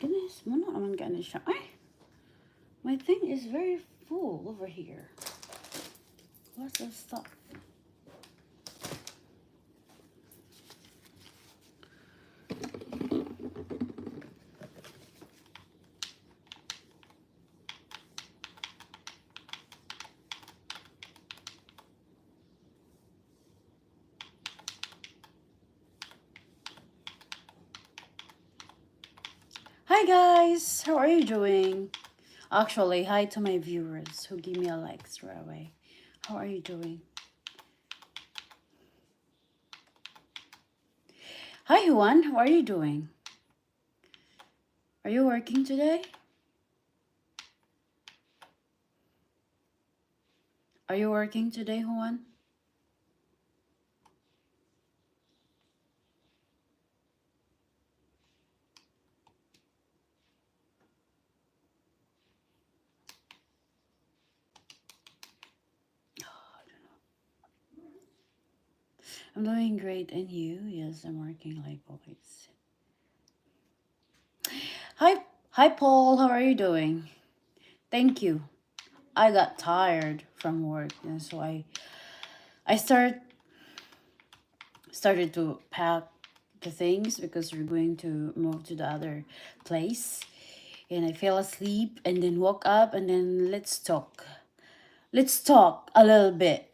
goodness, muna naman gano'n siya. Ay, my thing is very full over here. What's the stuff? Hi guys, how are you doing? Actually, hi to my viewers who give me a likes right away. How are you doing? Hi Juan, how are you doing? Are you working today? Are you working today, Juan? I'm doing great, and you? Yes, I'm working like always. Hi Paul, how are you doing? Thank you. I got tired from work, and so I started to pack the things because we're going to move to the other place. And I fell asleep and then woke up and then let's talk. Let's talk a little bit.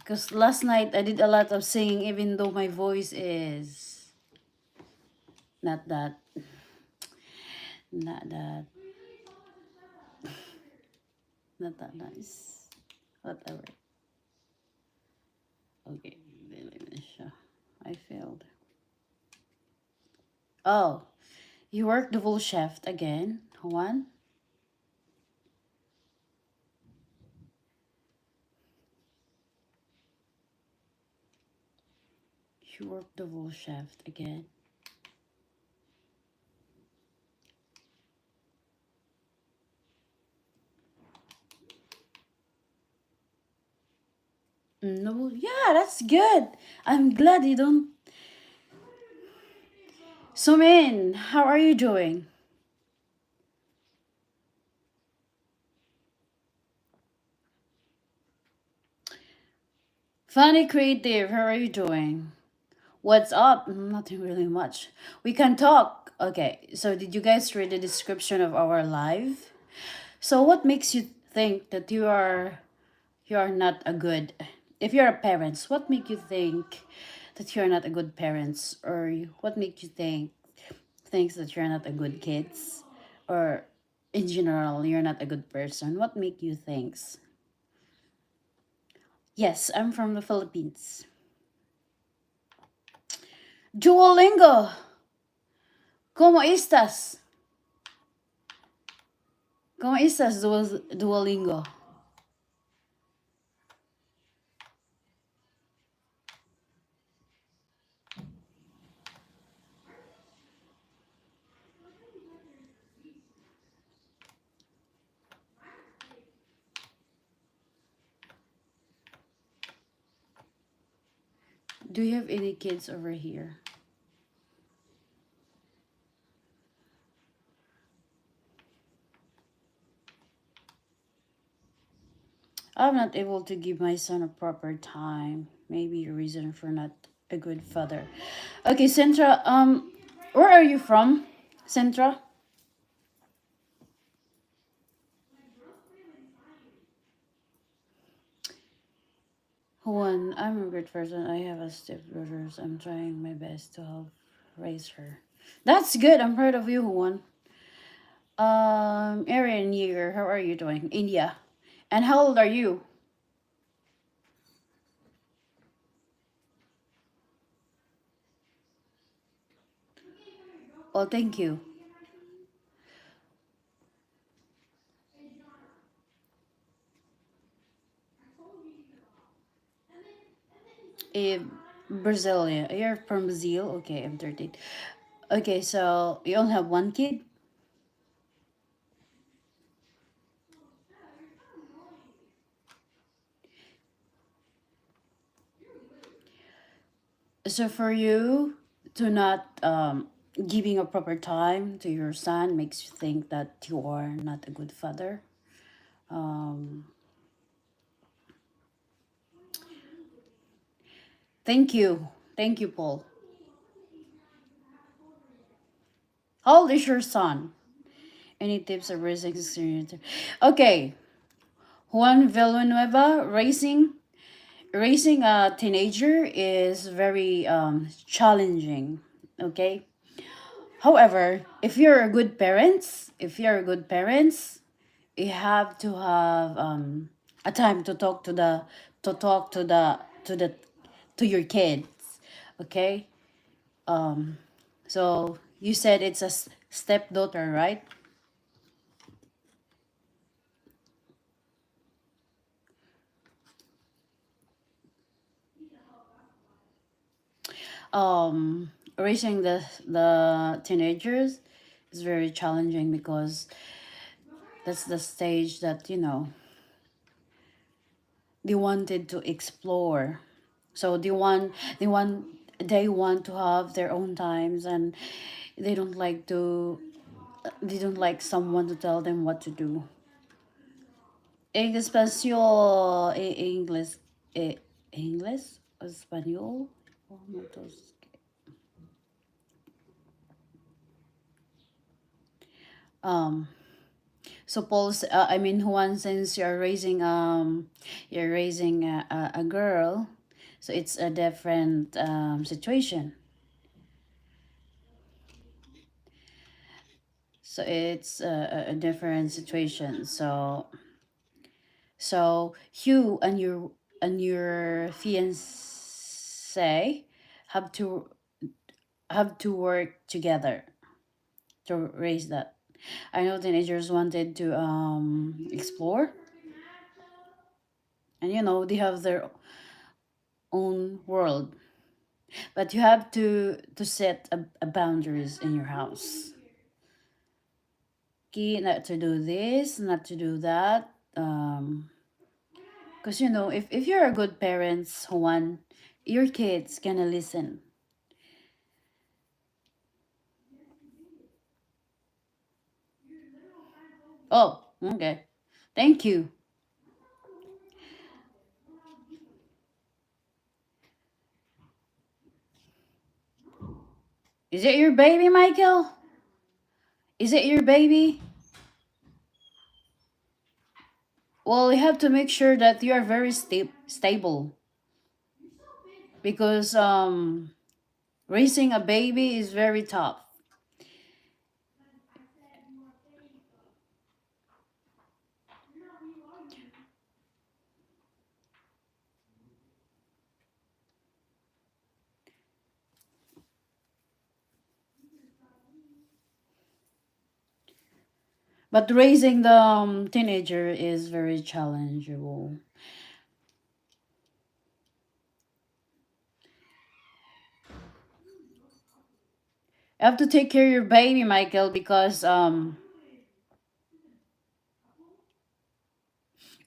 Because last night I did a lot of singing even though my voice is not that not that not that nice. Whatever. Okay, I failed. Oh, you work double shift again, Juan? You work double shift again. No, yeah, that's good. I'm glad you don't. Sumin, how are you doing? Funny Creative, how are you doing? What's up? Nothing really much. We can talk. Okay, so did you guys read the description of our live? So what makes you think that you are not a good, if you're a parent, what make you think that you're not a good parents, or what make you thinks that you're not a good kids, or in general you're not a good person? What make you thinks? Yes, I'm from the Philippines. Duolingo, ¿cómo estás? ¿Cómo estás, Duolingo? Do you have any kids over here? I'm not able to give my son a proper time. Maybe a reason for not a good father. Okay, Centra, where are you from? Centra? Juan, I'm a good person. I have a stepdaughter. I'm trying my best to help raise her. That's good. I'm proud of you, Juan. Aaron Yeager, how are you doing? India. And how old are you? Oh, thank you. Eh, Brasilia. You're from Brazil? Okay, I'm 13. Okay, so you only have one kid? So for you to not giving a proper time to your son makes you think that you are not a good father. Um, thank you. Thank you, Paul. How old is your son? Any tips of raising 16-year-old? Okay, Juan Villanueva, raising a teenager is very challenging. Okay. However, if you're a good parents, you have to have a time to talk to the to talk to the to your kids. Okay. Um. So you said it's a stepdaughter, right? Raising the teenagers is very challenging because that's the stage that they wanted to explore. So they want to have their own times, and they don't like to they don't like someone to tell them what to do. En espacio inglés, inglés o español. Oh, no, um so Paul's I mean Juan, since you're raising a girl, so it's a different situation. So it's a different situation. So you and your fiance have to work together to raise that. I know teenagers wanted to explore, and they have their own world, but you have to set a boundaries in your house. Okay, not to do this, not to do that. Because if you're a good parents, Juan, your kids gonna listen. Oh, okay. Thank you. Is it your baby, Michael? Is it your baby? Well, you have to make sure that you are very stable because raising a baby is very tough. But raising the teenager is very challengeable. You have to take care of your baby, Michael, because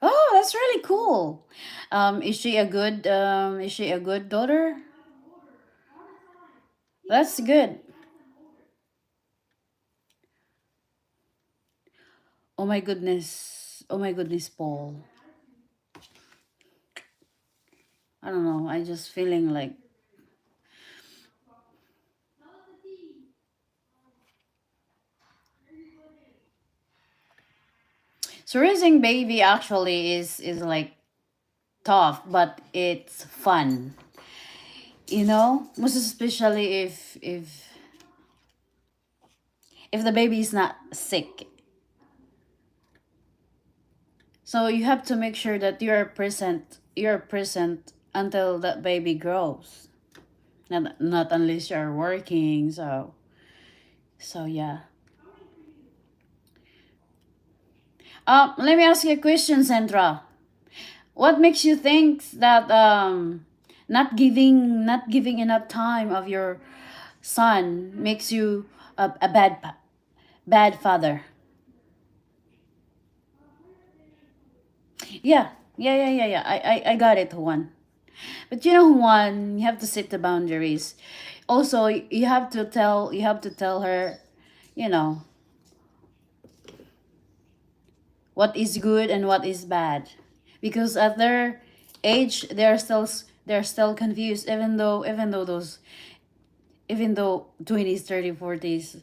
oh, that's really cool. Is she a good daughter? That's good. Oh my goodness. Oh my goodness, Paul. I don't know. I just feeling like so raising baby actually is like tough, but it's fun. Most especially if the baby is not sick. So you have to make sure that you're present until that baby grows. Not unless you're working. So yeah. Let me ask you a question, Sandra. What makes you think that not giving enough time of your son makes you a bad father? Yeah, yeah, yeah, yeah, yeah. I got it, one. But you know, one, you have to set the boundaries. Also, you have to tell her, you know, what is good and what is bad, because at their age they're still confused, even though 20s, 30s, 40s,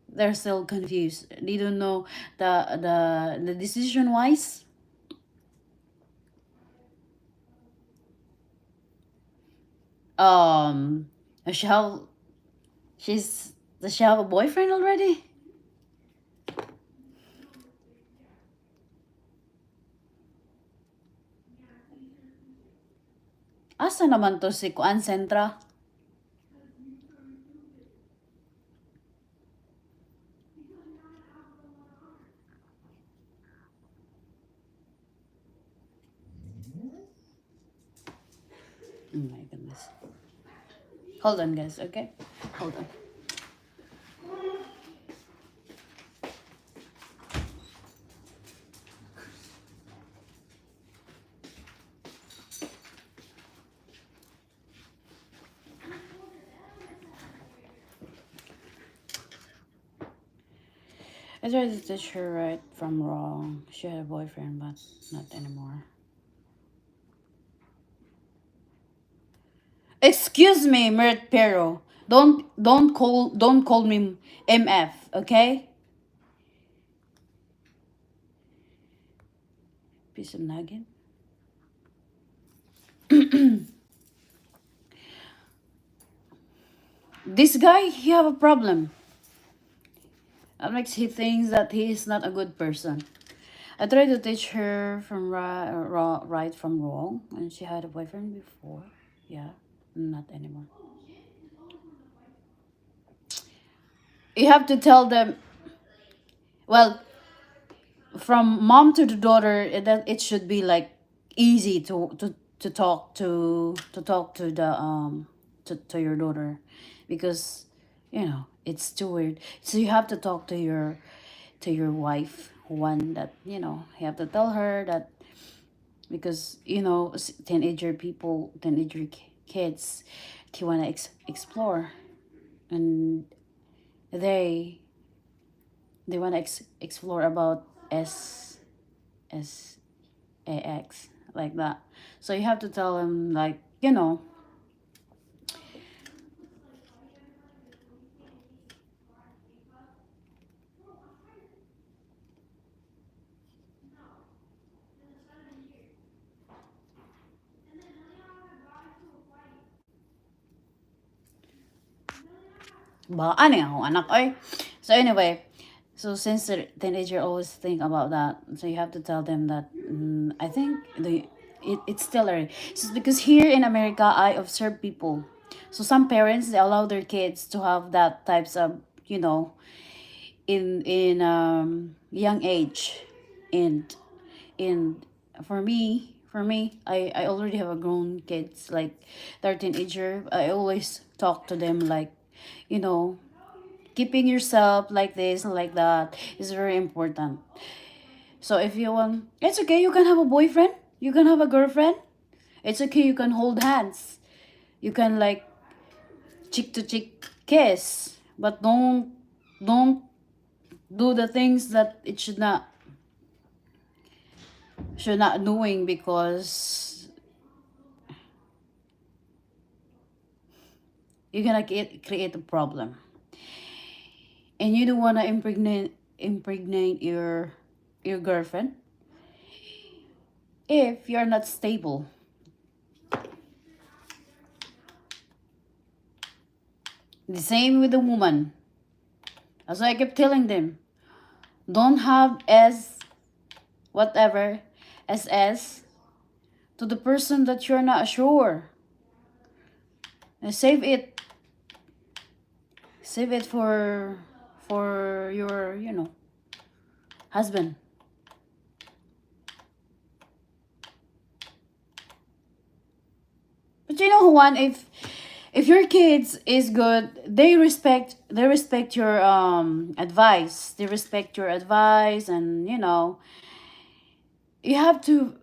they're still confused. They don't know the decision wise. Um, does she have she's does she have a boyfriend already? Asa naman to si Kuan Sentra? Oh my goodness. Hold on, guys, okay? Hold on. I tried to teach her right from wrong. She had a boyfriend, but not anymore. Excuse me, Mert Pero. Don't call me MF, okay? Piece of nugget. This guy, he have a problem. That makes he thinks that he is not a good person. I tried to teach her from right from wrong, and she had a boyfriend before. Yeah, not anymore. You have to tell them. Well, from mom to the daughter, that it should be like easy to talk to the to your daughter, because you know it's too weird. So you have to talk to your wife, one, that you have to tell her that, because teenager kids, they want to explore, and they they want to explore about s ax, like that. So you have to tell them, like, ba ano yung anak ay. So anyway, so since the teenager always think about that, so you have to tell them that, I think it's still early. It's because here in America, I observe people. So some parents, they allow their kids to have that types of, in young age, and and for me, I already have a grown kids, like they're teenager. I always talk to them like, you know keeping yourself like this and like that is very important. So if you want, it's okay, you can have a boyfriend, you can have a girlfriend, it's okay, you can hold hands, you can, like, cheek to cheek kiss, but don't do the things that it should not doing, because you're gonna create a problem, and you don't want to impregnate your girlfriend if you're not stable. The same with the woman. As I kept telling them, don't have as whatever SS to the person that you're not sure. And save it for your husband. But you know, Juan, if your kids is good, they respect your advice. They respect your advice, and you have to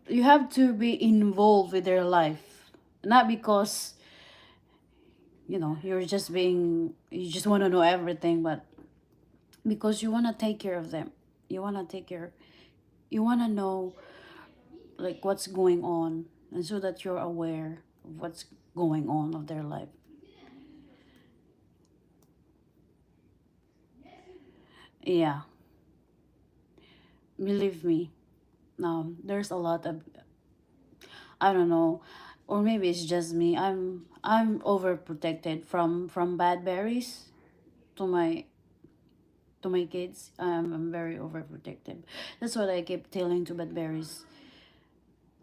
be involved with their life. Not because, you just want to know everything, but because you want to take care of them. You want to take care, you want to know like what's going on, and so that you're aware of what's going on of their life. Yeah, believe me. There's a lot of, I don't know, or maybe it's just me. I'm overprotected from bad berries to my kids. I'm very overprotective. That's what I keep telling to bad berries.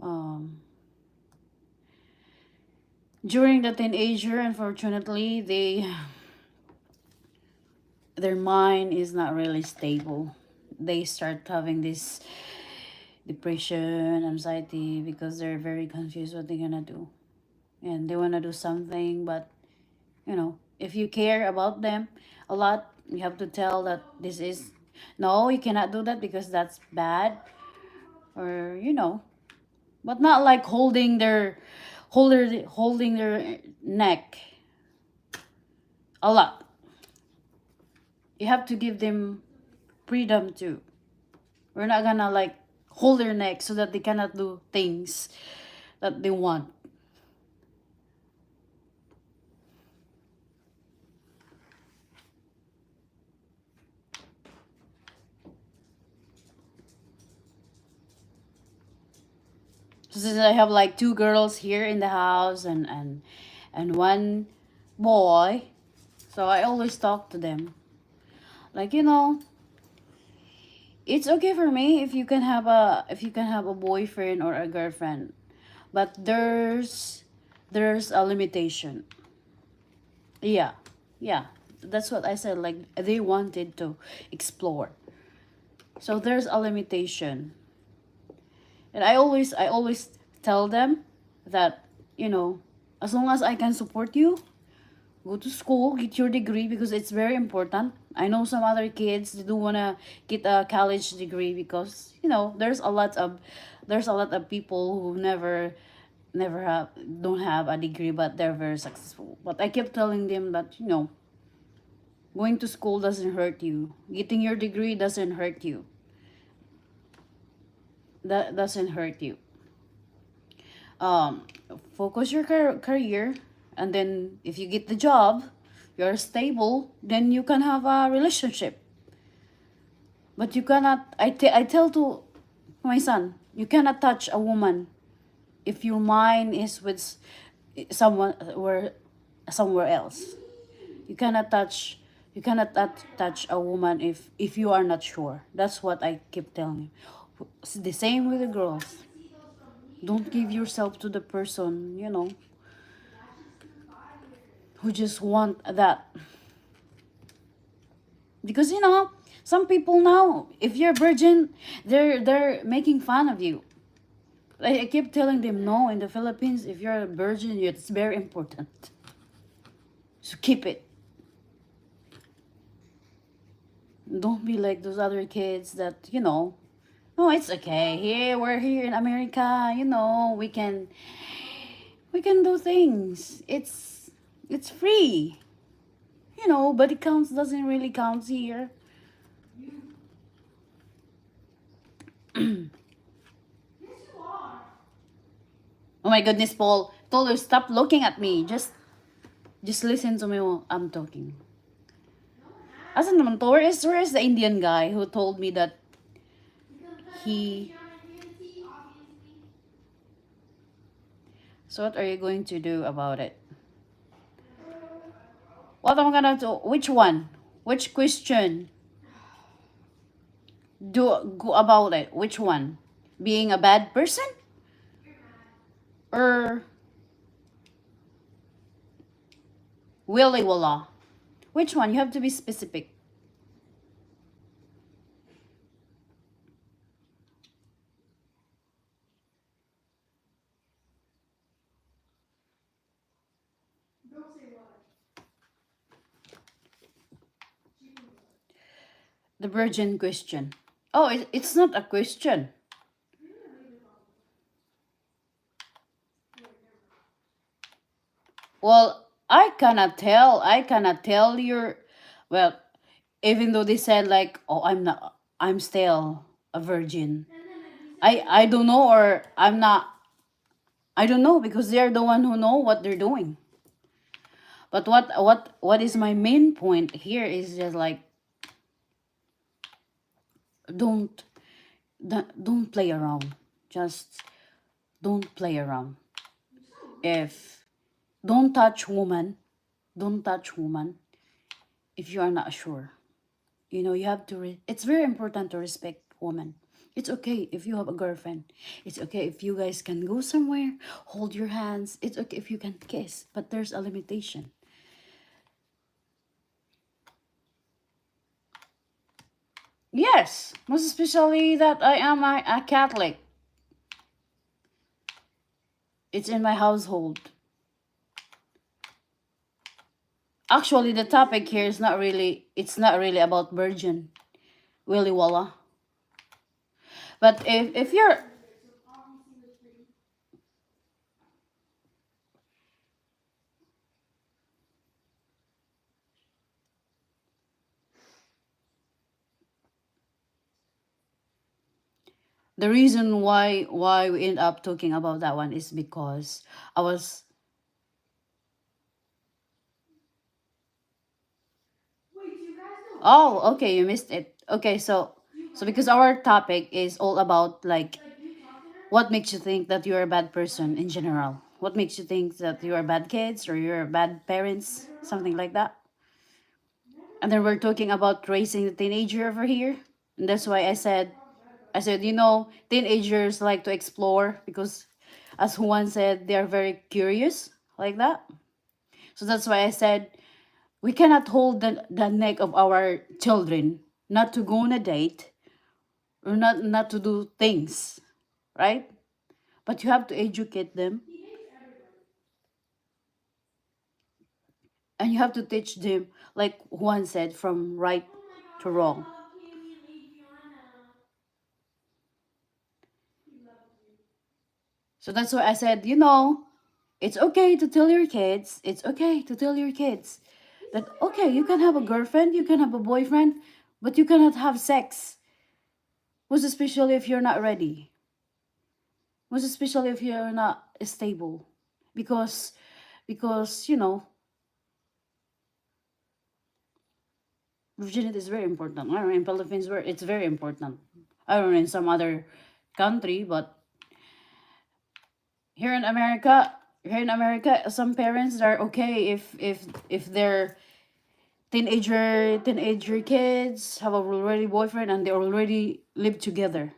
Um, During the teenager, unfortunately, their mind is not really stable. They start having this depression, anxiety, because they're very confused what they're gonna do, and they wanna do something, but if you care about them a lot, you have to tell that this is no, you cannot do that because that's bad, or but not like holding their neck a lot. You have to give them freedom too. We're not gonna like hold their neck so that they cannot do things that they want. So since I have like two girls here in the house, and one boy, so I always talk to them. Like, it's okay for me if you can have a boyfriend or a girlfriend, but there's a limitation. Yeah. Yeah. That's what I said, like they wanted to explore. So there's a limitation. And I always tell them that, as long as I can support you, go to school, get your degree, because it's very important. I know some other kids do want to get a college degree because, there's a lot of people who never have don't have a degree, but they're very successful. But I kept telling them that, going to school doesn't hurt you. Getting your degree doesn't hurt you. That doesn't hurt you. um Focus your career, and then if you get the job, you're stable, then you can have a relationship. But you cannot, I tell to my son, you cannot touch a woman if your mind is with someone, somewhere else. You cannot touch a woman if you are not sure. That's what I keep telling you. It's the same with the girls. Don't give yourself to the person, who just want that. Because some people now, if you're virgin, they're making fun of you. I keep telling them, no, in the Philippines, if you're a virgin, it's very important. So keep it. Don't be like those other kids that, no, it's okay. Here, we're here in America, we can do things. It's free. But it counts doesn't really count here. Oh my goodness, Paul. Told her, stop looking at me. Just listen to me while I'm talking. Asan naman to? Where is the Indian guy who told me that he... So what are you going to do about it? What am I gonna do? Which one? Which question? Do go about it. Which one? Being a bad person? Or willy walla? Which one? You have to be specific. The virgin question. Oh, it's not a question. Well, I cannot tell your, well, even though they said like, oh, I'm still a virgin. I don't know, or I'm not, I don't know, because they're the one who know what they're doing. But what is my main point here is just like, don't don't play around. Just don't play around. If don't touch woman, don't touch woman if you are not sure. You know, you have to it's very important to respect women. It's okay if you have a girlfriend. It's okay if you guys can go somewhere, hold your hands. It's okay if you can kiss, but there's a limitation. Yes, most especially that I am a Catholic. It's in my household. Actually, the topic here is not really, it's not really about virgin, Willy Walla. But if you're, the reason why we end up talking about that one is because I was, oh, okay, you missed it. Okay, so because our topic is all about like, what makes you think that you're a bad person in general? What makes you think that you're bad kids or you're bad parents, something like that? And then we're talking about raising the teenager over here. And that's why I said, you know, teenagers like to explore because, as Juan said, they are very curious like that. So that's why I said we cannot hold the neck of our children not to go on a date or not to do things, right? But you have to educate them, and you have to teach them, like Juan said, from right to wrong. So that's why I said, you know, it's okay to tell your kids, it's okay to tell your kids that, okay, you can have a girlfriend, you can have a boyfriend, but you cannot have sex. Most especially if you're not ready. Most especially if you're not stable. Because, you know, virginity is very important. I don't know, in Philippines, where it's very important. I don't know in some other country, but here in America, some parents are okay if their teenager kids have already boyfriend and they already live together.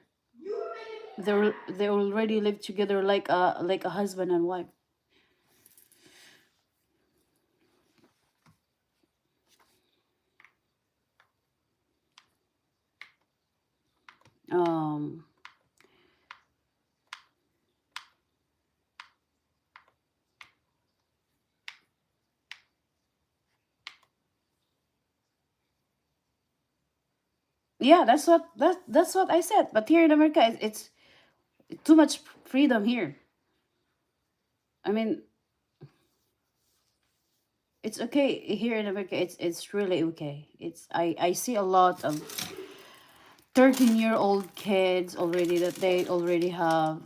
They already live together like a husband and wife. Um, yeah, that's what I said. But here in America, it's too much freedom here. I mean, it's okay here in America. It's really okay. It's I see a lot of 13-year-old kids already that they already have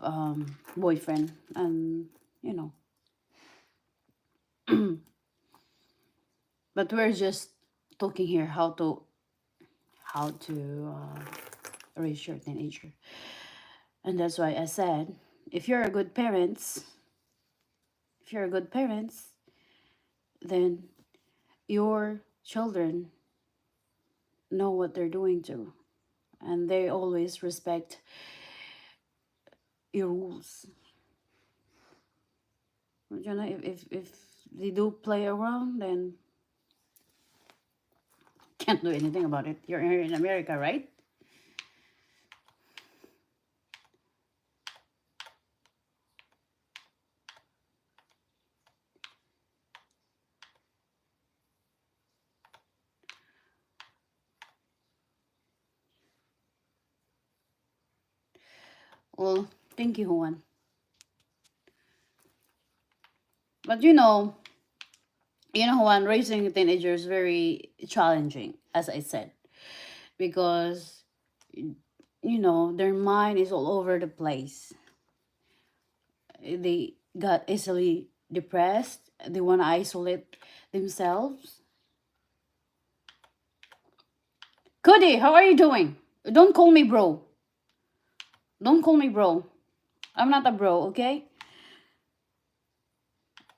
boyfriend, and you know, but we're just talking here how to raise your teenager. And that's why I said, if you're a good parents, if you're a good parents, then your children know what they're doing too, and they always respect your rules. You know, if they do play around, then can't do anything about it. You're here in America, right? Well, thank you, Juan. But you know, You know what, raising a teenager is very challenging, as I said, because their mind is all over the place. They got easily depressed. They want to isolate themselves. Cody, how are you doing? Don't call me bro. Don't call me bro. I'm not a bro, okay?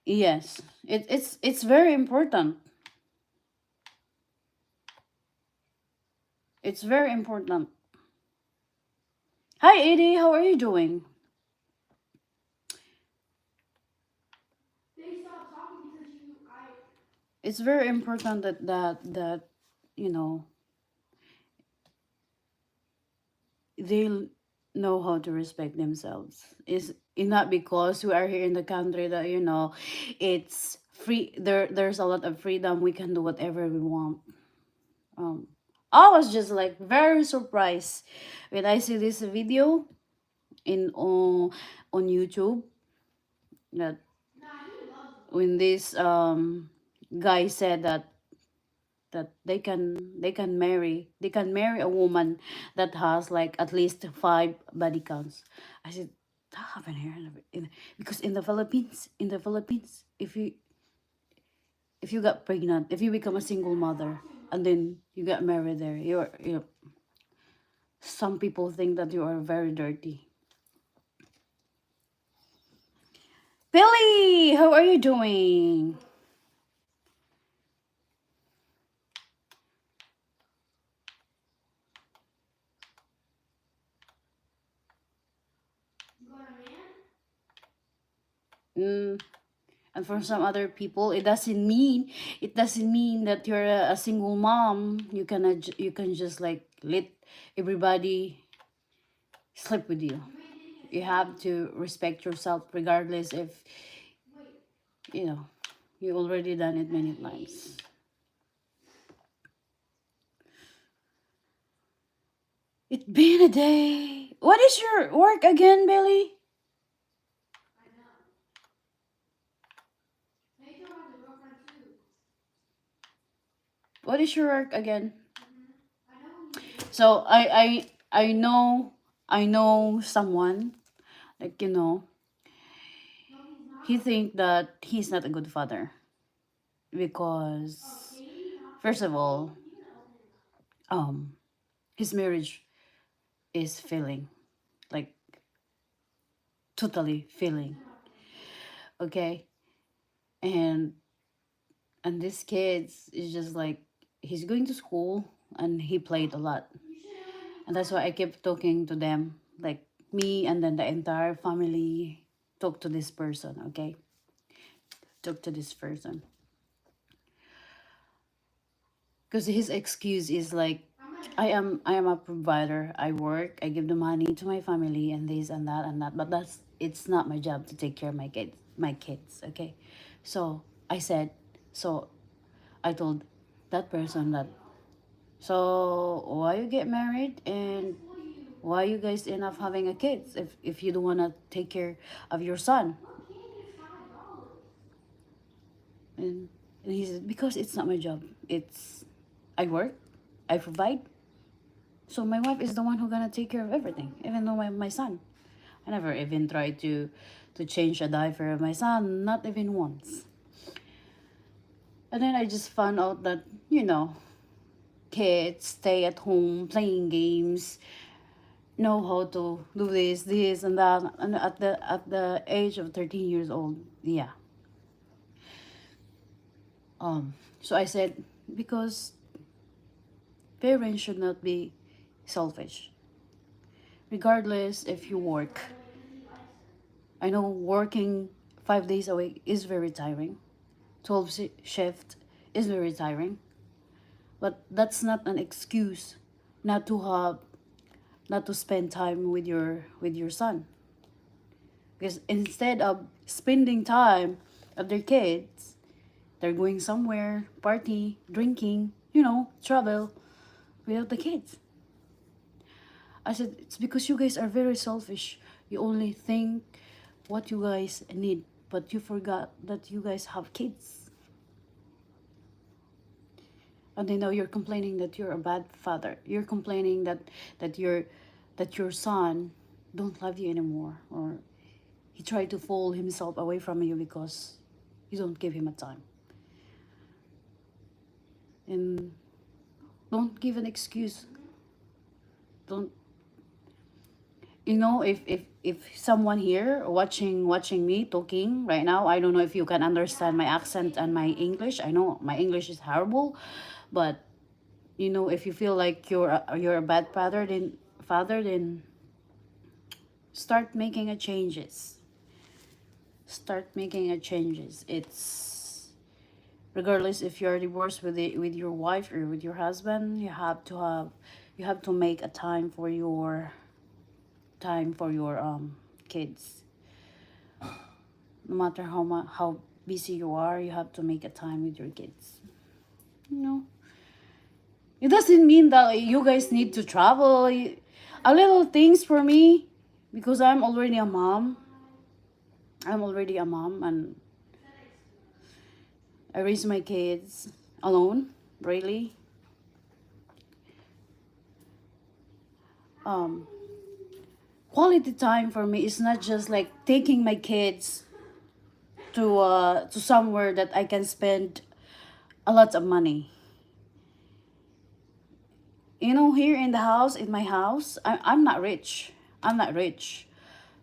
Yes. It's very important. It's very important. Hi Edie, how are you doing? It's very important that you know they know how to respect themselves. Is not because we are here in the country that it's free. There's a lot of freedom. We can do whatever we want. Um, I was just like very surprised when I see this video in on YouTube, that when this guy said that they can marry a woman that has like at least 5 body counts. I said that happened here because in the Philippines, if you got pregnant, if you become a single mother and then you get married there, you're some people think that you are very dirty. Billy, how are you doing? Mm, and for some other people, it doesn't mean that you're a single mom. You can just like let everybody sleep with you. You have to respect yourself regardless if you know you already done it many times. It's been a day. What is your work again, Billy? What is your work again? So I know someone, like he think that he's not a good father because first of all, um his marriage is failing, like totally failing. Okay. And this kids is just like he's going to school and he played a lot, and that's why I kept talking to them, like me and then the entire family talk to this person. Okay, talk to this person because his excuse is like I am a provider, I work, I give the money to my family and this and that, but it's not my job to take care of my kids. Okay, so I said, so I told that person that, so why you get married and why you guys end up having a kids if you don't want to take care of your son. And he said, because it's not my job, it's I work, I provide. So my wife is the one who gonna take care of everything, even though my son. I never even tried to change a diaper of my son, not even once. And then I just found out that, kids stay at home playing games, know how to do this and that, and at the age of 13 years old. Yeah. So I said, because parents should not be selfish, regardless if you work. I know working 5 days a week is very tiring. 12 shift is very tiring, but that's not an excuse not to have not to spend time with your son. Because instead of spending time with their kids, they're going somewhere, party, drinking, travel without the kids. I said, it's because you guys are very selfish. You only think what you guys need, but you forgot that you guys have kids. And then now you're complaining that you're a bad father. You're complaining that that your that your son don't love you anymore, or he tried to pull himself away from you because you don't give him a time. And don't give an excuse. Don't, if someone here watching me talking right now, I don't know if you can understand my accent and my English. I know my English is horrible, but if you feel like you're a bad father, then start making a changes. Start making a changes. It's regardless if you're divorced with your wife or with your husband, you have to make a time for your kids. No matter how busy you are, you have to make a time with your kids. You know, it doesn't mean that you guys need to travel. A little things for me, because I'm already a mom. And I raise my kids alone. Really, um, quality time for me is not just like taking my kids to somewhere that I can spend a lot of money. Here in the house, in my house, I'm not rich. I'm not rich.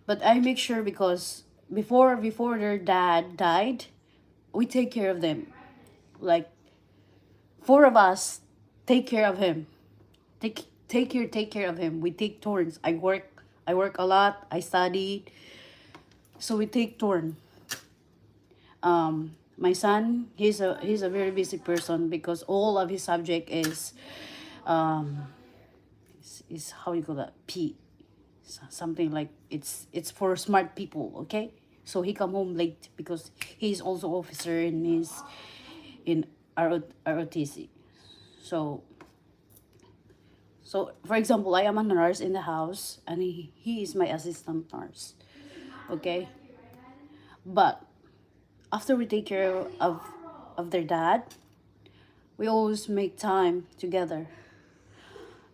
But I make sure, because before their dad died, we take care of them. Like, four of us take care of him. Take care of him. We take turns. I work a lot. I study. So we take turn. My son, he's a very busy person, because all of his subject um is how you call that, something like, it's for smart people, okay? So he come home late because he's also officer in ROTC. So for example, I am a nurse in the house, and he is my assistant nurse, okay? But after we take care of their dad, we always make time together.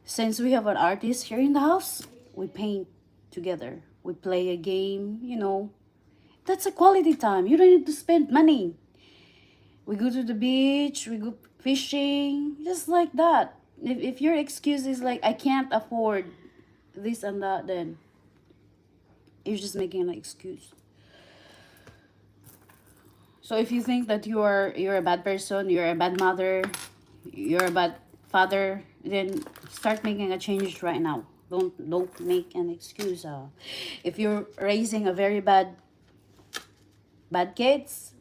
Since we have an artist here in the house, we paint together. We play a game. That's a quality time. You don't need to spend money. We go to the beach, we go fishing, just like that. If your excuse is like, I can't afford this and that, then you're just making an excuse. So if you think that you're a bad person, you're a bad mother, you're a bad father, then start making a change right now. Don't make an excuse. If you're raising a very bad kids,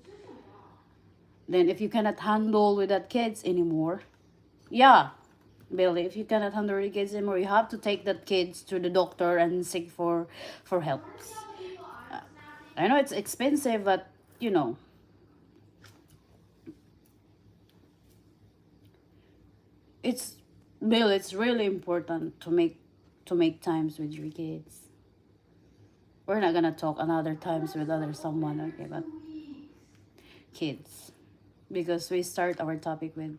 then if you cannot handle with that kids anymore, yeah, Billy, if you cannot handle the kids anymore, you have to take that kids to the doctor and seek for help. I know it's expensive, but you know it's Bill, it's really important to make times with your kids. We're not gonna talk another times with other someone, okay? But kids, because we start our topic with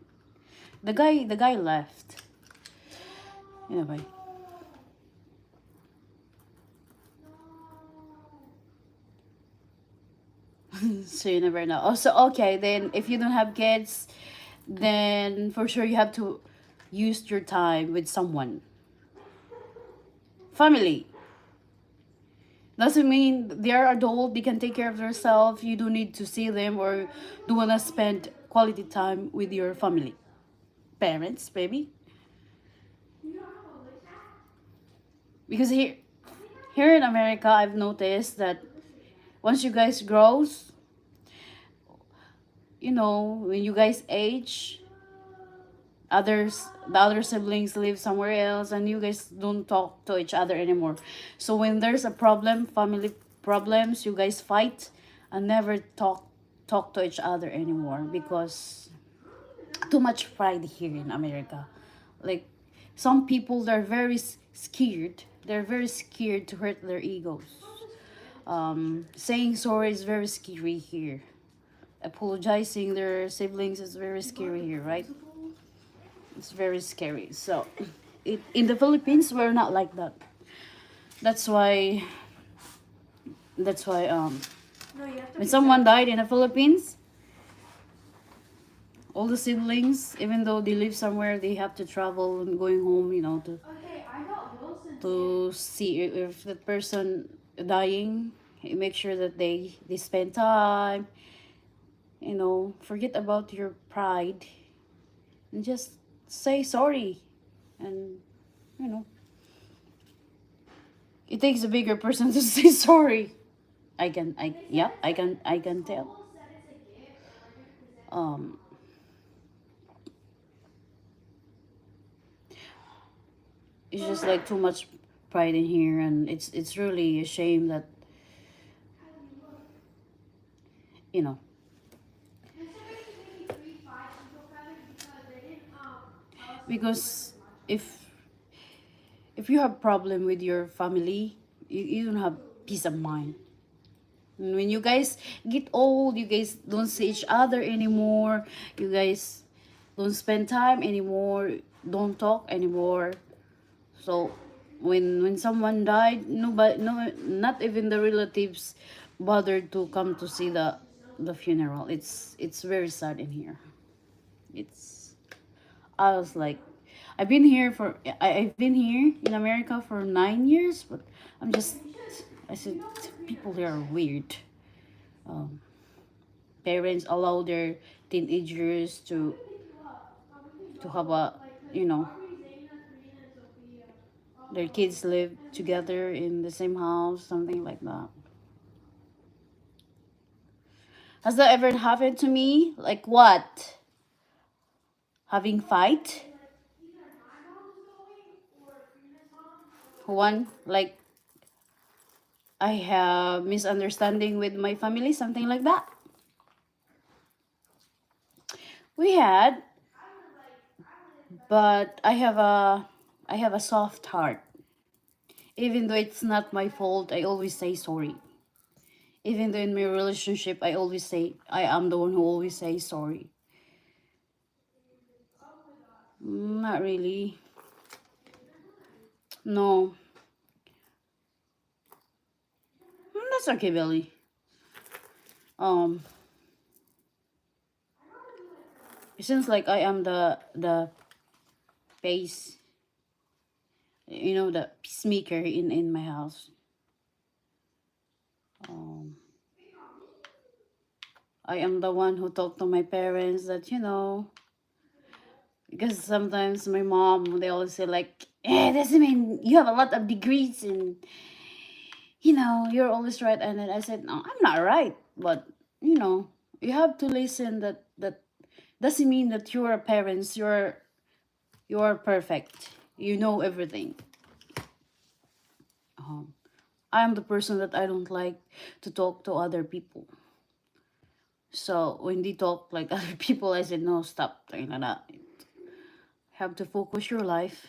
the guy. The guy left. Anyway, so you never know. Also, okay, then if you don't have kids, then for sure you have to use your time with someone. Family doesn't mean they are adult. They can take care of themselves. You don't need to see them, or do wanna spend quality time with your family, parents, baby. Because here in America, I've noticed that once you guys grows, when you guys age, the other siblings live somewhere else, and you guys don't talk to each other anymore. So when there's a problem, family problems, you guys fight and never talk to each other anymore, because too much pride here in America. Like, some people, they're very scared. They're very scared to hurt their egos. Saying sorry is very scary here. Apologizing their siblings is very scary here, right? It's very scary. So, in the Philippines, we're not like that. That's why. That's why. When someone died in the Philippines, all the siblings, even though they live somewhere, they have to travel and going home. To see if the person dying. Make sure that they spend time. Forget about your pride and just say sorry. And you know, it takes a bigger person to say sorry. I can tell. Um, it's just like too much pride in here, and it's really a shame that you know because if if you have problem with your family, you don't have peace of mind. And when you guys get old, you guys don't see each other anymore. You guys don't spend time anymore. Don't talk anymore. So when someone died, nobody, no, not even the relatives bothered to come to see the funeral. It's very sad in here. It's I was like, I've been here in America for 9 years, but I'm just I said people here are weird. Um, Parents allow their teenagers to have a you know their kids live together in the same house, something like that. Has that ever happened to me? Like what? Having fight? One like I have misunderstanding with my family, something like that. We had, but I have a soft heart. Even though it's not my fault, I always say sorry. Even though in my relationship, I always say I am the one who always says sorry. Not really. No. That's okay, Billy. Um, it seems like I am the pace, the peacemaker in my house. Um, I am the one who talk to my parents that because sometimes my mom they always say like, doesn't mean you have a lot of degrees and you're always right. And then I said, no, I'm not right, but you know you have to listen that doesn't mean that you're parents you're perfect, you know everything. um, I am the person that I don't like to talk to other people. So when they talk like other people, I said no, stop doing that. Have to focus your life.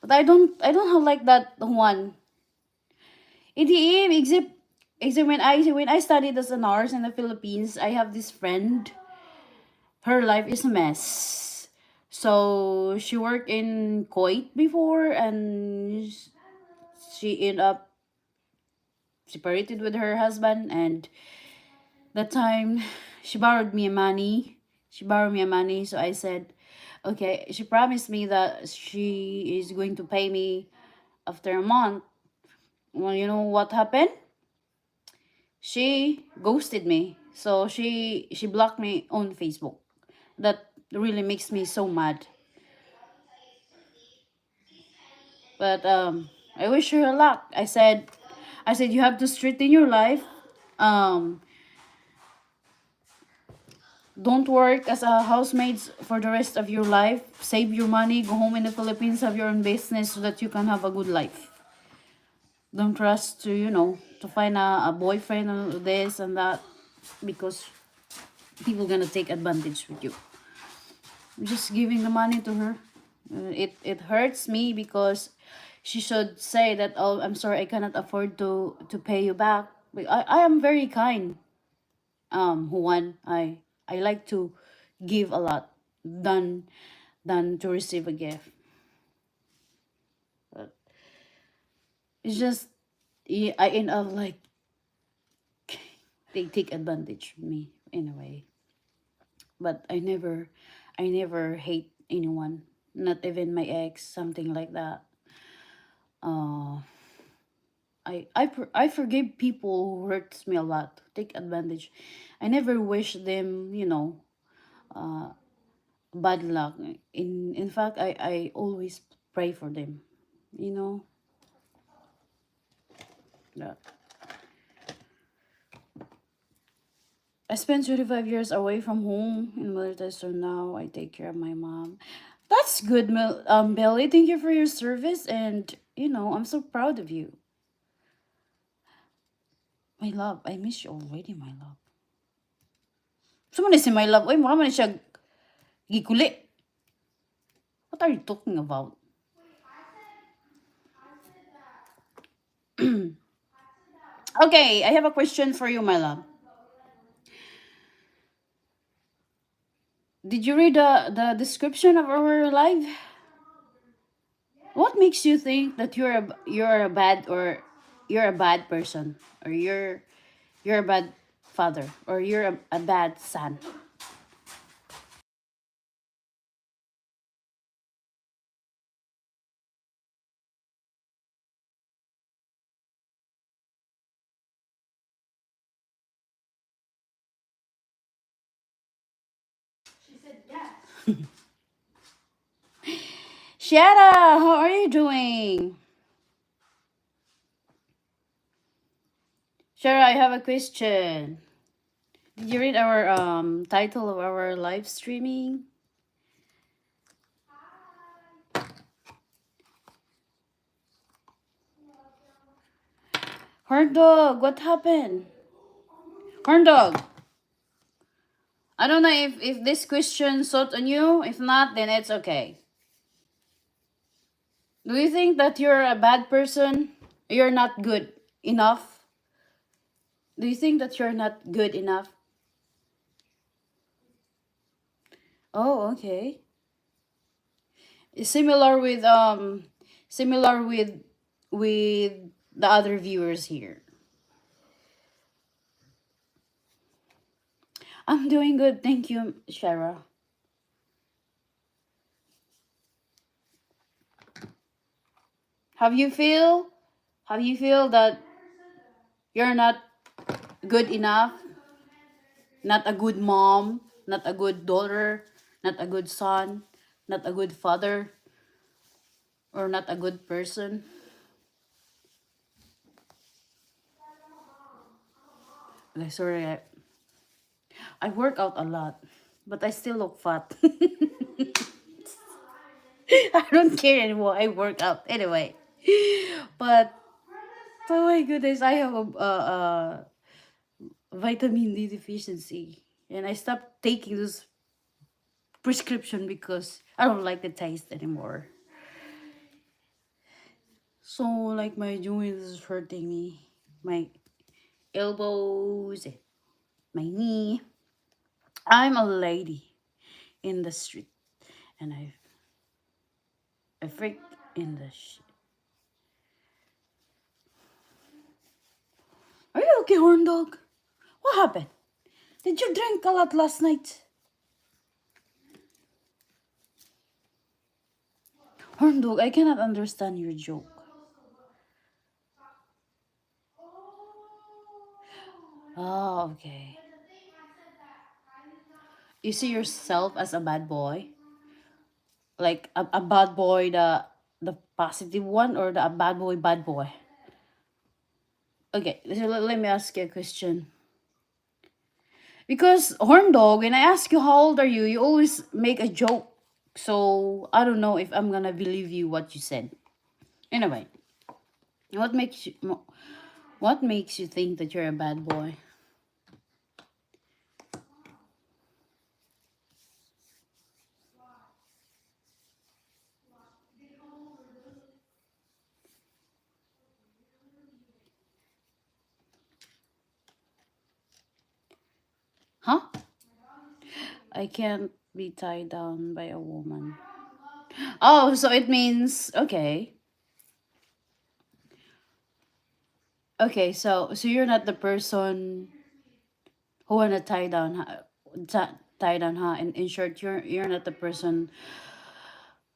But I don't have like that one. In the end, except when I studied as a nurse in the Philippines, I have this friend. Her life is a mess. So she worked in Kuwait before, and she ended up separated with her husband. And that time, she borrowed me money. She borrowed me money, so I said, okay. She promised me that she is going to pay me after a month. Well, you know what happened? She ghosted me. So she blocked me on Facebook. That really makes me so mad. But I wish her luck. I said you have to straighten your life. Um, don't work as a housemaid for the rest of your life. Save your money. Go home in the Philippines. Have your own business so that you can have a good life. Don't trust to find a boyfriend or this and that, because people gonna take advantage with you. I'm just giving the money to her. It hurts me because she should say that, oh, I'm sorry, I cannot afford to pay you back. But I am very kind. Juan, I like to give a lot than than to receive a gift. But it's just, I end up like they take advantage of me in a way. But I never hate anyone, not even my ex, something like that. Uh, I forgive people who hurts me a lot, take advantage. I never wish them, uh, bad luck. In fact, I always pray for them. You know. Yeah. I spent 25 years away from home in military, so now I take care of my mom. That's good, Belly. Thank you for your service, and I'm so proud of you, my love. I miss you already, my love. Someone is my love. Oy, mukha man siya gikuli. What are you talking about? Okay, I have a question for you, my love. Did you read the description of our life? What makes you think that you're a bad, or you're a bad person, or you're a bad father, or you're a bad son? Shara, how are you doing? Shara, I have a question. Did you read our title of our live streaming? Horn dog, what happened? Horn dog. I don't know if this question suit on you. If not, then it's okay. Do you think that you're a bad person? You're not good enough? Do you think that you're not good enough? Oh, okay. It's similar with the other viewers here. I'm doing good, thank you, Shara. Have you feel that you're not good enough? Not a good mom, not a good daughter, not a good son, not a good father, or not a good person? Okay, sorry, I work out a lot, but I still look fat. I don't care anymore. I work out anyway. But oh my goodness, I have a vitamin D deficiency, and I stopped taking this prescription because I don't like the taste anymore. So like my joints is hurting me, my elbows, my knee. I'm a lady in the street, and I freak in the shit. Are you okay, horn dog? What happened? Did you drink a lot last night? Horn dog, I cannot understand your joke. Oh, okay. You see yourself as a bad boy? Like a bad boy, the positive one, or the bad boy bad boy? Okay, so let me ask you a question. Because horn dog, when I ask you how old are you, you always make a joke. So I don't know if I'm gonna believe you what you said. Anyway, what makes you what makes you think that you're a bad boy? Huh? I can't be tied down by a woman. Oh, so it means okay. Okay, so you're not the person who wanna tie down, tie down, huh? In short, you're not the person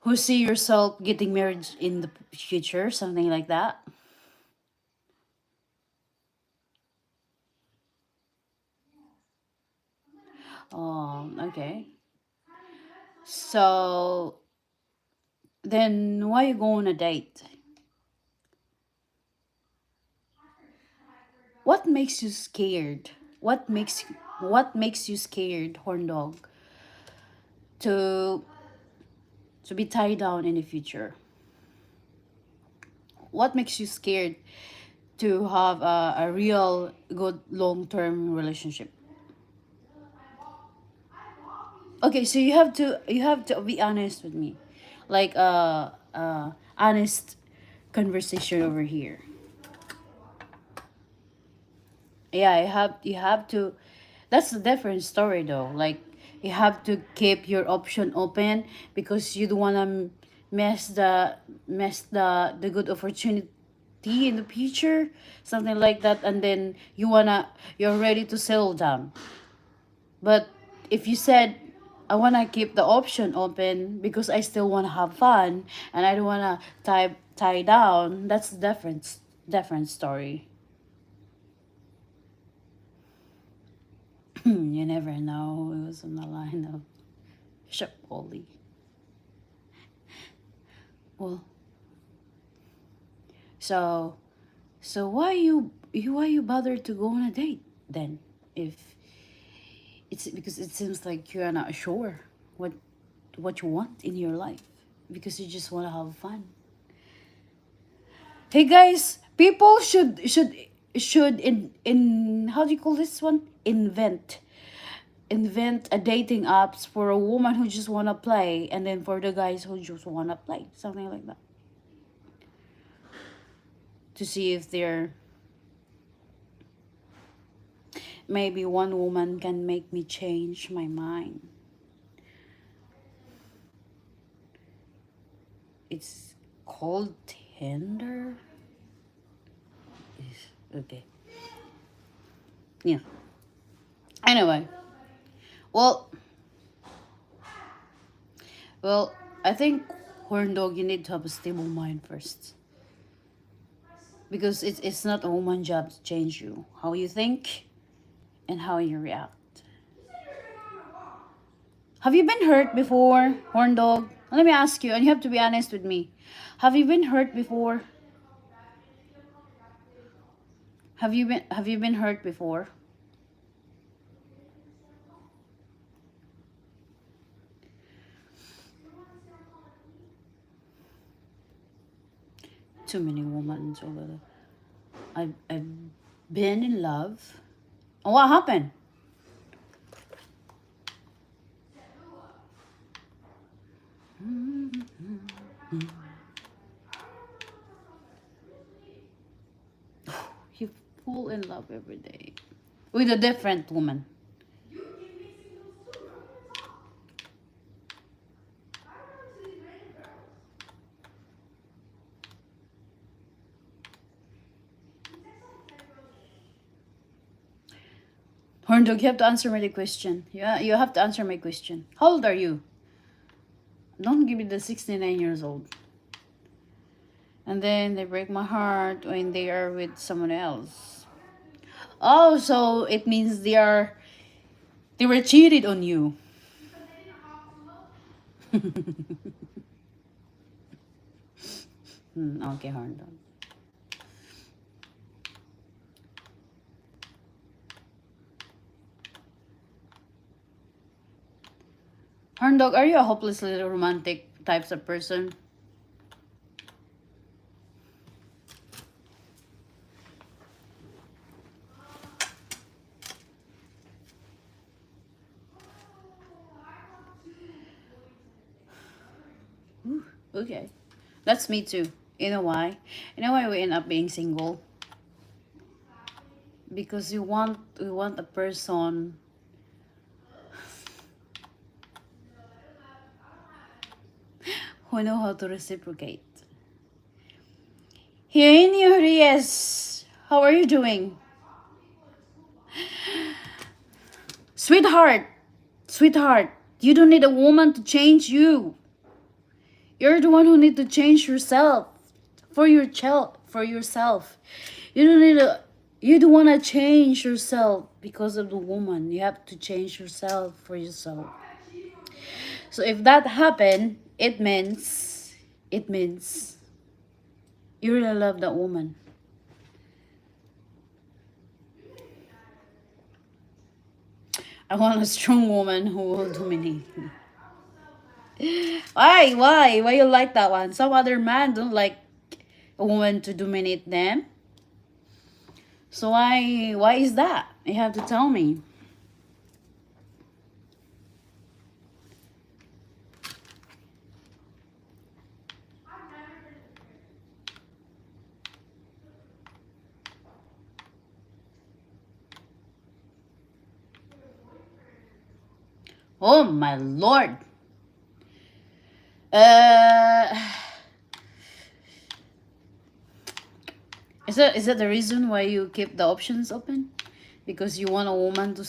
who see yourself getting married in the future, something like that. Okay. So then, why you go on a date? What makes you scared? What makes you scared, horn dog, to be tied down in the future? What makes you scared to have a real good long term relationship? Okay, so you have to be honest with me, like honest conversation over here. Yeah, you have to. That's a different story though. Like you have to keep your option open because you don't wanna mess the good opportunity in the future, something like that, and then you're ready to settle down. But if you said, I wanna keep the option open because I still wanna have fun and I don't wanna tie down, that's different story. You never know who was on the line of Bishop Oli. Well, so why you bother to go on a date then? If it's because it seems like you're not sure what you want in your life because you just want to have fun. Hey guys, people should in how do you call this one? Invent a dating apps for a woman who just wanna play, and then for the guys who just wanna play, something like that, to see if they're maybe one woman can make me change my mind. It's called Tinder. Okay. Yeah. Anyway, well, well, I think horn dog, you need to have a stable mind first because it's not a woman's job to change you, how you think and how you react. Have you been hurt before, horn dog? Let me ask you, and you have to be honest with me. Have you been hurt before? Have you been hurt before? Too many women over there. I've been in love. And what happened? You fall in love every day with a different woman. Horn dog, you have to answer me the question. Yeah, you have to answer my question. How old are you? Don't give me the 69 years old. And then they break my heart when they are with someone else. Oh, so it means they were cheated on you. Okay, horn dog. Horn dog, are you a hopelessly romantic types of person? Okay. That's me too. You know why? You know why we end up being single? Because we want a person who know how to reciprocate. Eugenio Reyes, how are you doing? Sweetheart, sweetheart, you don't need a woman to change you. You're the one who need to change yourself for your child, for yourself. You don't need a you don't want to change yourself because of the woman. You have to change yourself for yourself. So if that happen, it means you really love that woman. I want a strong woman who will dominate me. Why you like that one? Some other man don't like a woman to dominate them. So why is that? You have to tell me. Oh my lord. Uh is that the reason why you keep the options open? Because you want a woman to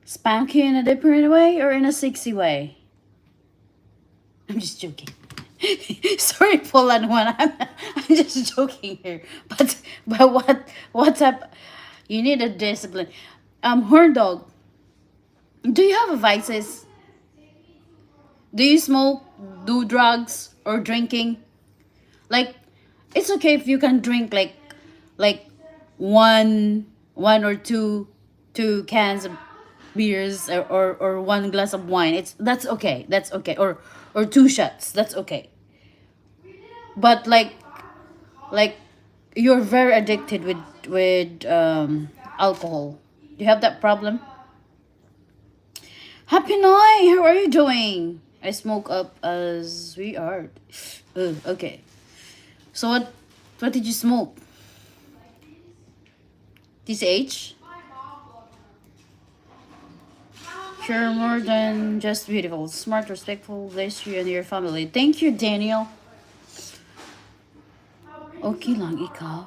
spank you in a different way or in a sexy way? I'm just joking. Sorry, Poland one. I'm just joking here. But what's up? You need a discipline. Horn dog. Do you have vices? Do you smoke, do drugs, or drinking? Like, it's okay if you can drink like one or two cans of beers or one glass of wine. That's okay. That's okay. Or two shots. That's okay. But like you're very addicted with alcohol. Do you have that problem? Happy Noy, how are you doing? I smoke up as we are. Okay. So what did you smoke? TCH? You're more than just beautiful, smart, respectful, bless you and your family. Thank you, Daniel. Okay lang ikaw.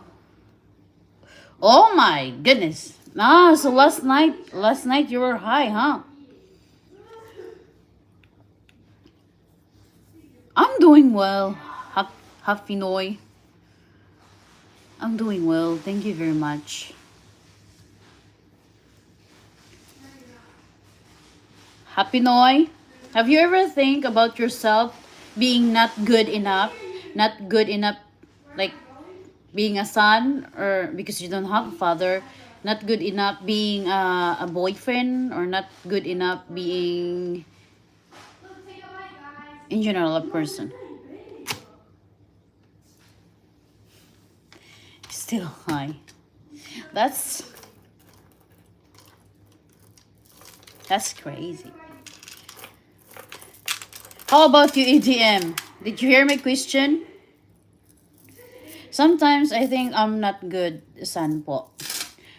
Oh my goodness. So last night you were high, huh? I'm doing well. Happy Noy. I'm doing well. Thank you very much. Happy Noy. Have you ever think about yourself being not good enough? Not good enough, like being a son, or because you don't have a father, not good enough being a boyfriend, or not good enough being in general a person? Still high. That's that's crazy. How about you, EDM? Did you hear my question? Sometimes I think I'm not good, son po.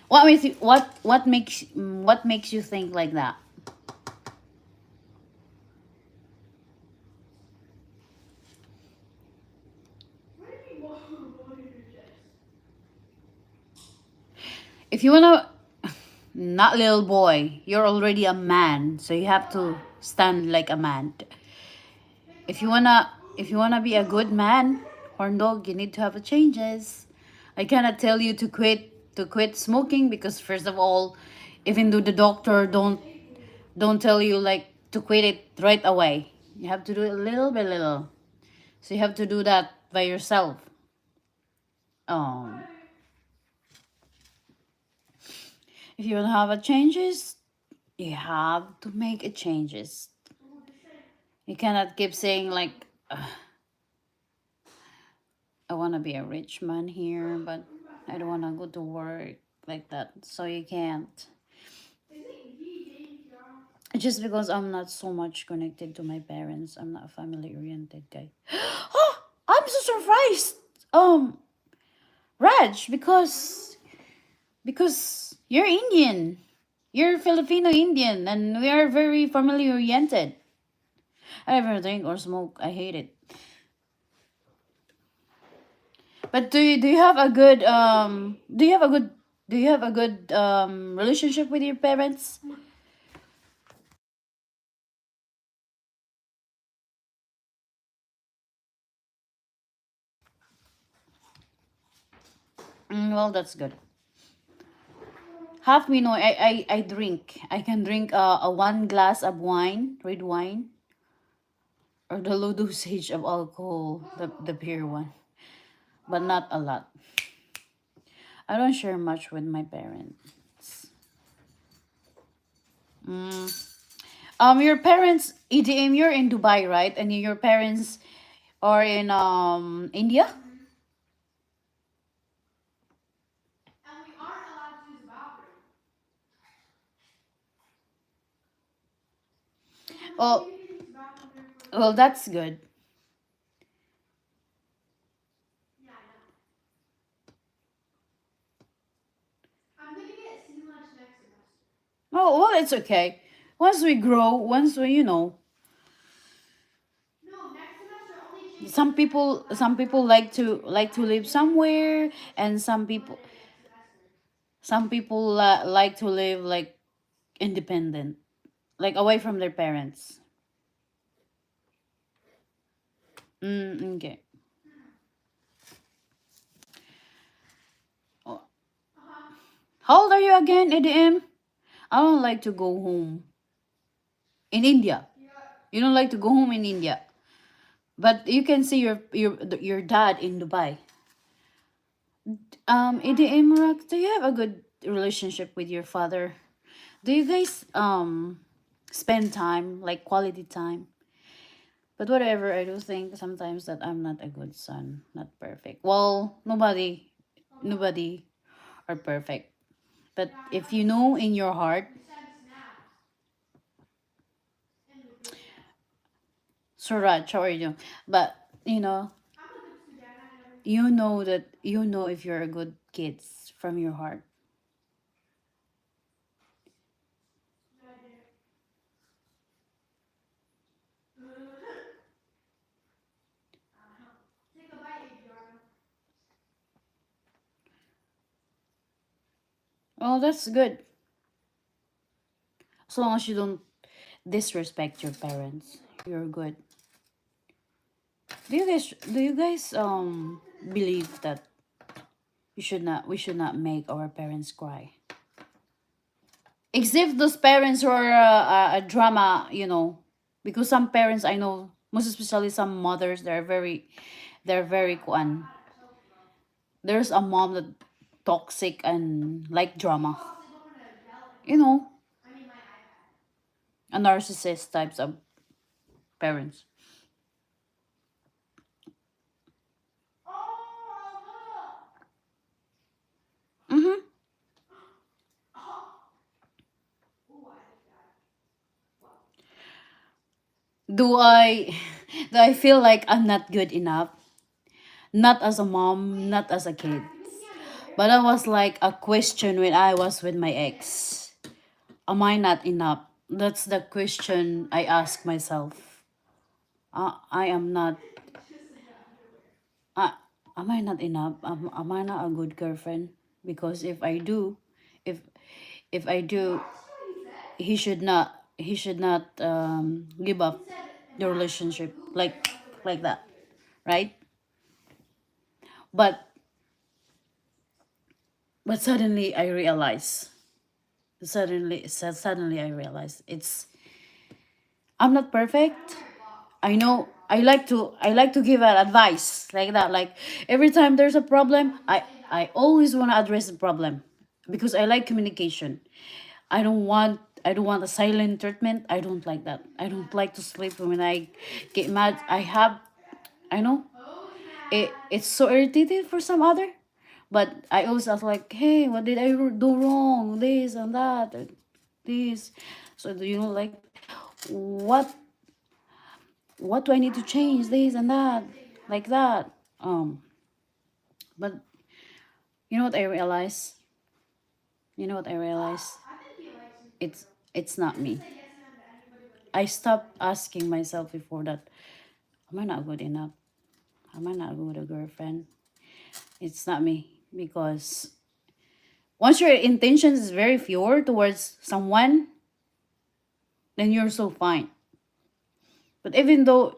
What makes you think like that? If you wanna, not little boy, you're already a man, so you have to stand like a man. If you wanna be a good man, horn dog, you need to have a changes. I cannot tell you to quit smoking because first of all, even though the doctor don't tell you like to quit it right away. You have to do it little by little. So you have to do that by yourself. Um, if you want to have a changes, you have to make a changes. You cannot keep saying like, I want to be a rich man here, but I don't want to go to work like that. So you can't. Just because I'm not so much connected to my parents, I'm not a family oriented guy. Oh, I'm so surprised. Raj, because you're Indian. You're Filipino Indian and we are very family oriented. I never drink or smoke. I hate it. But do you have a good relationship with your parents? Well, that's good. Half me know I drink. I can drink a one glass of wine, red wine, or the low dosage of alcohol, the pure one, but not a lot. I don't share much with my parents. Your parents, EDM, you're in Dubai, right? And your parents are in India. Well, well, that's good. Oh, well, it's okay. Once we grow, once we, some people like to live somewhere, and some people like to live like independent, like away from their parents. Okay. Oh, how old are you again, ADM? I don't like to go home in India. You don't like to go home in India, but you can see your dad in Dubai. ADM Rock, do you have a good relationship with your father? Do you guys spend time, like quality time? But whatever, I do think sometimes that I'm not a good son, not perfect. Well, nobody are perfect. But if you know in your heart, Suraj, how are you? But you know if you're a good kid from your heart. Oh, that's good. As long as you don't disrespect your parents, you're good. Do you guys believe that we should not make our parents cry? Except those parents who are a drama, because some parents I know, most especially some mothers, they're very kuan. There's a mom that toxic and like drama, you know, a narcissist types of parents. Mm-hmm. Do I do I feel like I'm not good enough? Not as a mom, not as a kid. But that was like a question when I was with my ex. Am I not enough? That's the question I ask myself. I am not. Uh, am I not enough? Am I not a good girlfriend? Because if if I do, he should not give up the relationship like that, right? But suddenly I realize. Suddenly I realize I'm not perfect. I know I like to give an advice like that. Like every time there's a problem, I always want to address the problem because I like communication. I don't want a silent treatment. I don't like that. I don't like to sleep when I get mad. I know it's so irritating for some other, but I always ask like, hey, what did I do wrong? This and that, and this. So do you know like what what do I need to change? This and that, like that. But you know what I realize? You know what I realize? It's it's not me. I stopped asking myself before that, am I not good enough? Am I not good a girlfriend? It's not me. Because once your intention is very pure towards someone, then you're so fine. But even though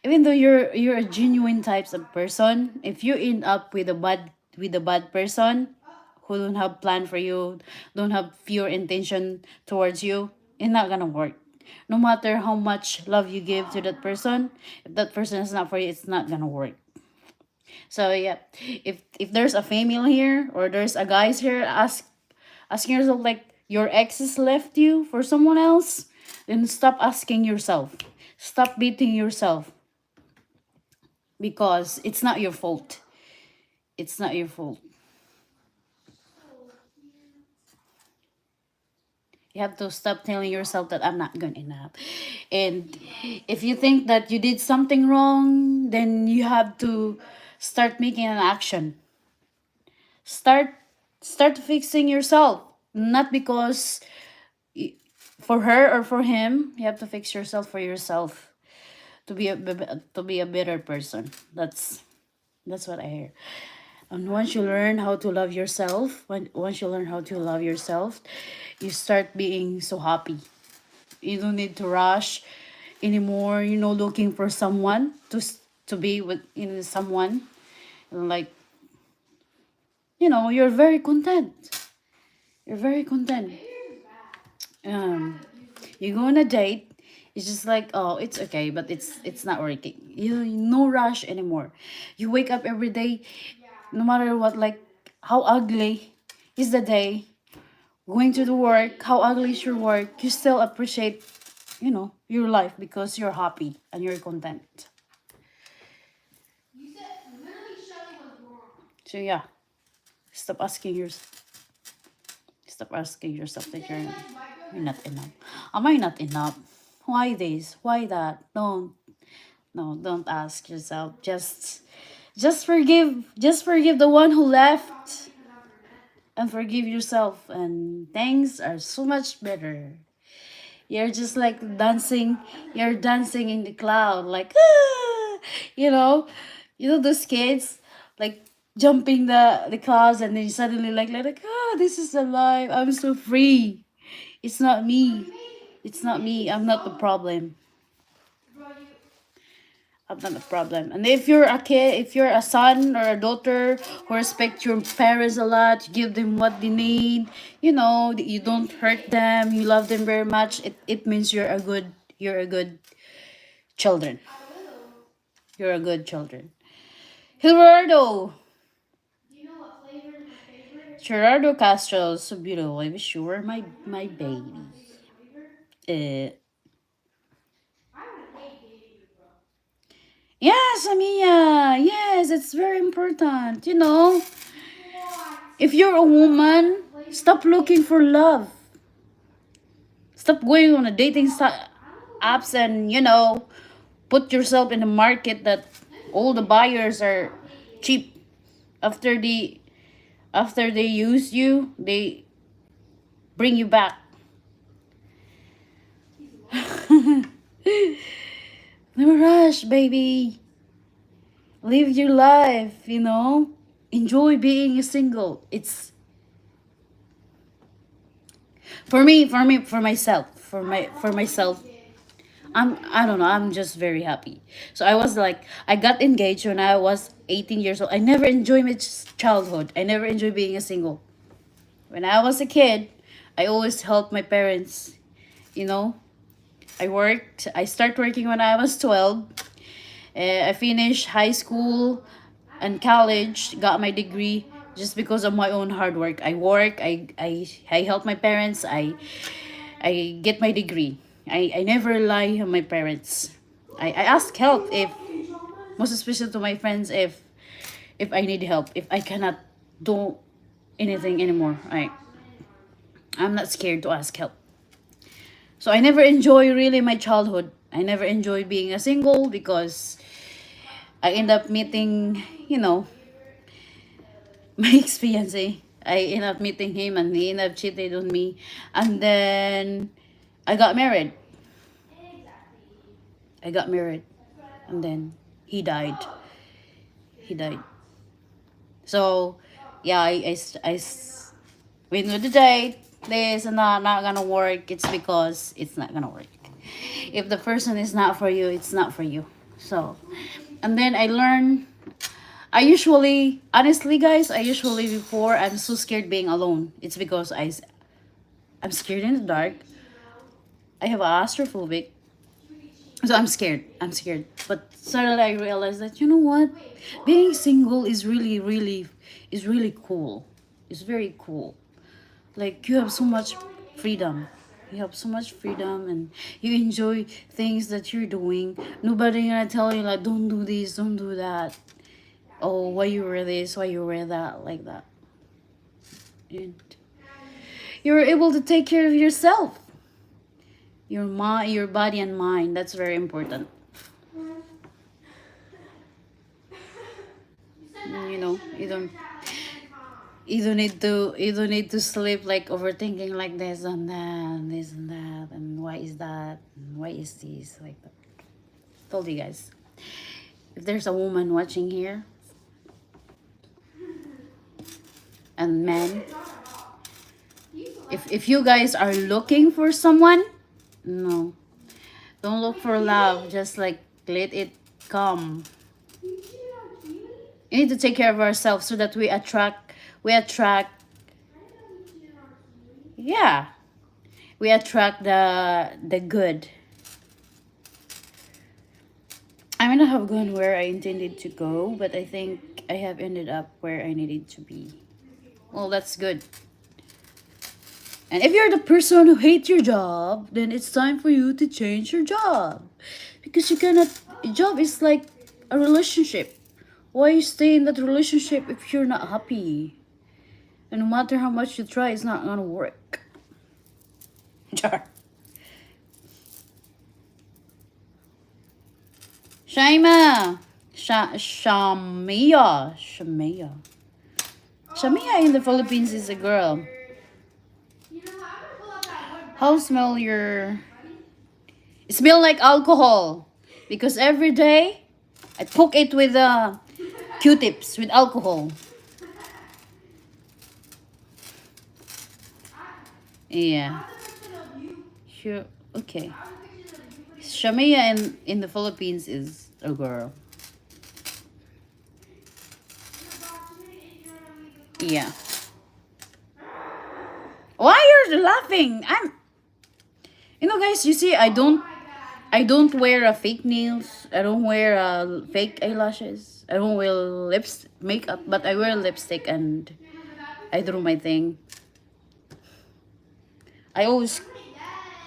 you're a genuine types of person, if you end up with a bad person who don't have plan for you, don't have pure intention towards you, it's not gonna work. No matter how much love you give to that person, if that person is not for you, it's not gonna work. So yeah, if there's a female here or there's a guys here, asking yourself like your exes left you for someone else, then stop asking yourself. Stop beating yourself because it's not your fault. It's not your fault. You have to stop telling yourself that I'm not good enough. And if you think that you did something wrong, then you have to start making an action. Start start fixing yourself. Not because for her or for him, you have to fix yourself for yourself to be a better person. That's what I hear. And once you learn how to love yourself, once you learn how to love yourself, you start being so happy. You don't need to rush anymore. You know, looking for someone to be with someone. Like you're very content. You're very content. Um, you go on a date. It's just like, oh, it's okay, but it's not working. No rush anymore. You wake up every day, no matter what, like how ugly is the day, going to the work, how ugly is your work, you still appreciate, your life because you're happy and you're content. So yeah, stop asking yourself, stop asking yourself that you're not enough. Am I not enough? Why this? Why that? Don't no, don't ask yourself. Just forgive the one who left and forgive yourself, and things are so much better. You're just like dancing. You're dancing in the cloud, like you know, those kids like jumping the clouds, and then suddenly like this is alive. I'm so free. It's not me. It's not me. I'm not the problem. I'm not the problem. And if you're a kid, if you're a son or a daughter who respect your parents a lot, you give them what they need, you don't hurt them, you love them very much, it means you're a good children. You're a good children. Gerardo. Gerardo Castro, so beautiful. I wish you were my baby. Uh, yes, Amia. Yes, it's very important. If you're a woman, stop looking for love. Stop going on a apps and put yourself in the market that all the buyers are cheap. After they use you, they bring you back. No rush, baby. Live your life, Enjoy being a single. It's for myself, for myself. I don't know, I'm just very happy. So I got engaged when I was 18 years old. I never enjoyed my childhood. I never enjoyed being a single. When I was a kid, I always helped my parents, you know. I started working when I was 12. I finished high school and college, got my degree just because of my own hard work. I work, I help my parents, I get my degree. I never lie on my parents. I ask help, if most especially to my friends, if I need help, if I cannot do anything anymore. I'm not scared to ask help. So I never enjoy really my childhood. I never enjoy being a single because I end up meeting, my experience. I end up meeting him and he ended up cheating on me. And then I got married. I got married, and then he died. He died. So, yeah, when the date this and that not gonna work, it's because it's not gonna work. If the person is not for you, it's not for you. So, and then I learned. I usually, honestly, guys, I usually before I'm so scared being alone. It's because I'm scared in the dark. I have astrophobic, so I'm scared. I'm scared. But suddenly I realized that you know what, being single is really cool. It's very cool. Like you have so much freedom. You have so much freedom and you enjoy things that you're doing. Nobody gonna tell you like don't do this, don't do that. Oh, why you wear this, why you wear that, like that. And you're able to take care of yourself. Your body and mind. That's very important. You know, you don't need to sleep like overthinking like this and that and why is that and why is this like that. Told you guys. If there's a woman watching here and men, if you guys are looking for someone, no, don't look for love. Just like let it come. You need to take care of ourselves so that we attract yeah, we attract the good. I may not have gone where I intended to go, but I think I have ended up where I needed to be. Well, that's good. And if you're the person who hates your job, then it's time for you to change your job. Because you cannot, a job is like a relationship. Why you stay in that relationship if you're not happy? And no matter how much you try, it's not gonna work. Jar. Shaima. Shamia. Shamia. Shamia in the Philippines is a girl. How smell your... It smell like alcohol. Because every day, I poke it with Q-tips, with alcohol. Yeah. Sure. Okay. Shamia in the Philippines is a girl. Yeah. Why you're laughing? You know, guys. You see, I don't wear a fake nails. I don't wear fake eyelashes. I don't wear makeup, but I wear lipstick and I do my thing. I always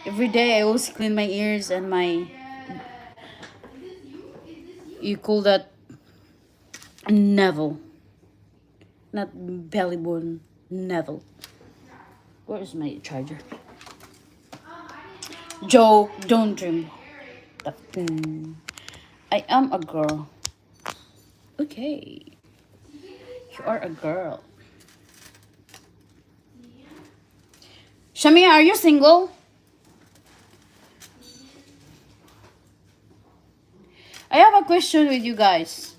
every day I always clean my ears and my you call that navel, not belly button, navel. Where is my charger? Joke, don't dream. I am a girl. Okay, you are a girl. Shamia, are you single? I have a question with you guys.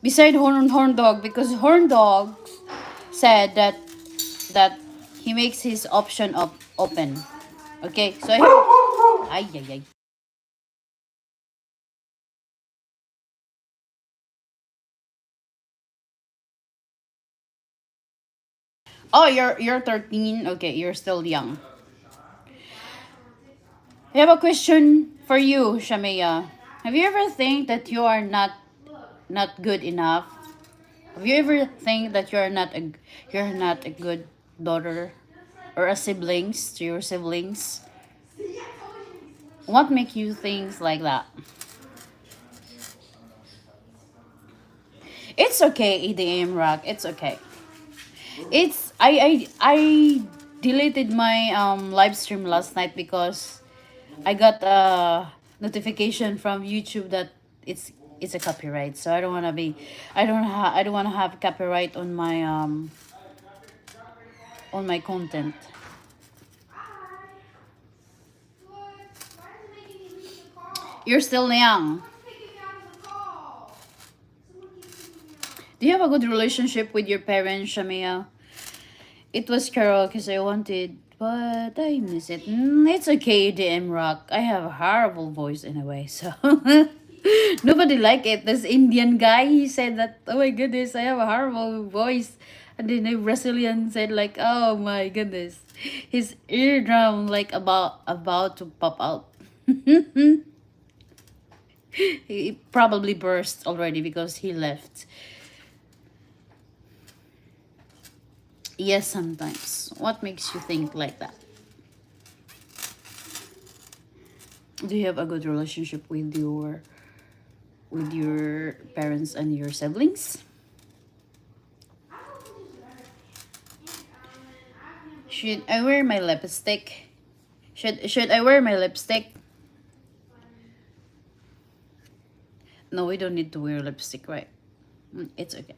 Beside horn dog, because horn dog said that he makes his option open. Okay, so I have, ay, ay, ay. Oh, you're 13. Okay, you're still young. I have a question for you, Shamia. Have you ever think that you are not good enough? Have you ever think that you're not a good daughter or a siblings to your siblings? What make you think like that? It's okay, EDM rock. It's okay. It's I deleted my live stream last night because I got a notification from YouTube that it's a copyright. So I don't want to be I don't want to have copyright on my content. You're still young. Do you have a good relationship with your parents, Shamia? It was Carol because I wanted, but I miss it. It's okay, DM Rock. I have a horrible voice anyway, so nobody like it. This Indian guy, he said that, oh my goodness, I have a horrible voice. And then a Brazilian said like, oh my goodness, his eardrum like about to pop out. He probably burst already because he left. Yes, sometimes. What makes you think like that? Do you have a good relationship with your parents and your siblings? Should I wear my lipstick? Should I wear my lipstick? No, we don't need to wear lipstick, right? It's okay.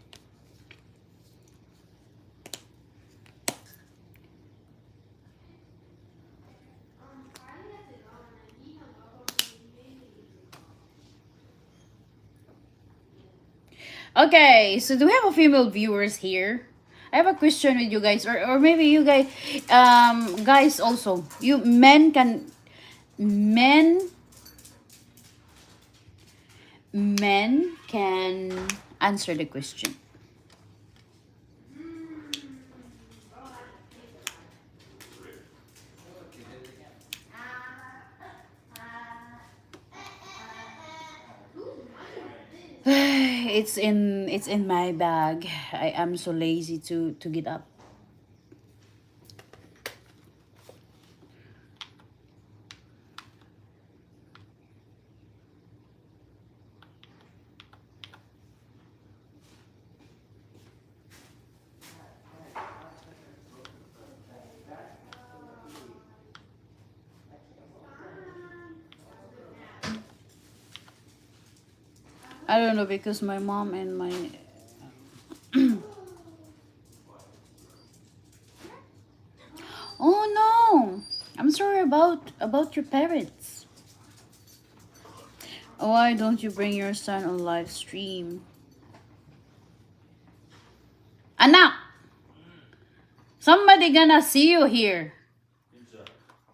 Okay, so do we have a female viewers here? I have a question with you guys, or maybe you guys, guys also. You men men can answer the question. It's in my bag. I am so lazy to get up. I don't know because my mom and my oh no, I'm sorry about your parents. Why don't you bring your son on live stream? Anak, somebody gonna see you here.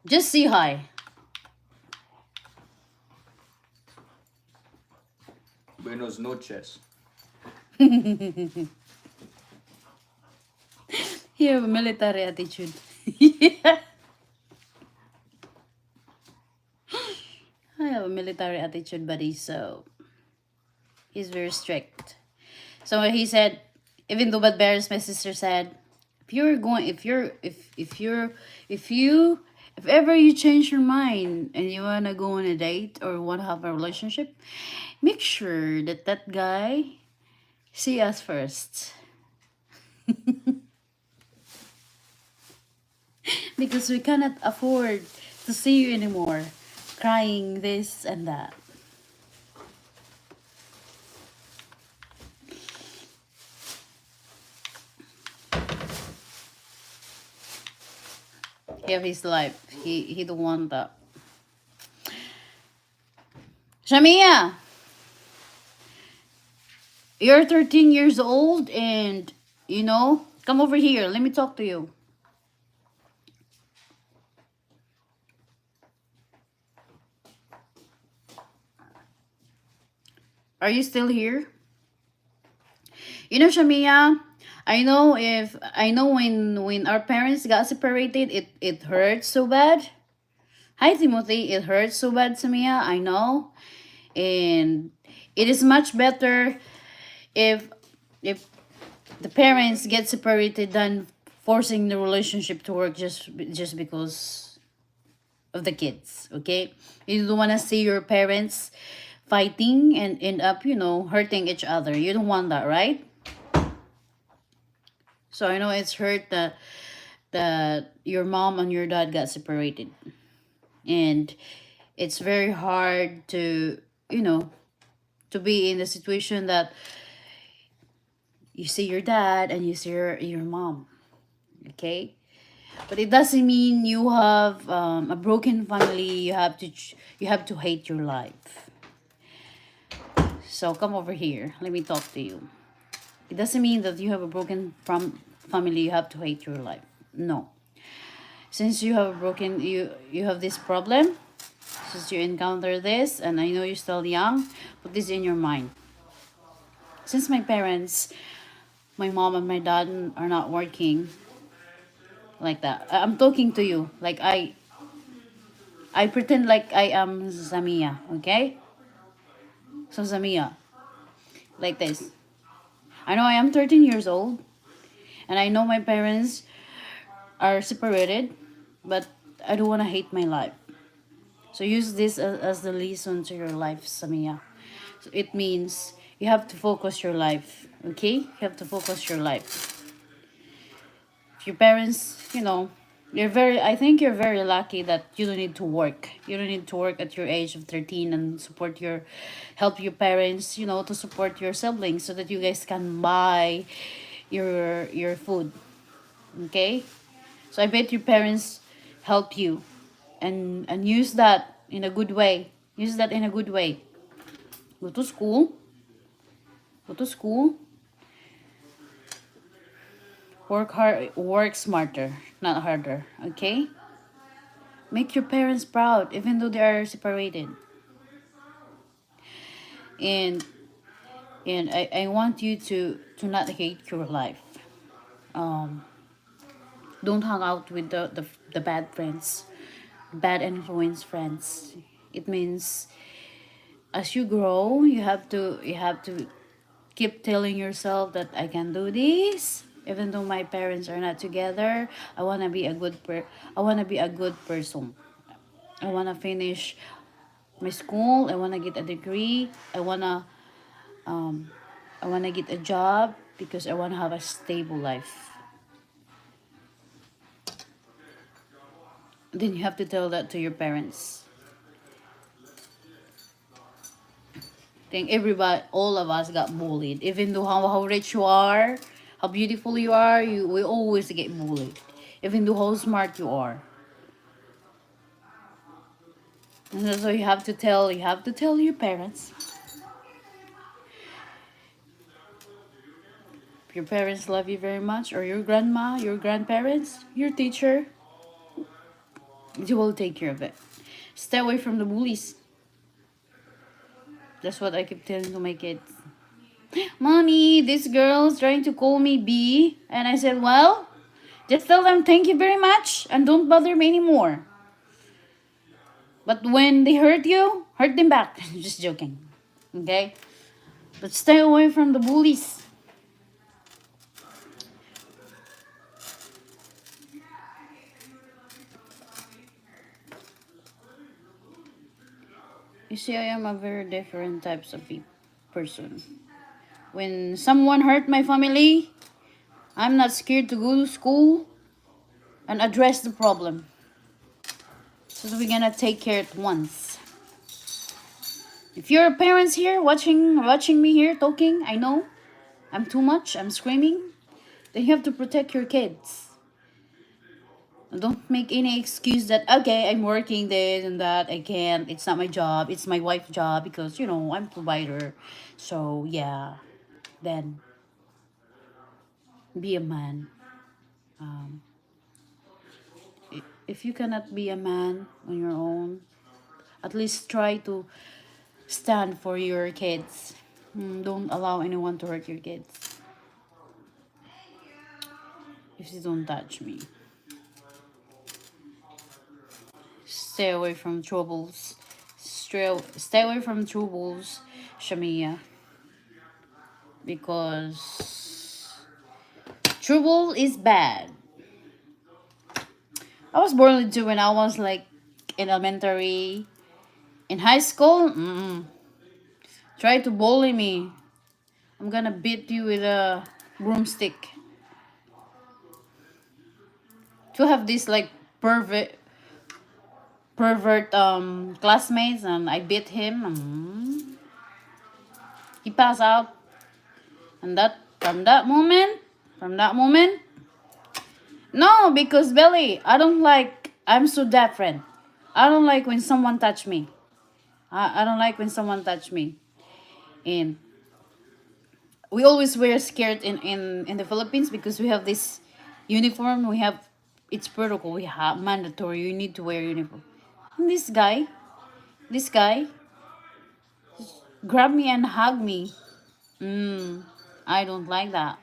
Just say hi. Buenos noches. You have a military attitude. I have a military attitude, buddy, so he's very strict. So he said, even though Bad Bears, my sister said, if ever you change your mind and you wanna go on a date or wanna have a relationship, make sure that that guy see us first. Because we cannot afford to see you anymore crying this and that. He have his life. He don't want that. Shamia, you're 13 years old and come over here. Let me talk to you. Are you still here? Shamia, I know when our parents got separated, it hurts so bad. Hi Timothy, it hurts so bad, Shamia. I know, and it is much better if the parents get separated than forcing the relationship to work just because of the kids. Okay, you don't want to see your parents fighting and end up hurting each other. You don't want that, right? So I know it's hurt that your mom and your dad got separated, and it's very hard to be in the situation that you see your dad and you see your mom. Okay, but it doesn't mean you have a broken family. You have to hate your life. So come over here. Let me talk to you. It doesn't mean that you have a broken from family, you have to hate your life. No. Since you have a broken, you have this problem, since you encounter this, and I know you're still young, put this in your mind. Since my parents, my mom and my dad are not working like that, I'm talking to you like I pretend like I am Zamia, okay? So Zamia, like this. I know I am 13 years old, and I know my parents are separated, but I don't want to hate my life. So use this as the lesson to your life, Samia. So it means you have to focus your life, okay? You have to focus your life. If your parents, I think you're very lucky that you don't need to work. You don't need to work at your age of 13 and help your parents, to support your siblings so that you guys can buy your food, okay? So I bet your parents help you and use that in a good way. Use that in a good way. Go to school. Go to school. Work hard. Work smarter, not harder. Okay. Make your parents proud, even though they are separated. And I want you to not hate your life. Um, don't hang out with the bad friends, bad influence friends. It means as you grow, you have to keep telling yourself that I can do this. Even though my parents are not together, I wanna be a good person. I wanna finish my school. I wanna get a degree. Um I wanna get a job because I wanna have a stable life. Then you have to tell that to your parents. Think everybody, all of us got bullied. Even though how rich you are, how beautiful you are, you will always get bullied. Even though how smart you are. And that's why you have to tell your parents. If your parents love you very much, or your grandma, your grandparents, your teacher, you will take care of it. Stay away from the bullies. That's what I keep telling to my kids. Mommy, this girl's trying to call me B. And I said, well, just tell them thank you very much and don't bother me anymore. But when they hurt you, hurt them back. Just joking. Okay? But stay away from the bullies. You see, I am a very different types of person. When someone hurt my family, I'm not scared to go to school and address the problem. So we're gonna take care at once. If your parents here watching me here talking, I know I'm too much, I'm screaming, then you have to protect your kids. Don't make any excuse that okay, I'm working this and that, I can't, it's not my job, it's my wife's job because I'm provider. So yeah, then be a man. Um, if you cannot be a man on your own, at least try to stand for your kids. Don't allow anyone to hurt your kids. If you don't touch me, stay away from troubles. Stay away from troubles, Shamia, because trouble is bad. I was born into when I was like in elementary, in high school. Try to bully me. I'm gonna beat you with a broomstick. To have this like pervert classmates, and I beat him. He passed out, and that from that moment, no, because Belly, I don't like. I'm so different. I don't like when someone touch me. I don't like when someone touch me. And we always wear skirt in the Philippines because we have this uniform. We have it's protocol. We have mandatory. You need to wear uniform. And this guy, grabbed me and hugged me. I don't like that.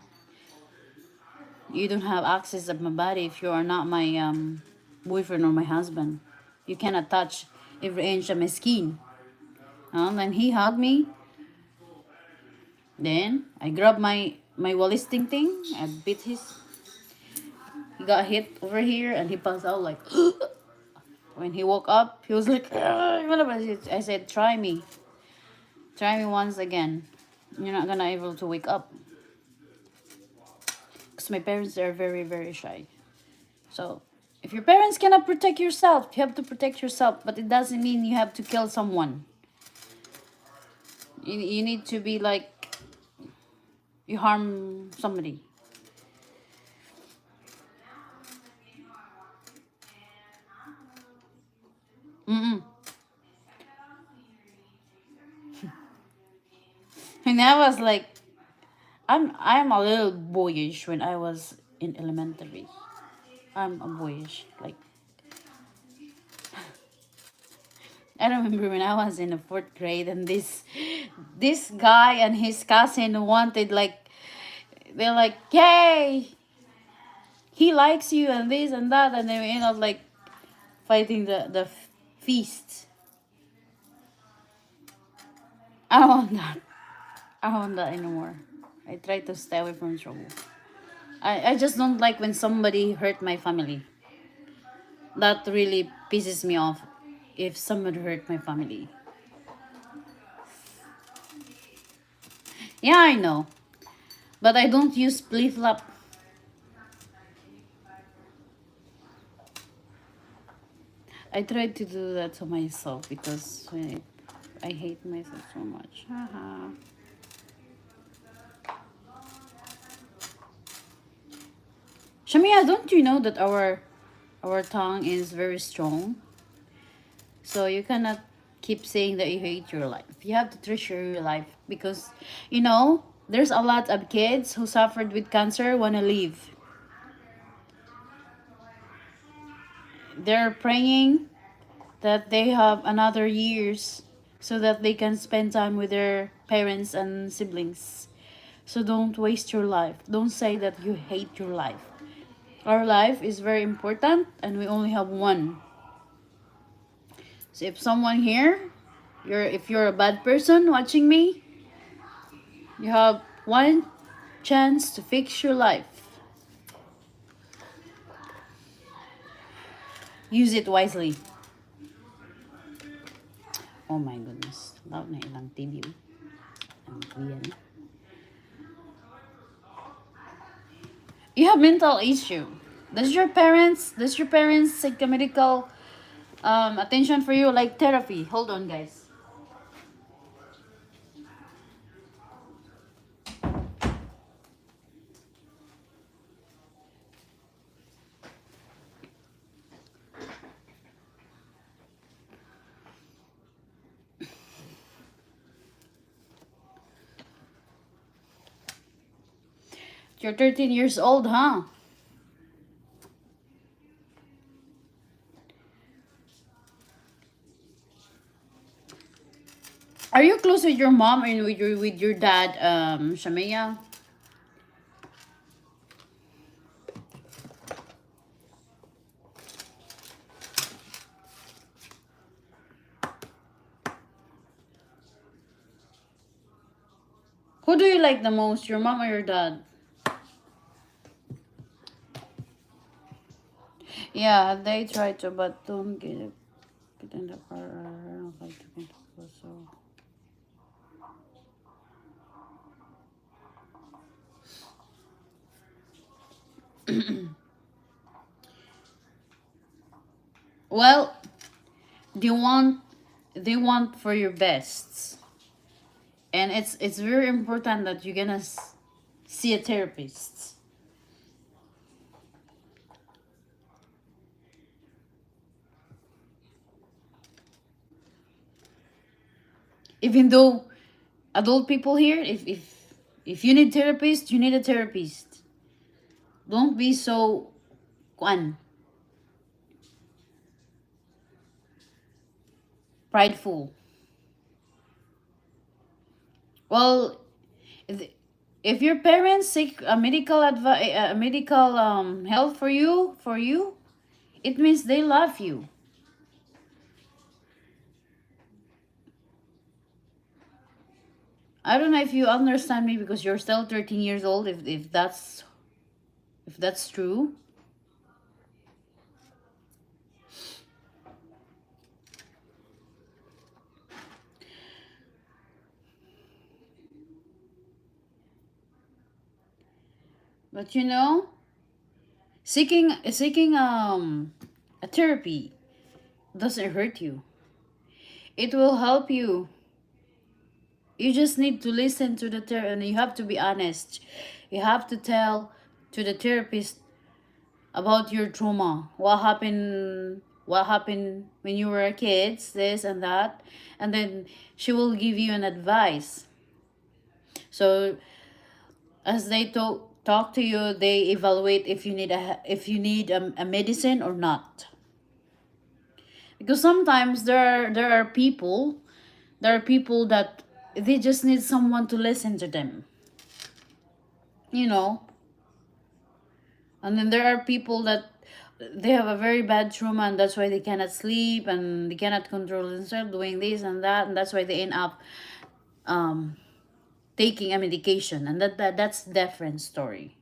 You don't have access of my body if you are not my boyfriend or my husband. You cannot touch every inch of my skin. And he hugged me. Then I grabbed my Wallace thing. I bit his. He got hit over here and he passed out like. When he woke up, he was like, I said, try me once again. You're not gonna able to wake up. Because my parents are very very shy. So if your parents cannot protect yourself, you have to protect yourself. But it doesn't mean you have to kill someone. You need to be like you harm somebody. Mm-mm. And I was like, I'm a little boyish when I was in elementary. I'm a boyish. Like I remember when I was in the fourth grade and this guy and his cousin wanted like they're like, yay, he likes you and this and that, and they end up like fighting the feast. I don't want that. I don't want that anymore. I try to stay away from trouble. I just don't like when somebody hurt my family. That really pisses me off if someone hurt my family. Yeah, I know. But I don't use flip flop. I tried to do that to myself because I hate myself so much. Haha. Shamia, don't you know that our tongue is very strong? So you cannot keep saying that you hate your life. You have to treasure your life because there's a lot of kids who suffered with cancer wanna live. They're praying that they have another years so that they can spend time with their parents and siblings. So don't waste your life. Don't say that you hate your life. Our life is very important and we only have one. So if someone here, if you're a bad person watching me, you have one chance to fix your life. Use it wisely. Oh my goodness. Loud na ilang TV. Ang kuya na. You have mental issue. Does your parents seek a medical attention for you like therapy? Hold on, guys. You're 13 years old, huh? Are you close with your mom and with your dad, Shamaya? Who do you like the most, your mom or your dad? Yeah, they try to, but don't get in the car. I don't like to get in the car, so. Well, they want for your best, and it's very important that you're gonna see a therapist. Even though Adult people here, if you need therapist, you need a therapist. Don't be so kwan, prideful. Well, if, if your parents seek a medical advice, a medical help for you, it means they love you. I don't know if you understand me because you're still 13 years old. If that's true, but seeking a therapy doesn't hurt you. It will help you. You just need to listen to the and you have to be honest. You have to tell to the therapist about your trauma. What happened when you were a kid, this and that, and then she will give you an advice. So as they talk to you, they evaluate if you need a medicine or not. Because sometimes there are people that they just need someone to listen to them, you know. And then there are people that they have a very bad trauma, and that's why they cannot sleep and they cannot control themselves doing this and that, and that's why they end up um taking a medication, and that's different story.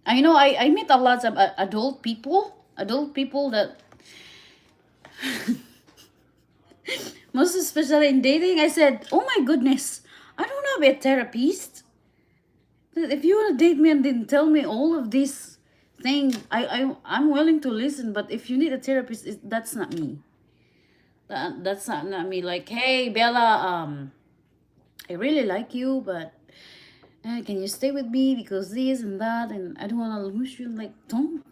I know I meet a lot of adult people that most especially in dating. I said, oh my goodness, I don't want to be a therapist. If you want to date me and then tell me all of this thing, I'm willing to listen. But if you need a therapist, that's not me. That's not me. Like, hey Bella, I really like you, but can you stay with me because this and that, and I don't want to lose you. Like, don't.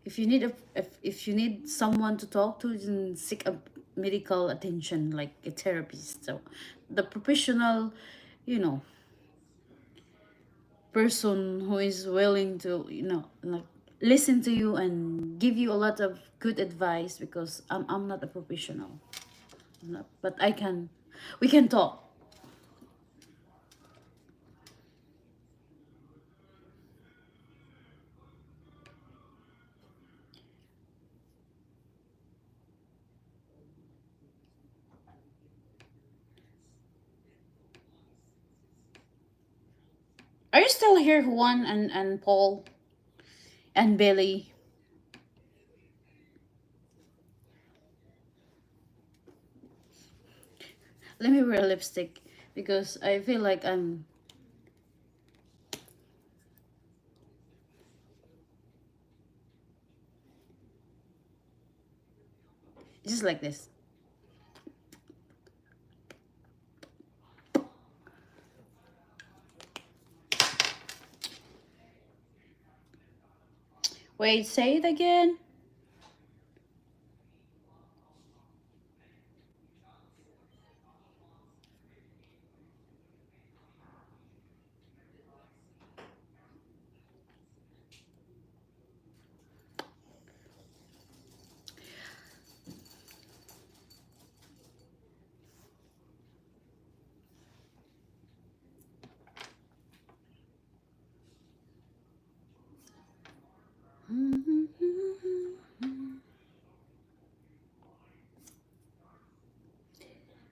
If you need someone to talk to, then seek a medical attention, like a therapist. So the professional, you know, person who is willing to, like, listen to you and give you a lot of good advice, because I'm not a professional. I'm not, but we can talk. Are you still here, Juan and Paul and Billy? Let me wear lipstick because I feel like I'm just like this. Wait, say it again.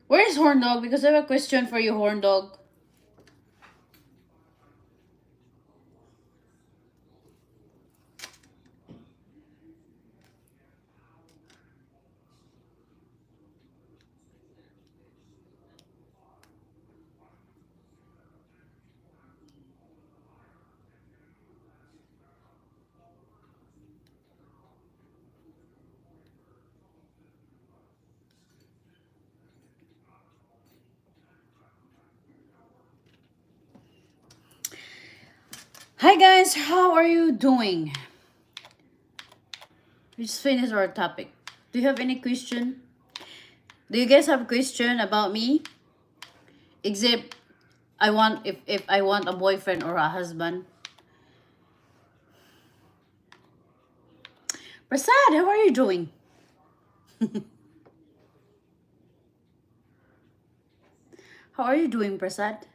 Where's Horn Dog? Because I have a question for you, Horn Dog. Hi guys, how are you doing? We just finished our topic. Do you have any question? Do you guys have a question about me? Except if I want a boyfriend or a husband. Prasad, how are you doing? How are you doing, Prasad?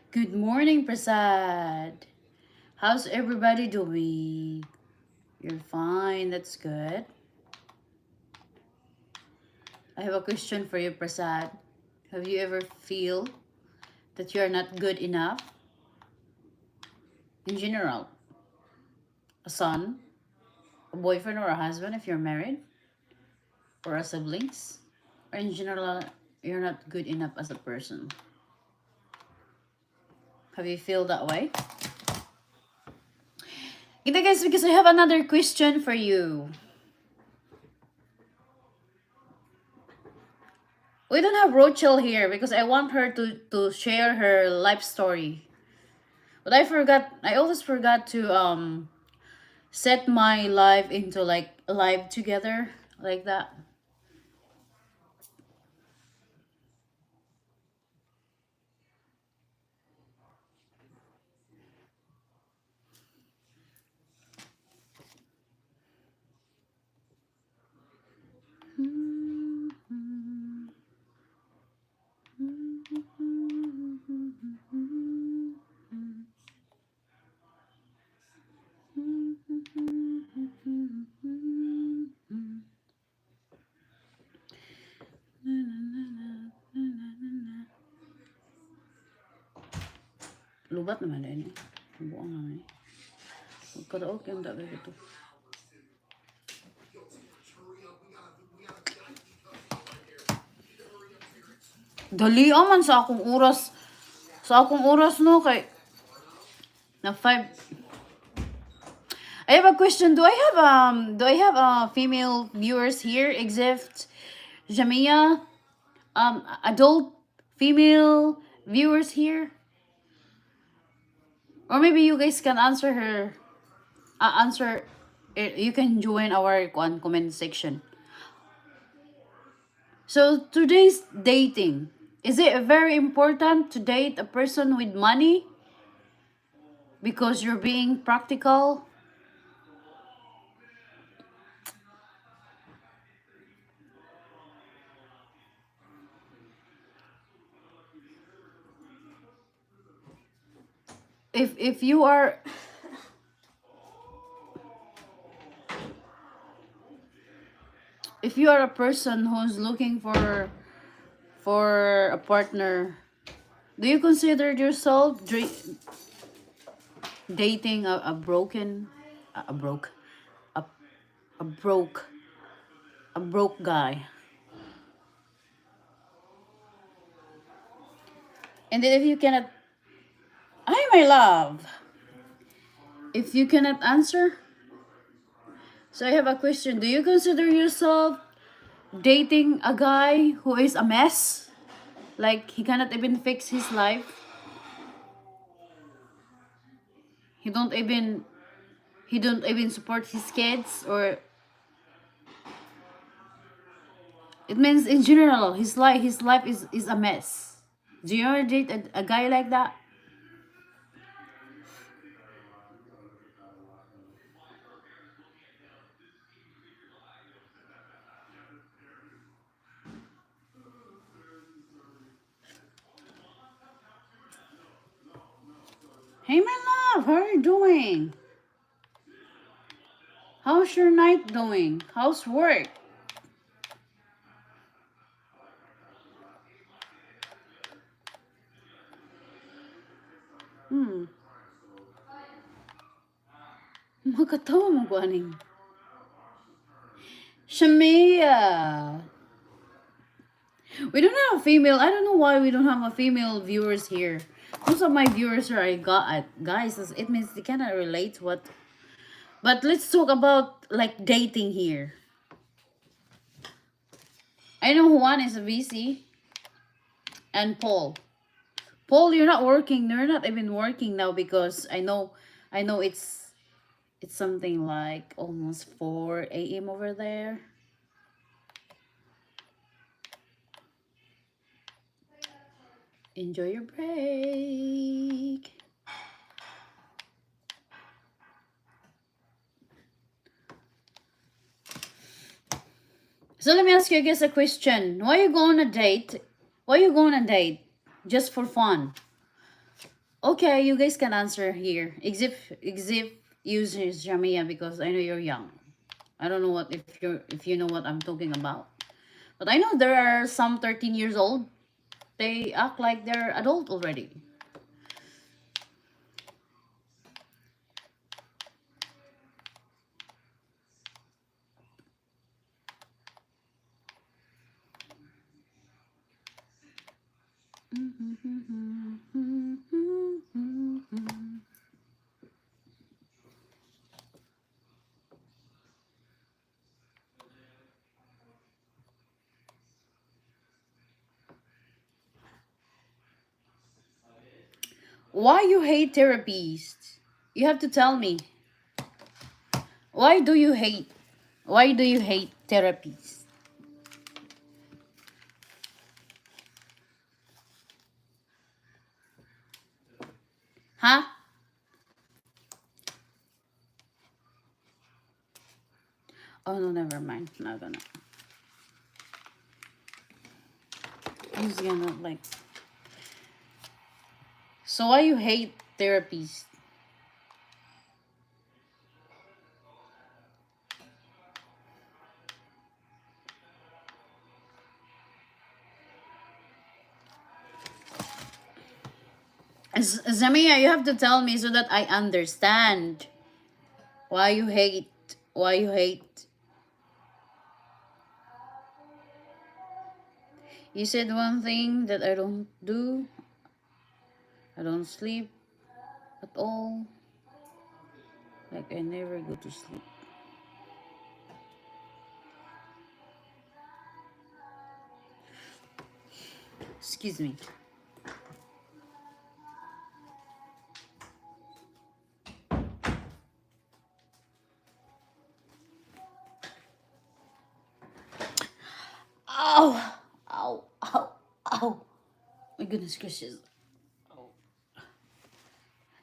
Good morning, Prasad. How's everybody doing? You're fine, that's good. I have a question for you, Prasad. Have you ever feel that you're not good enough? In general, a son, a boyfriend or a husband if you're married, or a siblings, or in general, you're not good enough as a person. Have you feel that way? Kita guys, because I have another question for you. We don't have Rochelle here because I want her to share her life story. But I always forgot to set my life into like live together like that. Lubat naman din eh. Buang naman eh. Magkadaog yung dagay ito. Dali man sa akong oras. Sa akong oras no kay na 5. I have a question. Do I have female viewers here except Jamia? Adult female viewers here? Or maybe you guys can answer her. Answer. You can join our comment section. So today's dating. Is it very important to date a person with money? Because you're being practical? If you are if you are a person who's looking for a partner, do you consider yourself dating a broken a broke a, a broke a broke guy? And then if you cannot, hi my love, if you cannot answer, so I have a question. Do you consider yourself dating a guy who is a mess, like he cannot even fix his life, he don't even support his kids, or it means in general his life is a mess? Do you ever date a guy like that? Hey my love, how are you doing? How's your night doing? How's work? Makatawa mo ko aning Shamia. We don't have a female. I don't know why we don't have a female viewers here. Most of my viewers are guys. It means they cannot relate what. But let's talk about like dating here. I know Juan is a VC and Paul. Paul, you're not working. You're not even working now because I know it's something like almost 4 a.m. over there. Enjoy your break. So let me ask you guys a question. Why you go on a date? Why you go on a date? Just for fun. Okay, you guys can answer here. Exif uses Jamia because I know you're young. I don't know what if you know what I'm talking about. But I know there are some 13 years old. They act like they're adult already. Why you hate therapies? You have to tell me. Why do you hate? Why do you hate therapies? Huh? Oh no, never mind. Not gonna. I'm just gonna like. So why you hate therapies? Zamia, you have to tell me so that I understand why you hate. Why you hate? You said one thing that I don't do. I don't sleep at all. Like I never go to sleep. Excuse me. Ow! Ow! Ow! Ow! My goodness gracious.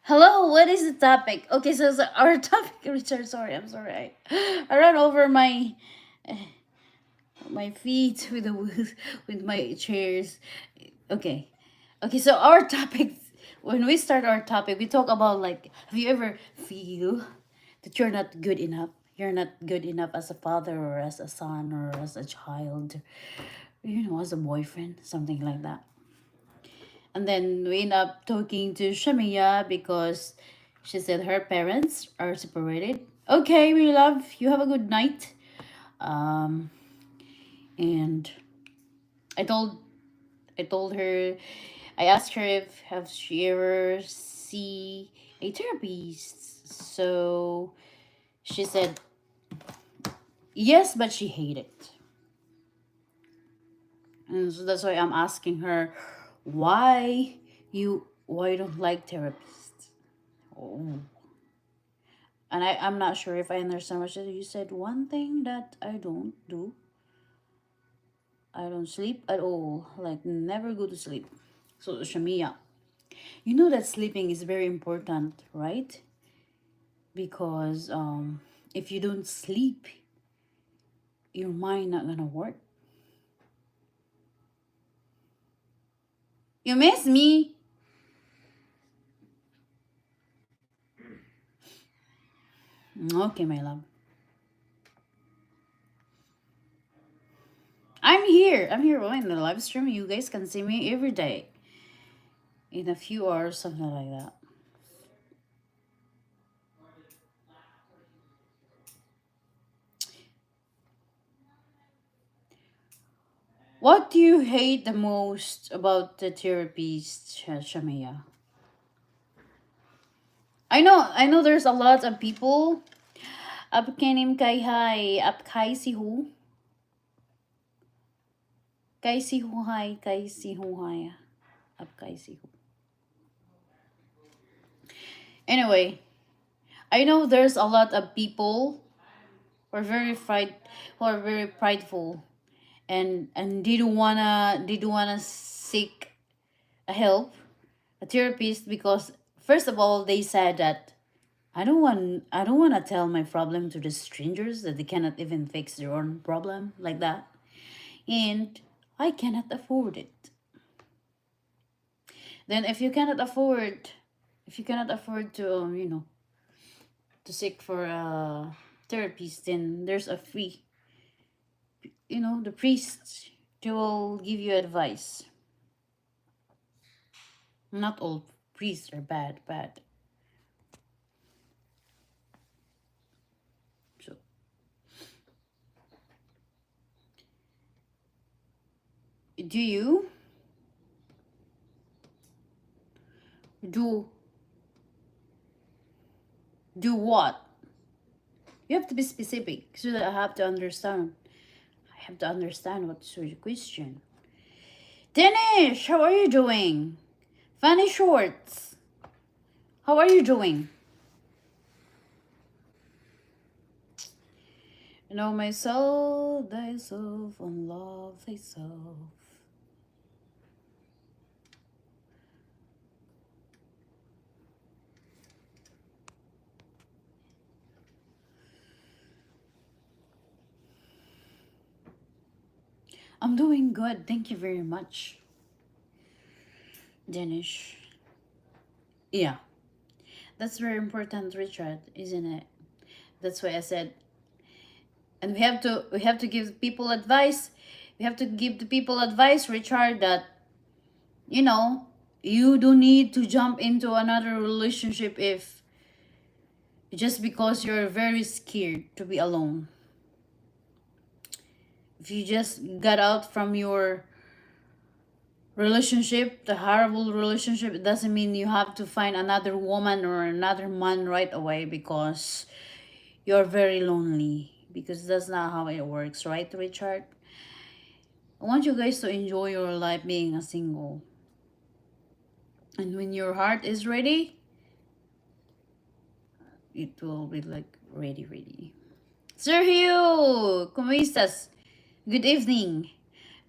Hello, what is the topic? Okay, so our topic, Richard, sorry, I'm sorry. I ran over my feet with the with my chairs. Okay. Okay, so our topic, when we start our topic, we talk about like, have you ever feel that you're not good enough? You're not good enough as a father or as a son or as a child, as a boyfriend, something like that. And then we end up talking to Shamiya because she said her parents are separated. Okay, we love you. Have a good night. Um, and I told I told her, I asked her if have she ever see a therapist. So she said yes, but she hated it. And so that's why I'm asking her why you don't like therapists. Oh. And I'm not sure if I understand what you said. One thing that I don't do, I don't sleep at all. Like never go to sleep. So Shamia, you know that sleeping is very important, right? Because if you don't sleep, your mind not gonna work. You miss me? Okay, my love. I'm here. I'm here in the live stream. You guys can see me every day. In a few hours, something like that. What do you hate the most about the therapist, Shamia? I know there's a lot of people. Ab kanim kay hay, ab kay si who? कैसी हूँ हाय कैसी हूँ हाय अब कैसी हूँ. Anyway, I know there's a lot of people who are very prideful, and they don't wanna seek a help, a therapist, because first of all they said that I don't want to tell my problem to the strangers that they cannot even fix their own problem like that, and I cannot afford it. Then if you cannot afford to to seek for a therapist, then there's a free, the priest, they will give you advice. Not all priests are bad, but so do you do do what? You have to be specific so that I have to understand. I have to understand what's your question. Danish, how are you doing? Funny shorts, how are you doing? Know myself, thyself, and love thyself. I'm doing good. Thank you very much, Danish. Yeah, that's very important, Richard, isn't it? That's why I said, and we have to give people advice. We have to give the people advice, Richard, that you know you don't need to jump into another relationship if just because you're very scared to be alone. If you just got out from your relationship, the horrible relationship, it doesn't mean you have to find another woman or another man right away because you're very lonely. Because that's not how it works, right, Richard? I want you guys to enjoy your life being a single. And when your heart is ready, it will be like ready, ready. Sergio, ¿cómo estás? Good evening.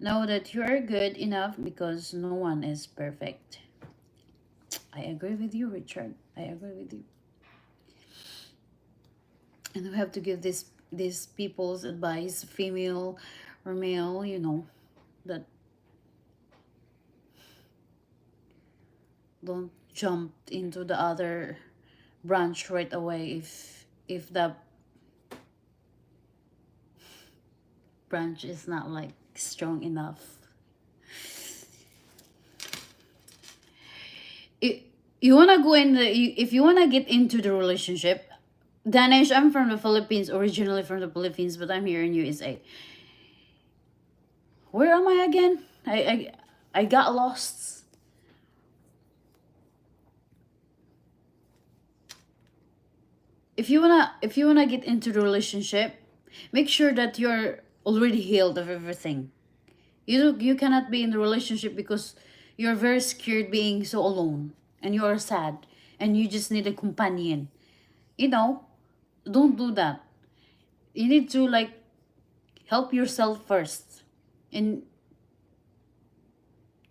Know that you are good enough because no one is perfect. I agree with you, Richard. I agree with you. And we have to give these people's advice, female or male, that don't jump into the other branch right away if the branch is not like strong enough. You want to go in if you want to get into the relationship. Danish, I'm from the Philippines, originally from the Philippines, but I'm here in USA. Where am I again? I got lost. If you wanna get into the relationship, make sure that you're already healed of everything. You cannot be in the relationship because you're very scared being so alone and you are sad and you just need a companion. You know, don't do that. You need to like help yourself first. And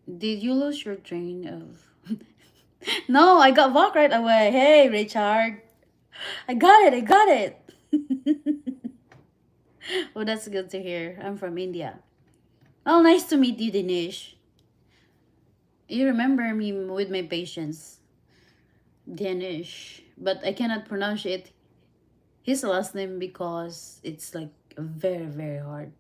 did you lose your train of No, I got back right away. Hey, Richard. I got it. I got it. Oh, that's good to hear. I'm from India. Well, nice to meet you, Dinesh. You remember me with my patients, Dinesh, but I cannot pronounce it his last name because it's like very very hard.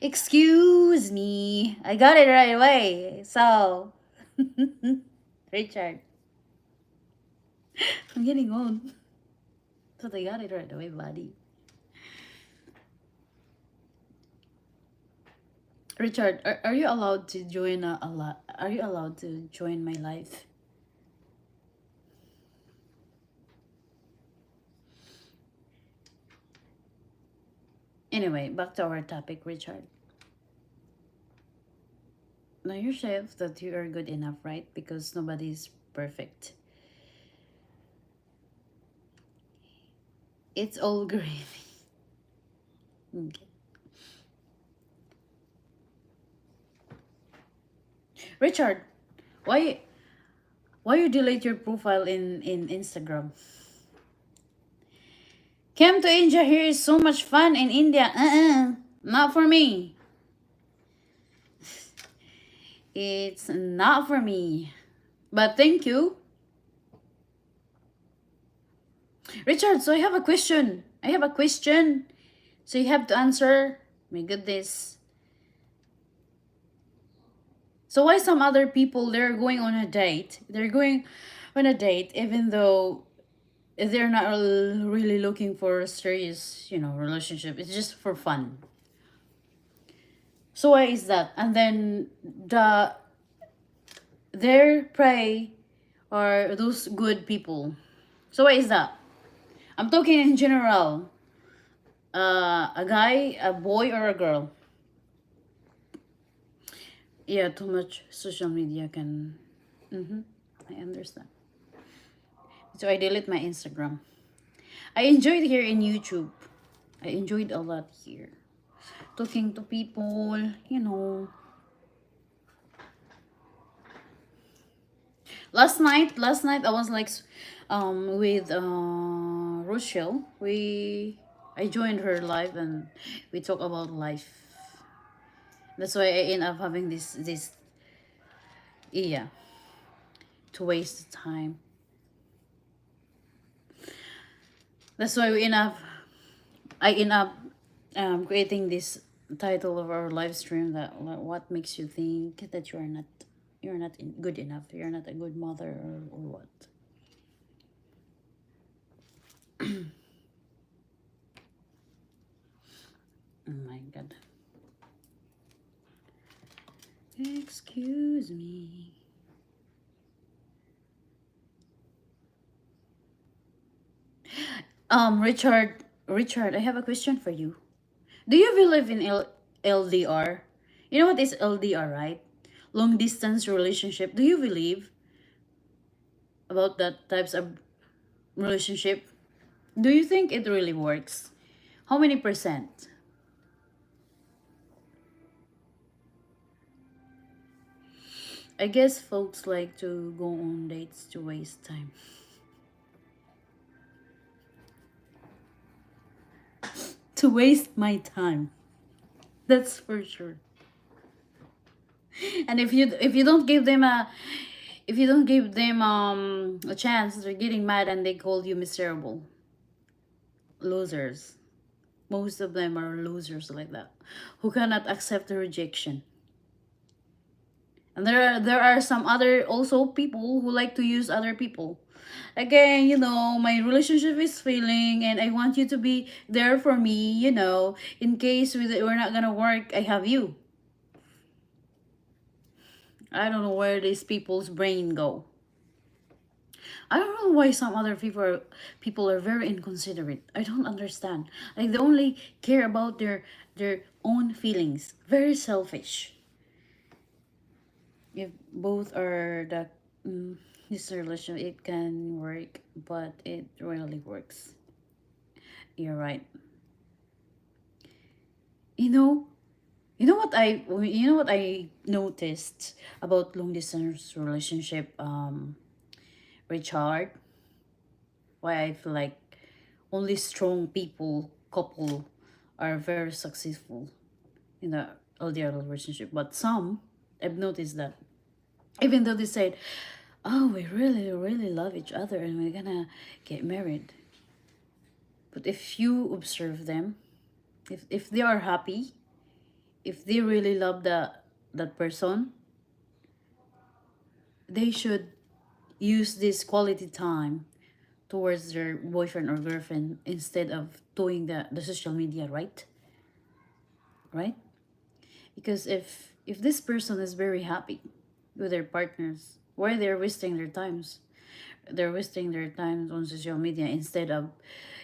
Excuse me, I got it right away. So, Richard, I'm getting old, but I got it right away, buddy. Richard, are you allowed to join a lot? Are you allowed to join my life? Anyway, back to our topic, Richard. Know yourself that you are good enough, right? Because nobody's perfect. It's all gravy. Okay. Richard, why you delete your profile in Instagram? Came to India, here is so much fun in India. Not for me. It's not for me. But thank you. Richard, so I have a question. I have a question. So you have to answer. My goodness. So why some other people, they're going on a date? They're going on a date even though they're not really looking for a serious, relationship. It's just for fun. So why is that? And then their prey are those good people. So why is that? I'm talking in general. A guy, a boy, or a girl. Yeah, too much social media can. Mm-hmm, I understand. So I delete my Instagram. I enjoyed here in YouTube. I enjoyed a lot here. Talking to people. Last night I was like with Rochelle. I joined her live and we talk about life. That's why I end up having this yeah, to waste time. That's why I end up creating this title of our live stream, that what makes you think that you're not good enough, you're not a good mother, or what. Oh my god. Excuse me. Richard, I have a question for you. Do you believe in LDR? You know what is LDR, right? Long distance relationship. Do you believe about that types of relationship? Do you think it really works? How many percent? I guess folks like to go on dates to waste time. To waste my time. That's for sure. And if you don't give them a chance, they're getting mad and they call you miserable. Losers. Most of them are losers like that, who cannot accept the rejection. And there are some other also people who like to use other people. Again, my relationship is failing and I want you to be there for me, in case we're not gonna work, I have you. I don't know where these people's brain go. I don't know why some other people are very inconsiderate. I don't understand. Like they only care about their own feelings. Very selfish. If both are this relation, it can work, but it rarely works. You're right. You know, you know what I noticed about long distance relationship, Richard. Why I feel like only strong couple are very successful in the LDR relationship, but some, I've noticed that even though they said, "Oh, we really, really love each other and we're gonna get married," but if you observe them, if they are happy, if they really love that person, they should use this quality time towards their boyfriend or girlfriend instead of doing the social media, right? Because if this person is very happy with their partners, why they're wasting their times? They're wasting their time on social media instead of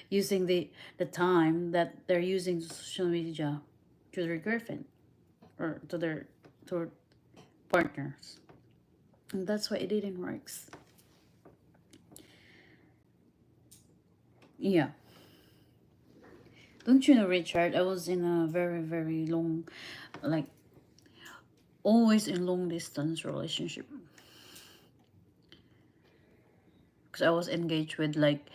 using the time that they're using social media to their girlfriend or to their partners. And that's why it didn't work. Yeah. Don't you know, Richard? I was in a very, very long, like, always in long distance relationship. Because I was engaged with, like,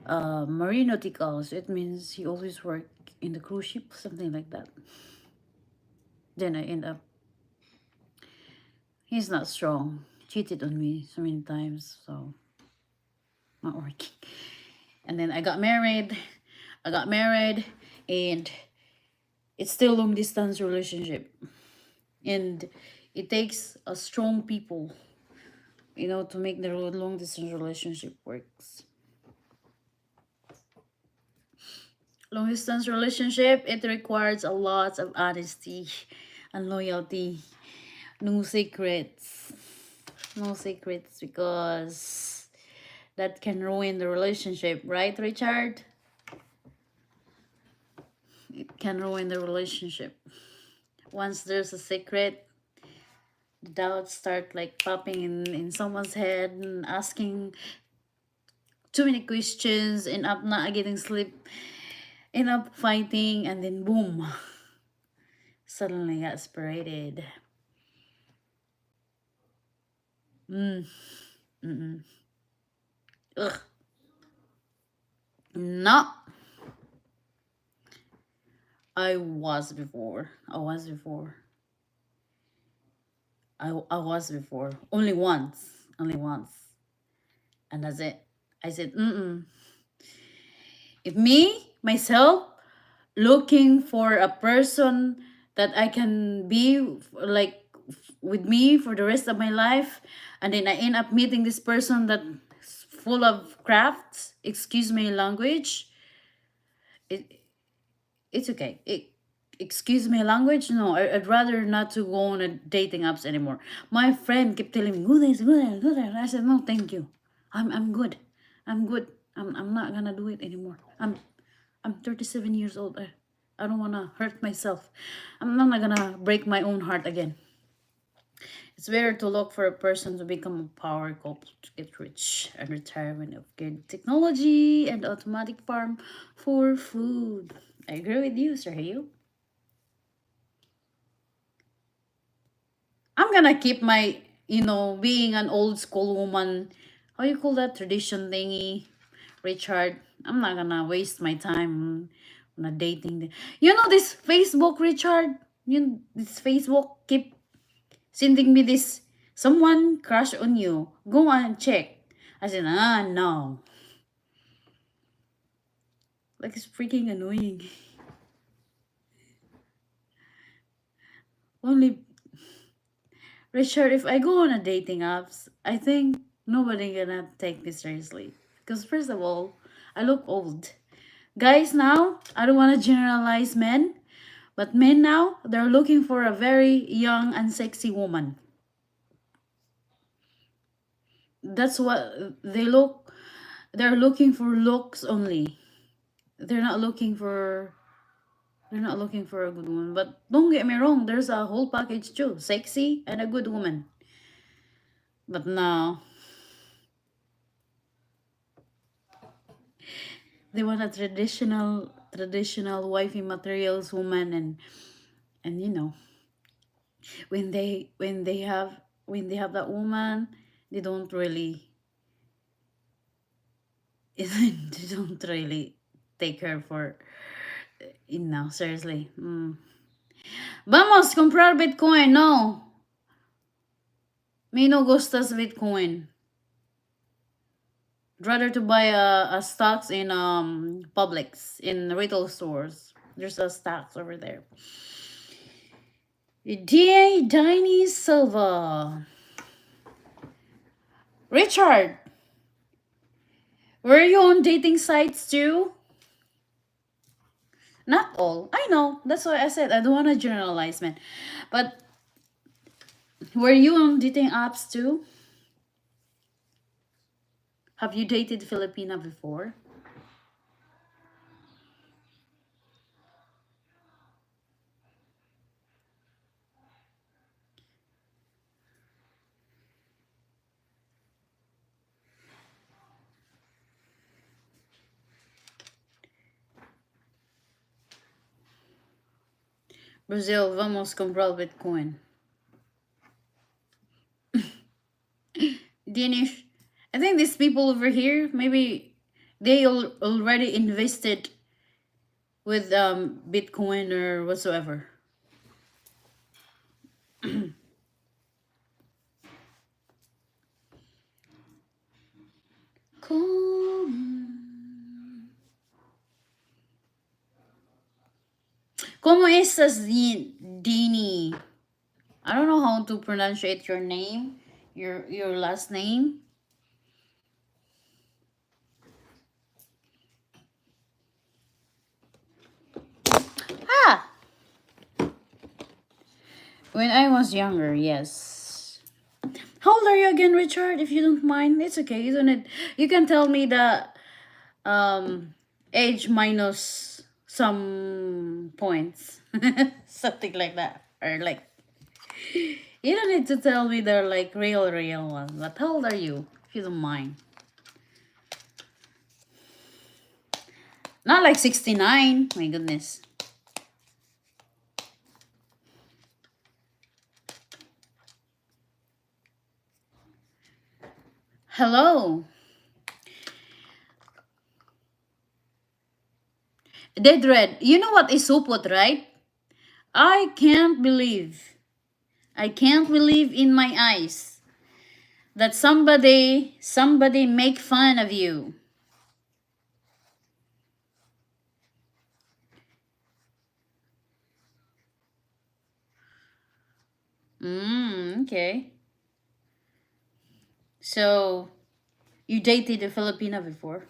marine nauticals. It means he always worked in the cruise ship, something like that. Then I end up, he's not strong. Cheated on me so many times, so not working. And then I got married. And it's still long distance relationship. And it takes a strong people, to make the long distance relationship works. Long distance relationship, it requires a lot of honesty and loyalty. No secrets. No secrets, because that can ruin the relationship, right, Richard? It can ruin the relationship. Once there's a secret, the doubts start like popping in someone's head and asking too many questions, end up not getting sleep, end up fighting, and then boom, suddenly got separated. Mm. Mm-mm. Ugh. No. I was before. I was before. Only once. Only once. And that's it. I said, mm-mm. If me, myself, looking for a person that I can be like with me for the rest of my life, and then I end up meeting this person that's full of crafts, excuse my language, it it's okay. Excuse my language. No, I'd rather not to go on a dating apps anymore. My friend kept telling me, go this, go there, go there. I said, no, thank you. I'm good. I'm good. I'm not gonna do it anymore. I'm 37 years old. I don't wanna hurt myself. I'm not gonna break my own heart again. It's better to look for a person to become a power couple to get rich and retire when of good technology and automatic farm for food. I agree with you, Sir Hale. I'm gonna keep my, being an old school woman. How you call that tradition thingy, Richard? I'm not gonna waste my time on a dating. This Facebook, Richard. This Facebook keep sending me this. Someone crush on you. Go and check. I said, no. Like, it's freaking annoying. Only Richard, if I go on a dating apps, I think nobody gonna take me seriously. Because first of all, I look old. Guys now, I don't wanna generalize men, but men now, they're looking for a very young and sexy woman. That's what they're looking for, looks only. They're not looking for a good woman. But don't get me wrong, there's a whole package too. Sexy and a good woman. But no. They want a traditional wifey materials woman, and when they have that woman, they don't really they don't really take her for, seriously. Vamos comprar Bitcoin. No, me no gustas Bitcoin. I'd rather to buy a stocks in Publix, in retail stores. There's a stocks over there. Dini Silva. Richard, were you on dating sites too? Not all. I know. That's why I said I don't want to generalize, man. But were you on dating apps too? Have you dated Filipina before? Brazil, vamos comprar Bitcoin. Danish, I think these people over here, maybe they already invested with Bitcoin or whatsoever. ¿Cómo estás, Dini? I don't know how to pronunciate your name, your last name. Ah, when I was younger, yes. How old are you again, Richard? If you don't mind, it's okay. You don't need, you can tell me the age minus some points, something like that, or like you don't need to tell me they're like real one. But how old are you, if you don't mind? Not like 69. My goodness. Hello. Dead Red. You know what is supot, right? I can't believe. I can't believe in my eyes that somebody make fun of you. Okay. So you dated a Filipina before.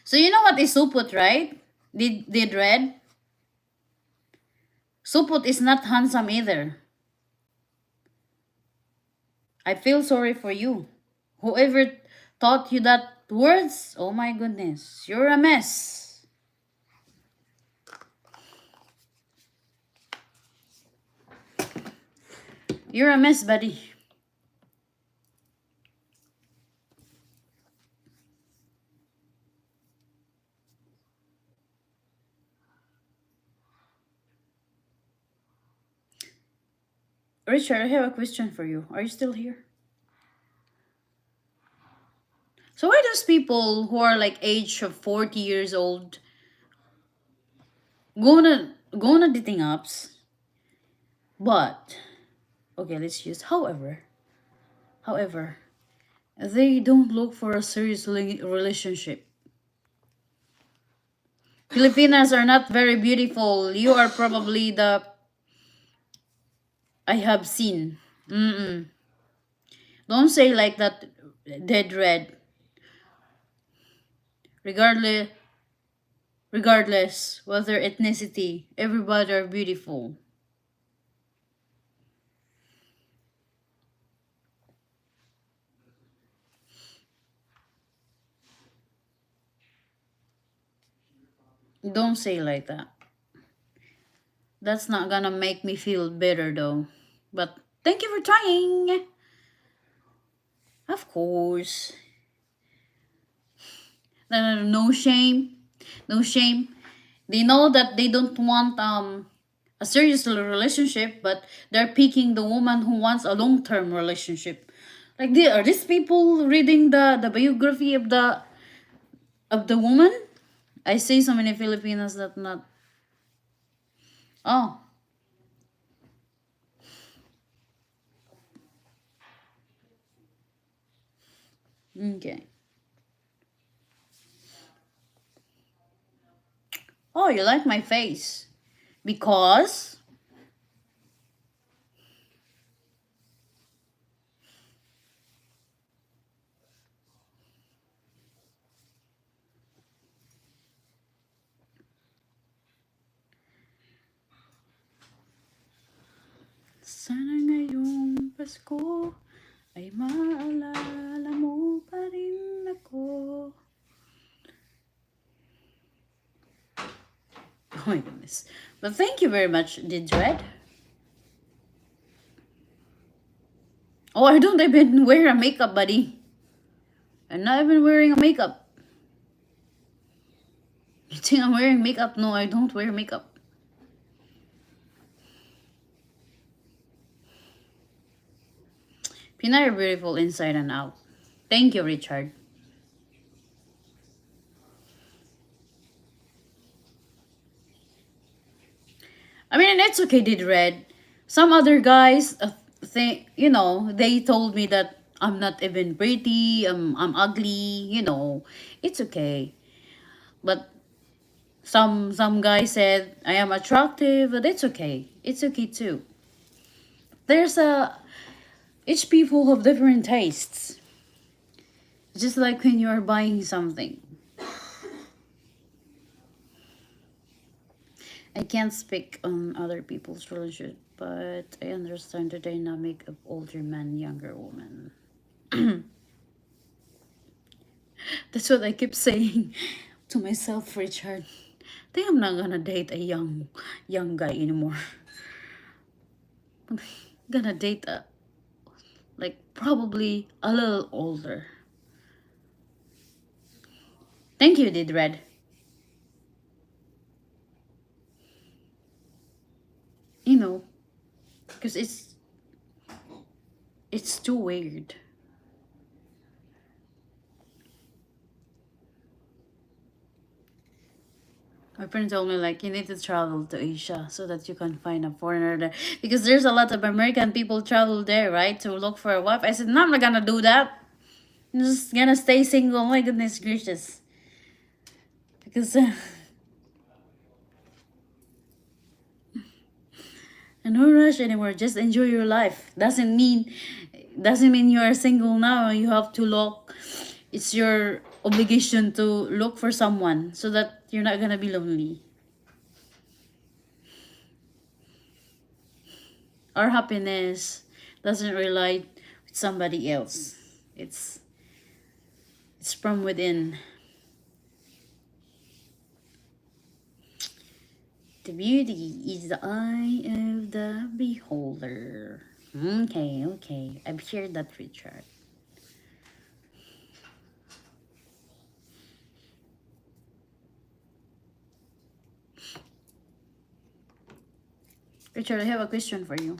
So you know what is supot, right? Did Red? Supot is not handsome either. I feel sorry for you. Whoever taught you that words, oh my goodness, you're a mess. You're a mess, buddy. Richard, I have a question for you. Are you still here? So why those people who are like age of 40 years old go on a dating apps? But okay, let's use however, they don't look for a serious relationship. Filipinas are not very beautiful. You are probably the I have seen. Don't say like that, Dead Red. Regardless, regardless whether ethnicity, everybody are beautiful. Don't say like that. That's not gonna make me feel better though. But thank you for trying. Of course. No shame. No shame. They know that they don't want a serious relationship, but they're picking the woman who wants a long-term relationship. Like are these people reading the biography of the woman? I see so many Filipinas that not. Oh, okay. Oh, you like my face because sana ngayong Pasko ay maalala mo pa rin. Oh my goodness. But thank you very much, did Red. Oh, I don't even wear a makeup, buddy. I'm not even wearing a makeup. You think I'm wearing makeup? No, I don't wear makeup. Pinay are beautiful inside and out. Thank you, Richard. I mean, it's okay, did Red. Some other guys think, they told me that I'm not even pretty, I'm ugly, it's okay. But some guy said I am attractive, but it's okay. It's okay too. There's each people have different tastes. Just like when you are buying something. I can't speak on other people's religion, but I understand the dynamic of older man, younger woman. That's what I keep saying to myself, Richard. I think I'm not gonna date a young guy anymore. I'm gonna date a like probably a little older. Thank you, did Red. Because it's too weird. My friend told me like you need to travel to Asia so that you can find a foreigner there because there's a lot of American people travel there, right, to look for a wife. I said, no, I'm not gonna do that. I'm just gonna stay single. My goodness gracious, because no rush anymore. Just enjoy your life. Doesn't mean you are single now. You have to look. It's your obligation to look for someone so that you're not gonna be lonely. Our happiness doesn't rely with somebody else. It's it's from within. The beauty is the eye of the beholder. Okay. I've heard that, Richard. Richard, I have a question for you.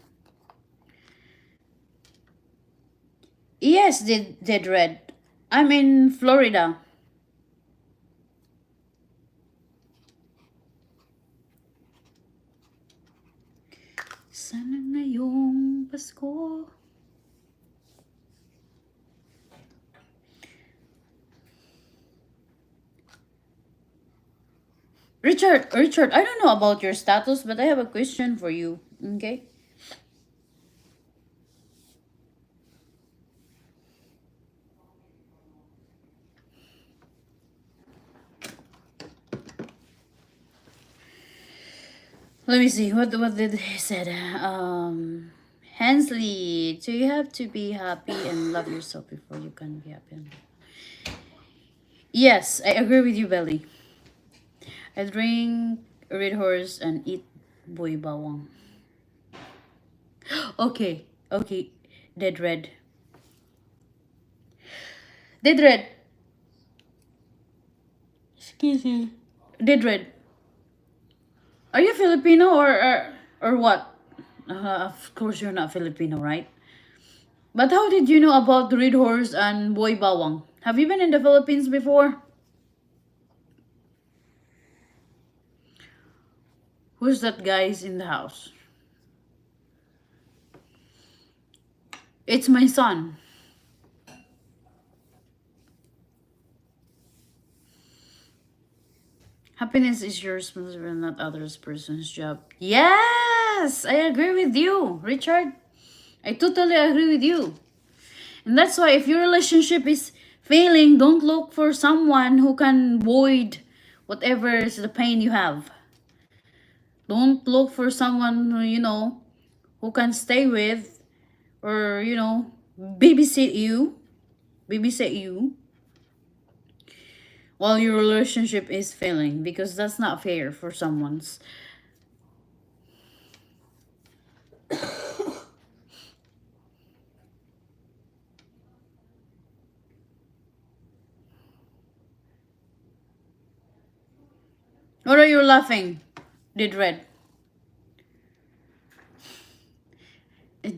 Yes, did Red. I'm in Florida. Sana ngayong Pasko. Richard, I don't know about your status, but I have a question for you. Okay? Let me see. What did he said? Hensley, so you have to be happy and love yourself before you can be happy. Yes, I agree with you, Belly. I drink Red Horse and eat boy bawang. Okay. Dead Red. Dead Red. Excuse me. Dead Red. Are you Filipino or what? Of course you're not Filipino, right? But how did you know about the Red Horse and Boy Bawang? Have you been in the Philippines before? Who's that guys in the house? It's my son. Happiness is your responsibility, not others person's job. Yes, I agree with you, Richard. I totally agree with you. And that's why if your relationship is failing, don't look for someone who can void whatever is the pain you have. Don't look for someone who can stay with or babysit you. while your relationship is failing, because that's not fair for someone's. What are you laughing? Did Red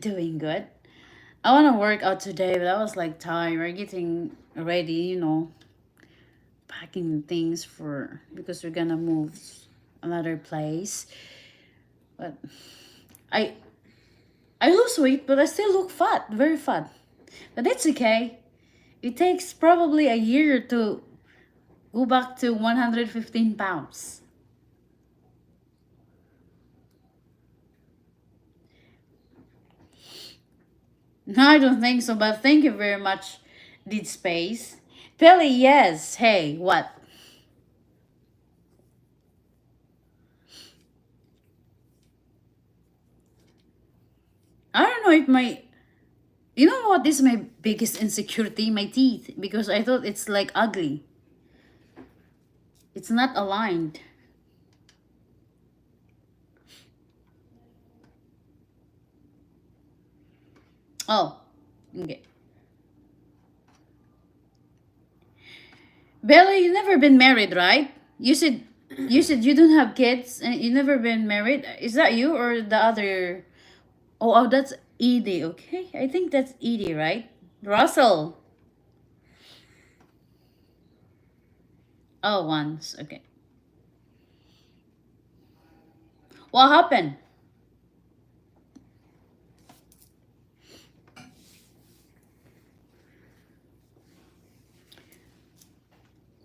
doing good? I want to work out today, but I was like tired, getting ready, packing things for because we're gonna move another place. But I I lose weight, but I still look fat, very fat. But it's okay. It takes probably a year to go back to 115 pounds. No, I don't think so, but thank you very much, Did Space. Pelly, yes. Hey, what? I don't know if my. You know what is my biggest insecurity? My teeth. Because I thought it's like ugly. It's not aligned. Oh, okay. Bella, you never been married, right? You said you don't have kids and you never been married. Is that you or the other? Oh, that's Edie. Okay, I think that's Edie, right? Russell. Oh, once. Okay. What happened?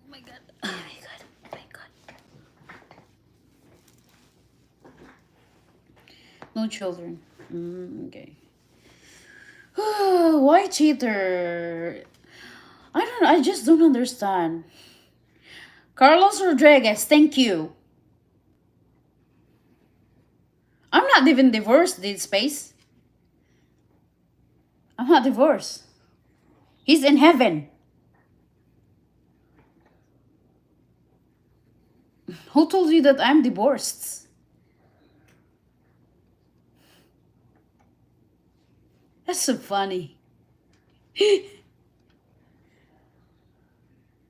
Oh my god. Oh my god. Oh my god. No children. Okay. Why cheater? I don't know. I just don't understand. Carlos Rodriguez, thank you. I'm not even divorced, did Space. I'm not divorced. He's in heaven. Who told you that I'm divorced? That's so funny.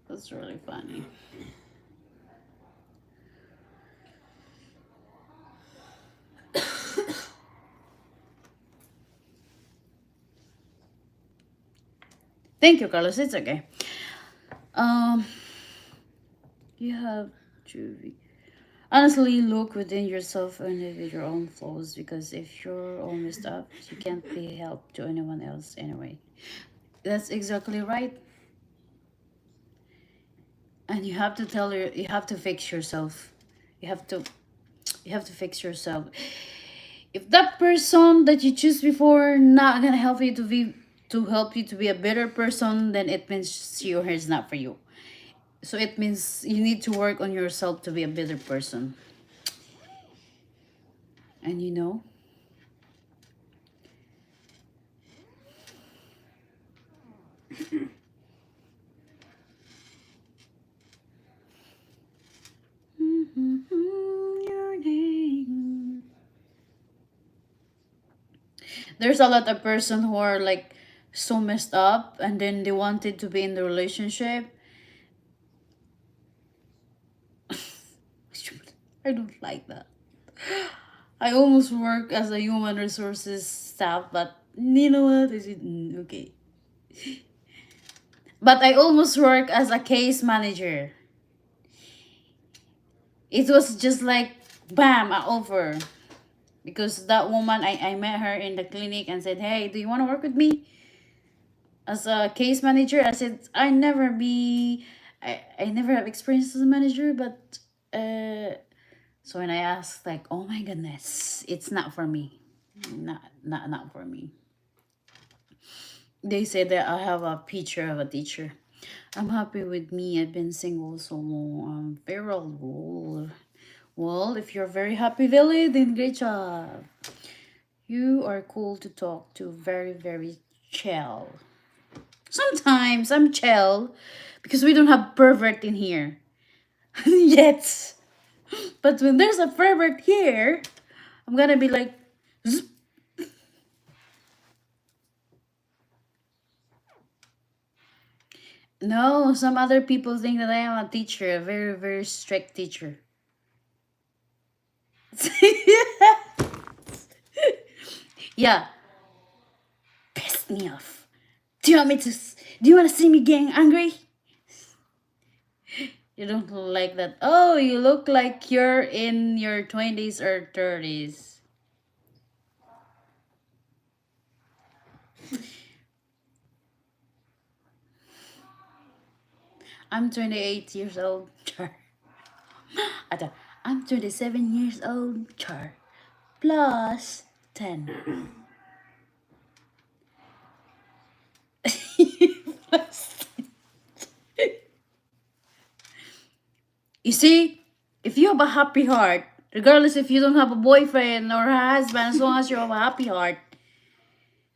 That's really funny. Thank you, Carlos. It's okay. Um, you have to honestly look within yourself and with your own flaws, because if you're all messed up, you can't be help to anyone else anyway. That's exactly right. And you have to you have to fix yourself. You have to you have to fix yourself. If that person that you choose before not gonna help you to be a better person, then it means she or her is not for you. So it means you need to work on yourself to be a better person. And your name. There's a lot of person who are like so messed up and then they wanted to be in the relationship. I don't like that. I almost work as a human resources staff, but you know what? I said, okay. But I almost work as a case manager. It was just like, bam, a offer. Because that woman, I met her in the clinic and said, hey, do you want to work with me as a case manager? I said, I never have experience as a manager, but so when I asked, like, oh my goodness, it's not for me. Not for me. They said that I have a picture of a teacher. I'm happy with me. I've been single so long. I'm very old. Well, if you're very happy, Billy, then great job. You are cool to talk to. Very, very chill. Sometimes I'm chill Because we don't have pervert in here. Yet. But when there's a pervert here, I'm gonna be like, "Zzz." No, some other people think that I am a teacher, a very, very strict teacher. Yeah, pissed me off. Do you want me to? Do you want to see me getting angry? You don't look like that. Oh, you look like you're in your 20s or 30s. I'm 28 years old. Char. Ata, I'm 27 years old. Char. Plus 10. Plus 10. You see, if you have a happy heart, regardless if you don't have a boyfriend or a husband, as long as you have a happy heart,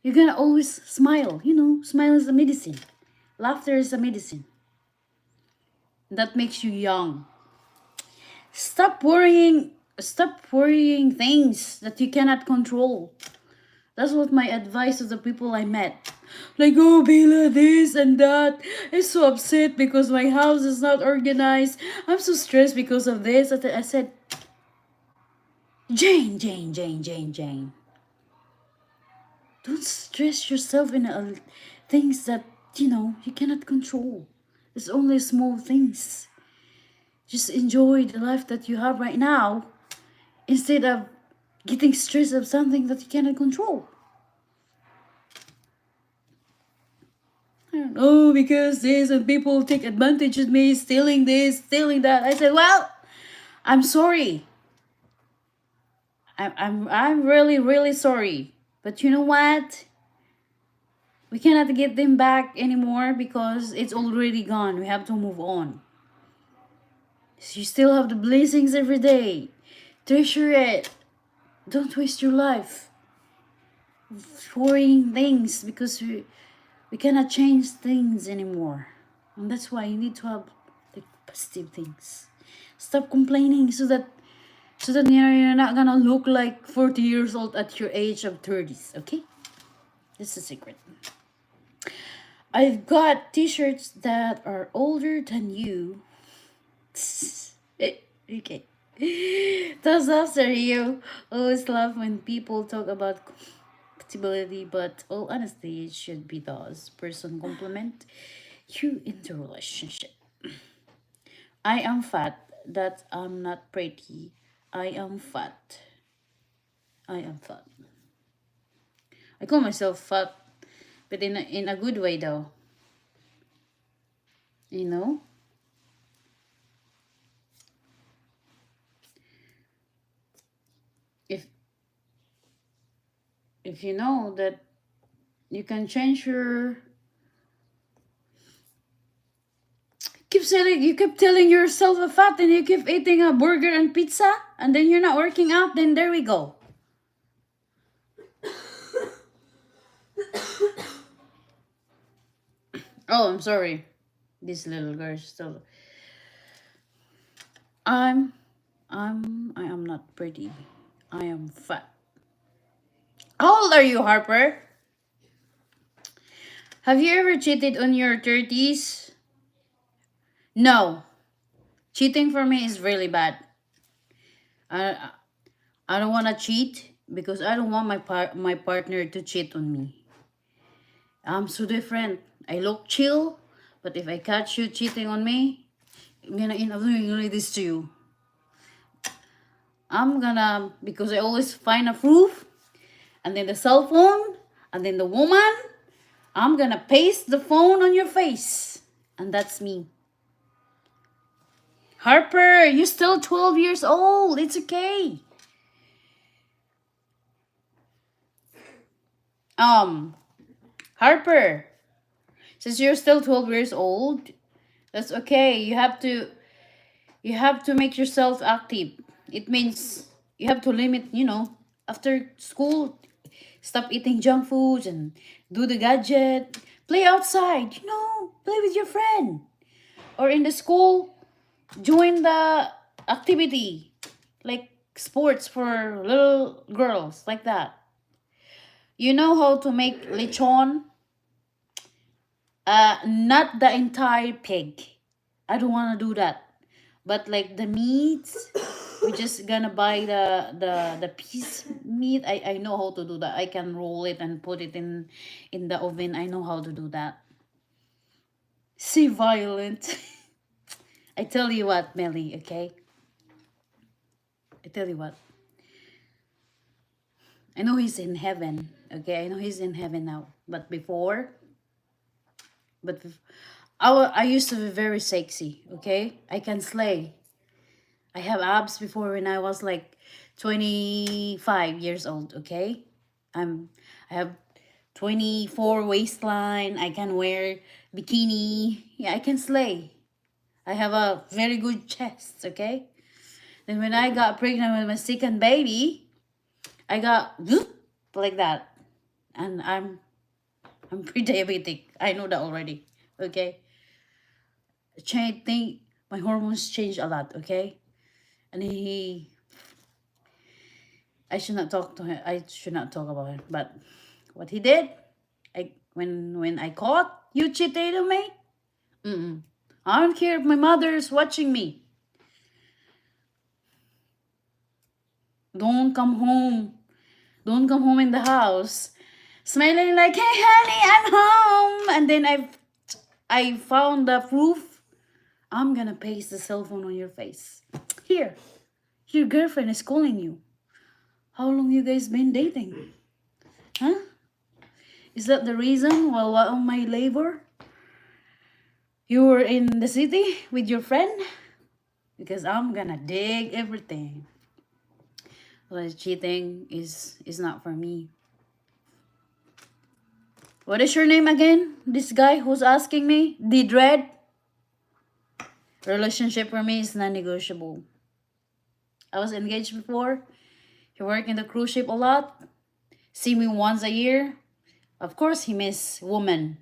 you're gonna always smile. You know, smile is a medicine. Laughter is a medicine. That makes you young. Stop worrying things that you cannot control. That's what my advice to the people I met. Like, oh, Bella, this and that. I'm so upset because my house is not organized. I'm so stressed because of this. I said, Jane. Don't stress yourself in things that, you cannot control. It's only small things. Just enjoy the life that you have right now instead of getting stressed of something that you cannot control. I don't know, because this and people take advantage of me, stealing this, stealing that. I said, well, I'm sorry. I'm really, really sorry. But you know what? We cannot get them back anymore because it's already gone. We have to move on. So you still have the blessings every day. Treasure it. Don't waste your life worrying things because we cannot change things anymore. And that's why you need to have like positive things. Stop complaining so that you're not gonna look like 40 years old at your age of 30s, okay? This is a secret. I've got t-shirts that are older than you. Okay. That's after you. Always laugh when people talk about compatibility, but all honesty, it should be those person complement you in the relationship. I am fat. That I'm not pretty. I am fat. I am fat. I call myself fat, but in a good way though. You know? If you know that you can change your you keep telling yourself a fat and you keep eating a burger and pizza and then you're not working out, then there we go. Oh, I'm sorry. This little girl is still. I am not pretty. I am fat. How old are you, Harper? Have you ever cheated on your 30s? No. Cheating for me is really bad. I I don't want to cheat because I don't want my partner to cheat on me. I'm so different. I look chill, but if I catch you cheating on me, I'm gonna end up doing really this to you. Because I always find a proof, and then the cell phone, and then the woman, I'm gonna paste the phone on your face. And that's me. Harper, you're still 12 years old. It's okay. Harper, since you're still 12 years old, that's okay. You have to make yourself active. It means you have to limit, after school, stop eating junk foods and do the gadget. Play outside, play with your friend. or in the school, join the activity like sports for little girls like that. You know how to make lechon? Not the entire pig. I don't want to do that. But like the meats, we're just gonna buy the piece meat. I know how to do that. I can roll it and put it in the oven. I know how to do that. See, violent. I tell you what, Melly, okay? I tell you what. I know he's in heaven, okay? I know he's in heaven now. But I used to be very sexy, okay? I can slay. I have abs before when I was like 25 years old, okay? I have 24 waistline. I can wear bikini. Yeah, I can slay. I have a very good chest, okay? Then when I got pregnant with my second baby, I got like that. And I'm pre-diabetic. I know that already. Okay? Change thing my hormones change a lot, okay? And I should not talk to him. I should not talk about him. But what he did, when I caught you cheated on me, I don't care if my mother is watching me. Don't come home. Don't come home in the house. Smiling like, hey honey, I'm home. And then I found the proof. I'm gonna paste the cell phone on your face. Here, your girlfriend is calling you. How long you guys been dating? Huh? Is that the reason while on my labor you were in the city with your friend? Because I'm gonna dig everything. Well, cheating is not for me. What is your name again? This guy who's asking me? The Dread? Relationship for me is non-negotiable. I was engaged before. He worked in the cruise ship a lot. See me once a year. Of course, he miss woman.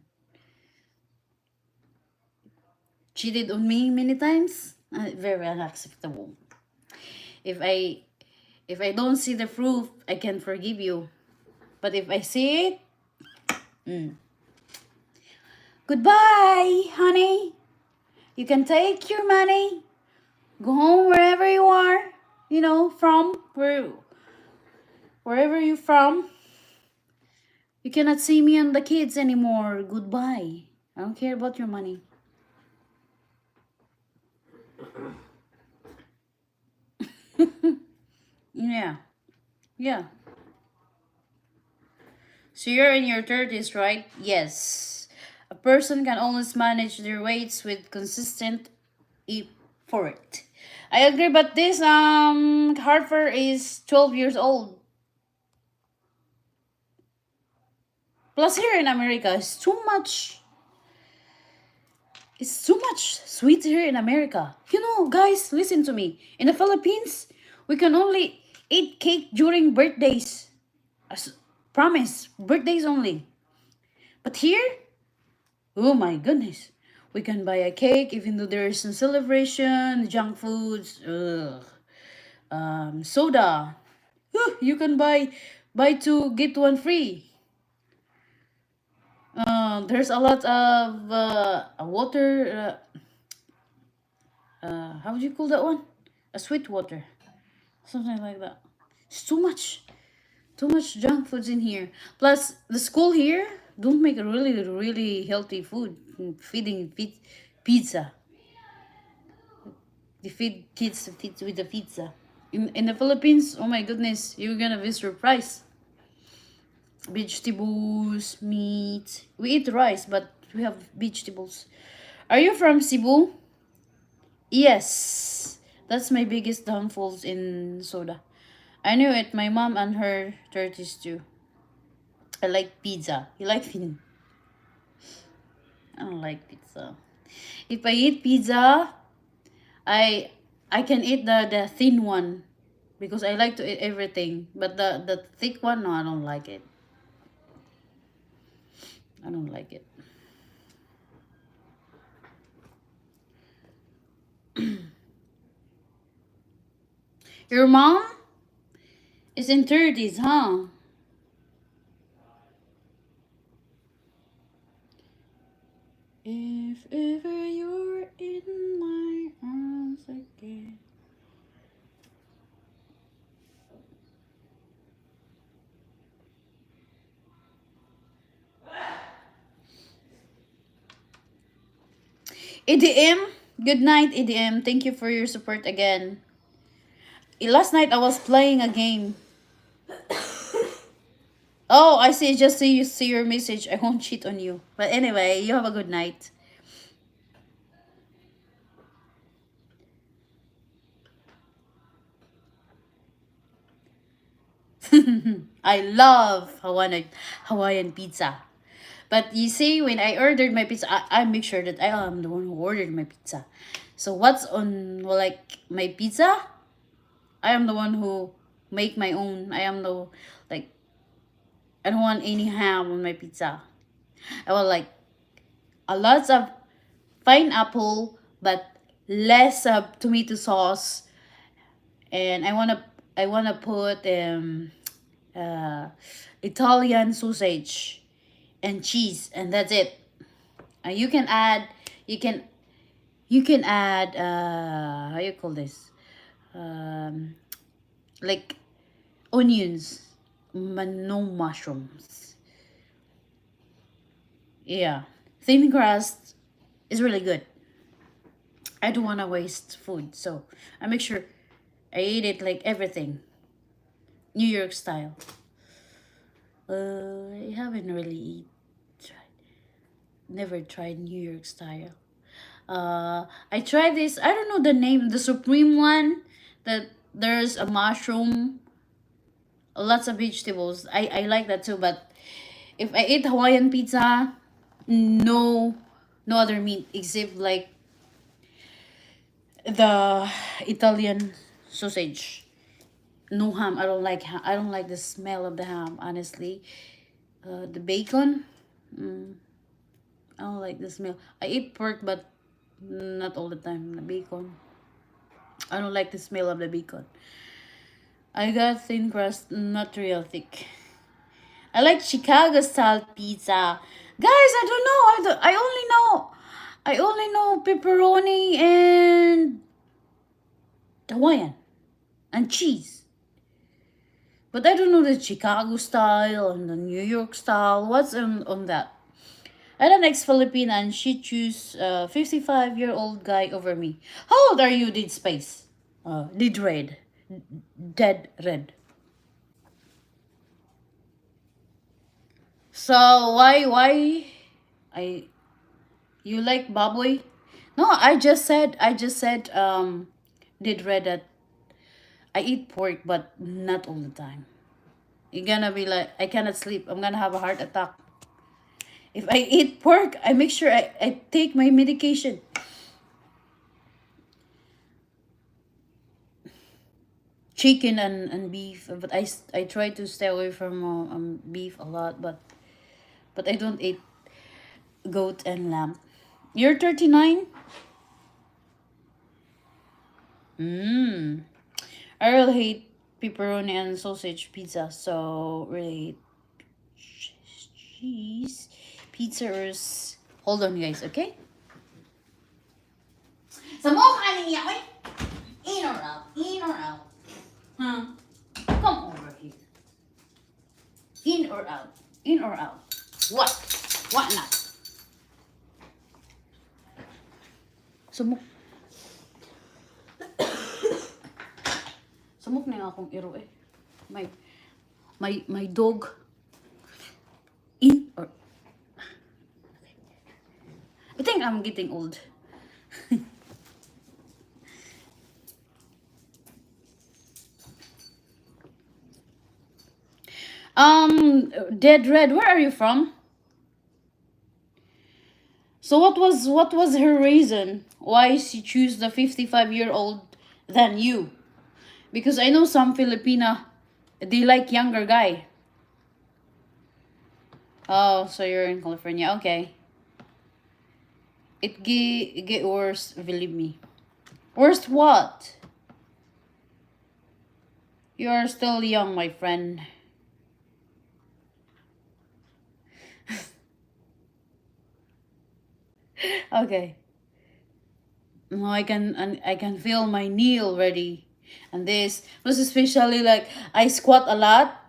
Cheated on me many times. Very unacceptable. If I don't see the proof, I can forgive you. But if I see it, goodbye, honey. You can take your money. Go home wherever you are. You know, wherever you're from. You cannot see me and the kids anymore. Goodbye. I don't care about your money. Yeah. Yeah. So you're in your 30s, right? Yes. A person can always manage their weights with consistent effort. I agree, but this Harper is 12 years old. Plus here in America, it's too much sweet here in America. You know, guys, listen to me. In the Philippines, we can only eat cake during birthdays. Promise, birthdays only. But here, oh my goodness. We can buy a cake even though there is some celebration, junk foods, soda. You can buy two get one free. There's a lot of water. How would you call that one? A sweet water, something like that. It's too much junk foods in here. Plus, the school here don't make a really healthy food. Feeding pizza. They feed kids with the pizza. In the Philippines, oh my goodness, you're gonna be surprised. Vegetables, meat. We eat rice, but we have vegetables. Are you from Cebu? Yes. That's my biggest downfalls in soda. I knew it. My mom and her 30s too. I like pizza. You like pizza? I don't like pizza. If I eat pizza, I I can eat the thin one because I like to eat everything. But the thick one, no, I don't like it. I don't like it. Your mom is in 30s, huh? If ever you're in my arms again. EDM, good night, EDM. Thank you for your support again. Last night I was playing a game. Oh, I see. Just see you see your message. I won't cheat on you. But anyway, you have a good night. I love Hawaiian pizza. But you see, when I ordered my pizza, I make sure that I am the one who ordered my pizza. So what's on like my pizza? I am the one who make my own. I am the like I don't want any ham on my pizza. I want like a lots of pineapple, but less of tomato sauce, and I wanna put uh, Italian sausage and cheese, and that's it. You can add you can you can add how you call this um, like onions, no mushrooms. Yeah, thin crust is really good. I don't want to waste food, so I make sure I eat it like everything, New York style. I haven't really tried, never tried New York style. I tried this. I don't know the name, the supreme one. That there's a mushroom, lots of vegetables. I like that too. But if I eat Hawaiian pizza, no, no other meat except like the Italian sausage. No ham. I don't like ham. I don't like the smell of the ham. Honestly, the bacon. Mm, I don't like the smell. I eat pork, but not all the time. The bacon. I don't like the smell of the bacon. I got thin crust, not real thick. I like Chicago style pizza. Guys, I don't know. I only know pepperoni and Hawaiian and cheese. But I don't know the Chicago style and the New York style. What's on that? I had an ex-Filipina and she chose a 55-year-old guy over me. How old are you, Did Space? Did Red. Dead Red. So why I you like baboy? No, I just said Did Red that I eat pork but not all the time. You're gonna be like I cannot sleep. I'm gonna have a heart attack. If I eat pork, I make sure I take my medication. Chicken and beef, but I try to stay away from beef a lot, but I don't eat goat and lamb. You're 39? Mmm. I really hate pepperoni and sausage pizza, so really cheese pizzas. Hold on, guys, okay? Sa mo niya, eh? In or out? In or out? Huh? Come over here. In or out? In or out? What? What not? Sumuk. Sumuk na yung akong iro eh. My dog. In or... I think I'm getting old. Dead Red, where are you from? So what was her reason why she chose the 55-year-old than you? Because I know some Filipina, they like younger guy. Oh, so you're in California. Okay. It get worse, believe me. Worst what? You are still young, my friend. Okay. No, I can feel my knee already. And this was especially like I squat a lot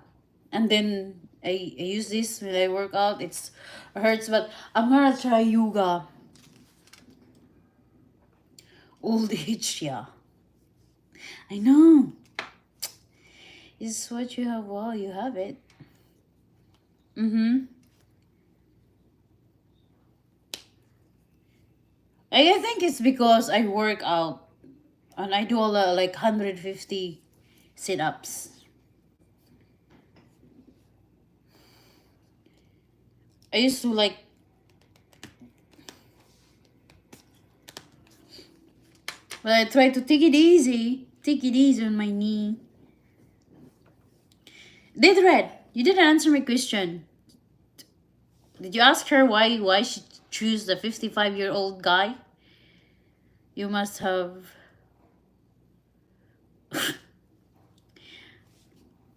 and then I use this when I work out. It hurts, but I'm gonna try yoga. Old age, yeah. I know. It's what you have while you have it. Mm-hmm. I think it's because I work out and I do a lot, like 150 sit-ups. I used to like, but I try to take it easy. Take it easy on my knee. Did Red, you didn't answer my question. Did you ask her why she choose the 55-year-old guy? You must have.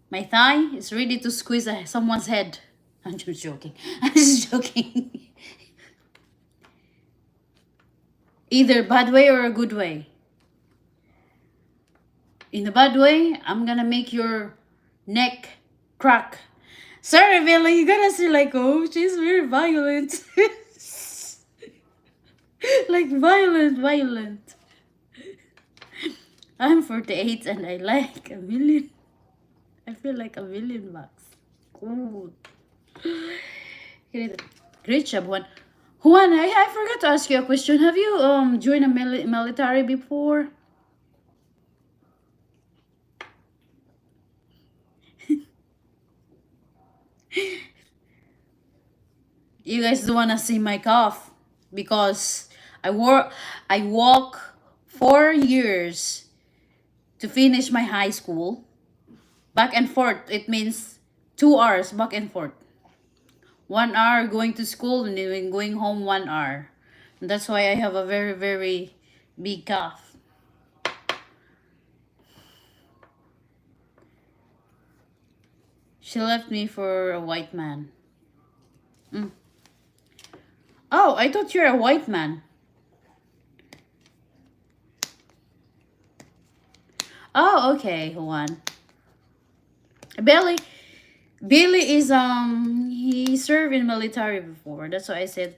My thigh is ready to squeeze someone's head. I'm just joking. I'm just joking. Either bad way or a good way. In a bad way, I'm gonna make your neck crack. Sorry, Billy, you gotta say like, oh, she's very violent. Like violent. I'm 48 and I like a million. I feel like $1 million. Cool. Great job, Juan. Juan, I forgot to ask you a question. Have you joined a military before? You guys don't wanna see my cough because I walk 4 years to finish my high school. Back and forth. It means 2 hours back and forth. 1 hour going to school and then going home 1 hour. And that's why I have a very big cough. She left me for a white man. Mm. Oh, I thought you're a white man. Oh, okay, Juan. Billy is he served in military before. That's why I said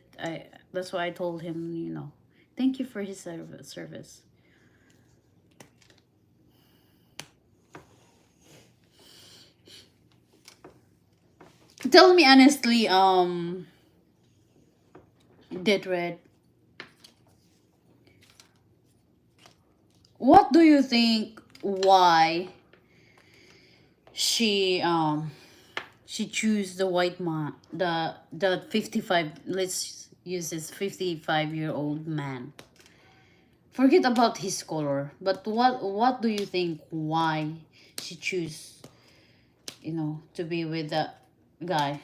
that's why I told him, thank you for his service. Tell me honestly, Dead Red, what do you think why she choose the white man, the 55, let's use this 55-year-old man. Forget about his color, but what do you think why she choose, to be with that guy?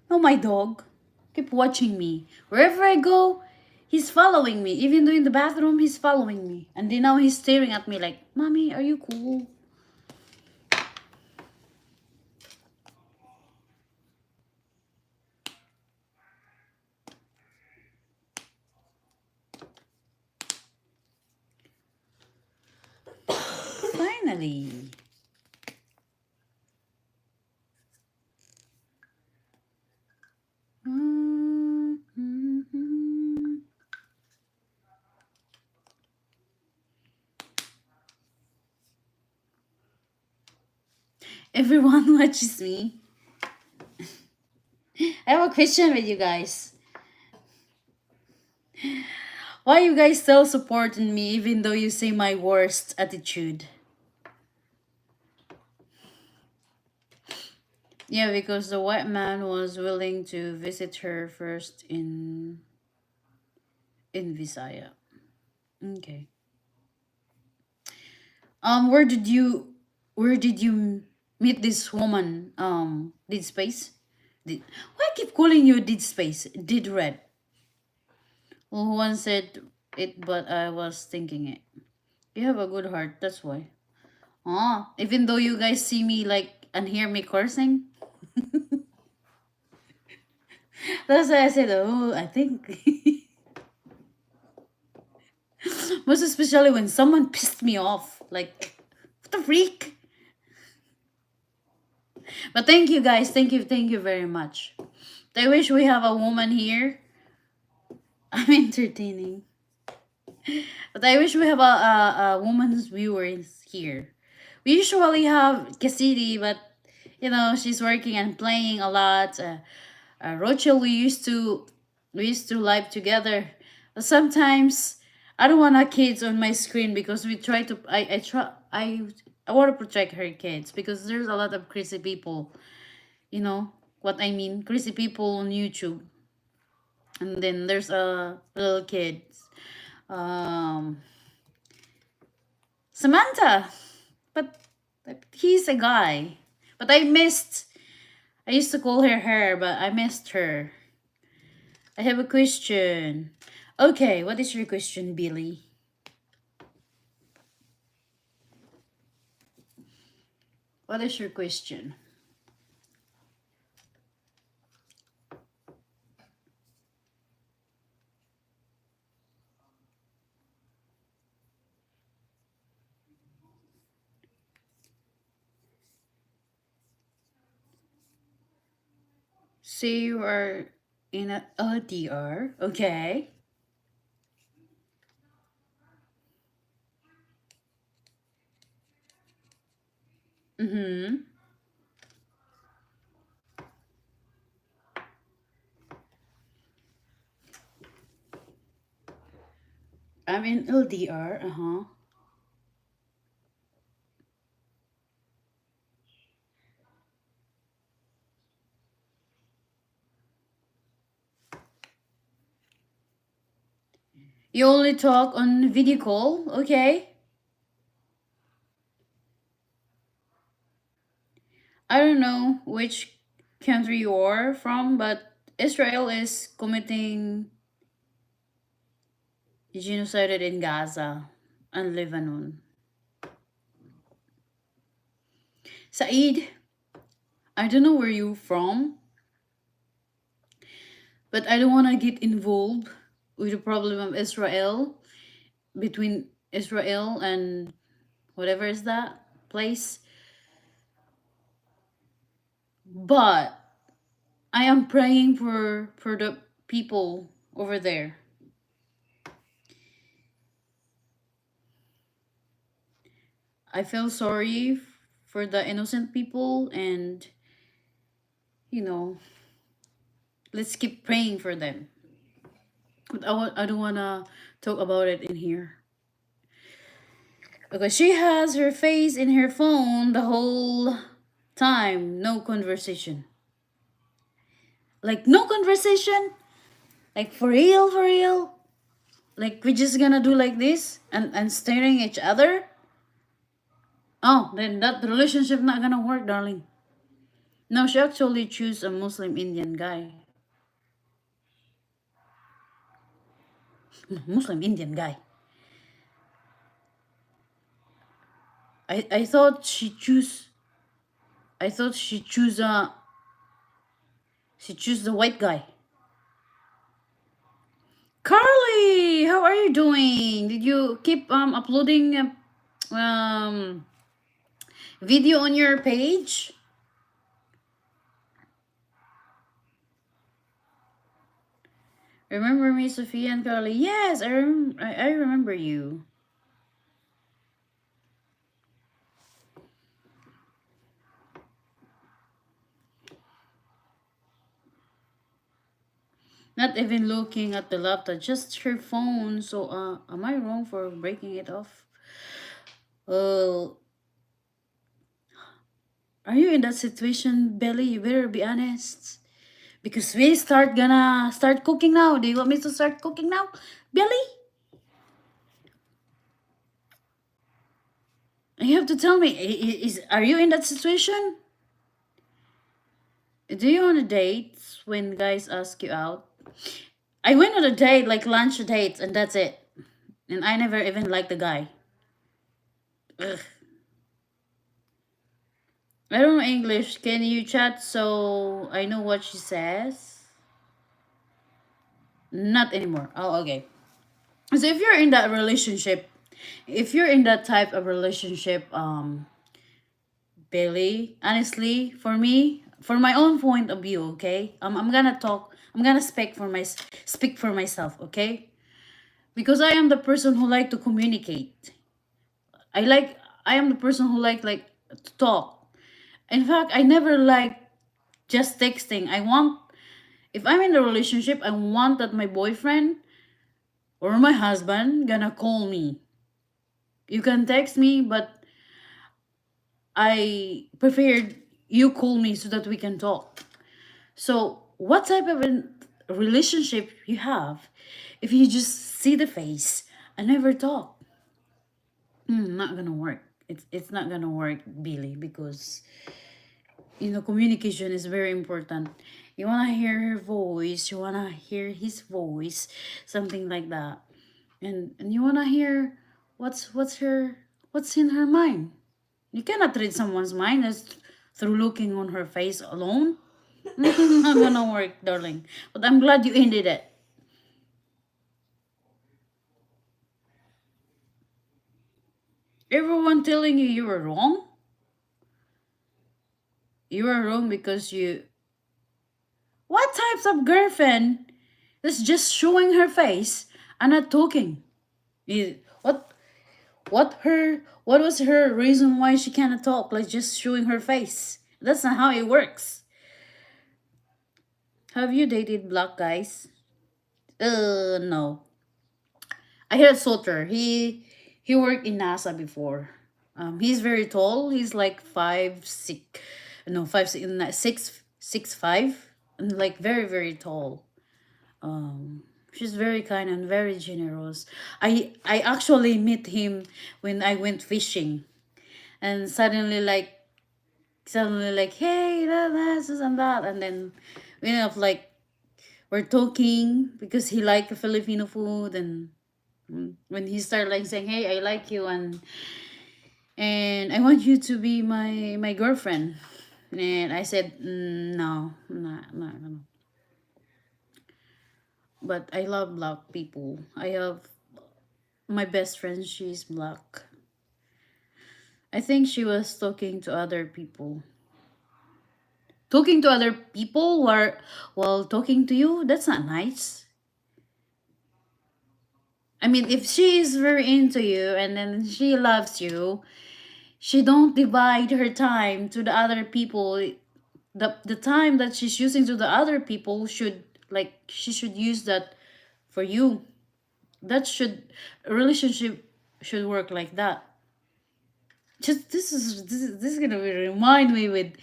Oh, my dog keep watching me. Wherever I go, he's following me. Even though in the bathroom, he's following me. And then now he's staring at me like, Mommy, are you cool? Finally. Everyone watches me. I have a question with you guys. Why you guys still supporting me even though you say my worst attitude? Yeah, because the white man was willing to visit her first in Visaya. Okay. Where did you meet this woman? Did space? Why I keep calling you did space? Did red? Well, who once said it, but I was thinking it. You have a good heart, that's why. Oh, even though you guys see me like and hear me cursing, that's why I said, oh, I think. Most especially when someone pissed me off. Like, what the freak? But thank you guys. Thank you very much. I wish we have a woman here. I'm entertaining. But I wish we have a woman's viewers here. We usually have Cassidy, but you know, she's working and playing a lot. Rochelle, we used to live together. But sometimes I don't want our kids on my screen because we try to. I want to protect her kids because there's a lot of crazy people. You know what I mean? Crazy people on YouTube, and then there's little kids. Um, Samantha, but he's a guy. But I missed. I used to call her her, but I missed her. I have a question. Okay, what is your question, Billy? What is your question? Say you are in a LDR. Okay. Mm-hmm. I'm in LDR. Uh-huh. You only talk on video call. Okay. I don't know which country you are from, but Israel is committing genocide in Gaza and Lebanon. Saeed, I don't know where you're from, but I don't want to get involved with the problem of Israel, between Israel and whatever is that place. But I am praying for the people over there. I feel sorry for the innocent people, and you know, let's keep praying for them. But I don't want to talk about it in here because she has her face in her phone the whole time, no conversation. Like no conversation, like for real, for real. Like we're just gonna do like this and staring each other. Oh, then that relationship not gonna work, darling. No, she actually choose a Muslim Indian guy. Muslim Indian guy. I thought she choose. I thought she choose the white guy. Carly, how are you doing? Did you keep uploading video on your page? Remember me, Sophia and Carly? Yes, I remember you. Not even looking at the laptop, just her phone. So, am I wrong for breaking it off? Uh, are you in that situation, Belly? You better be honest. Because we gonna start cooking now. Do you want me to start cooking now, Belly? You have to tell me. Are you in that situation? Do you want to date when guys ask you out? I went on a date, like lunch dates, and that's it. And I never even liked the guy. Ugh. I don't know English. Can you chat so I know what she says? Not anymore. Oh, okay. So if you're in that relationship, if you're in that type of relationship, Bailey, honestly, for me, for my own point of view, okay, I'm gonna talk. I'm gonna speak for myself, okay, because I am the person who like to communicate. I like. I am the person who like to talk. In fact, I never like just texting. I want, if I'm in a relationship, I want that my boyfriend or my husband gonna call me. You can text me, but I preferred you call me so that we can talk. So, what type of a relationship you have if you just see the face and never talk? Not gonna work. It's not gonna work, Billy, because communication is very important. You wanna hear her voice, you wanna hear his voice, something like that, and you wanna hear what's in her mind. You cannot read someone's mind as through looking on her face alone. Not gonna work, darling. But I'm glad you ended it. Everyone telling you were wrong. You were wrong because you. What types of girlfriend is just showing her face and not talking? What? What was her reason why she cannot talk? Like just showing her face. That's not how it works. Have you dated black guys? No. I heard Soter. He worked in NASA before. He's very tall. He's like 5'6", no 5'6", 6'5", and like very very tall. She's very kind and very generous. I actually met him when I went fishing, and suddenly like hey this and that, and then we end up like we're talking because he liked Filipino food, and when he started like saying hey I like you and I want you to be my girlfriend, and I said no, no. But I love black people. I have my best friend. She's black. I think she was talking to other people. Talking to other people while talking to you. That's not nice. I mean, if she is very into you and then she loves you, she don't divide her time to the other people. The time that she's using to the other people should like she should use that for you. That should a relationship should work like that. Just this is gonna be remind me with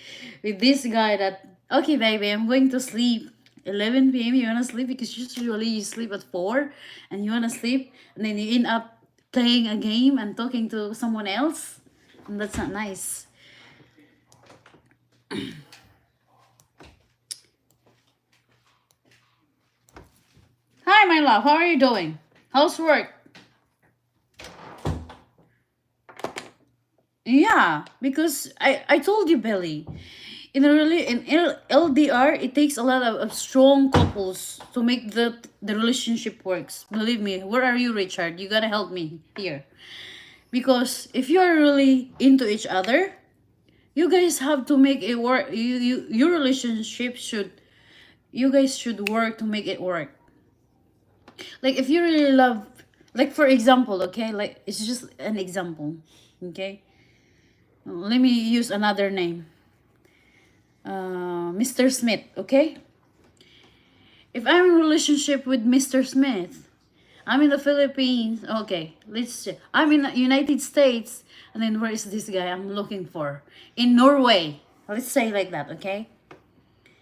this guy that okay baby I'm going to sleep 11 p.m. You wanna sleep because usually you sleep at 4 and you wanna sleep and then you end up playing a game and talking to someone else, and that's not nice. Hi my love, how are you doing? How's work? Yeah, because I told you, Belly, in LDR, it takes a lot of strong couples to make the relationship works. Believe me. Where are you, Richard? You gotta help me here, because if you are really into each other, you guys have to make it work. Your relationship should you guys should work to make it work. Like if you really love, like for example, okay, like it's just an example, okay. Let me use another name. Mr. Smith, okay? If I'm in a relationship with Mr. Smith, I'm in the Philippines, okay, let's see. I'm in the United States, and then where is this guy I'm looking for? In Norway. Let's say like that, okay?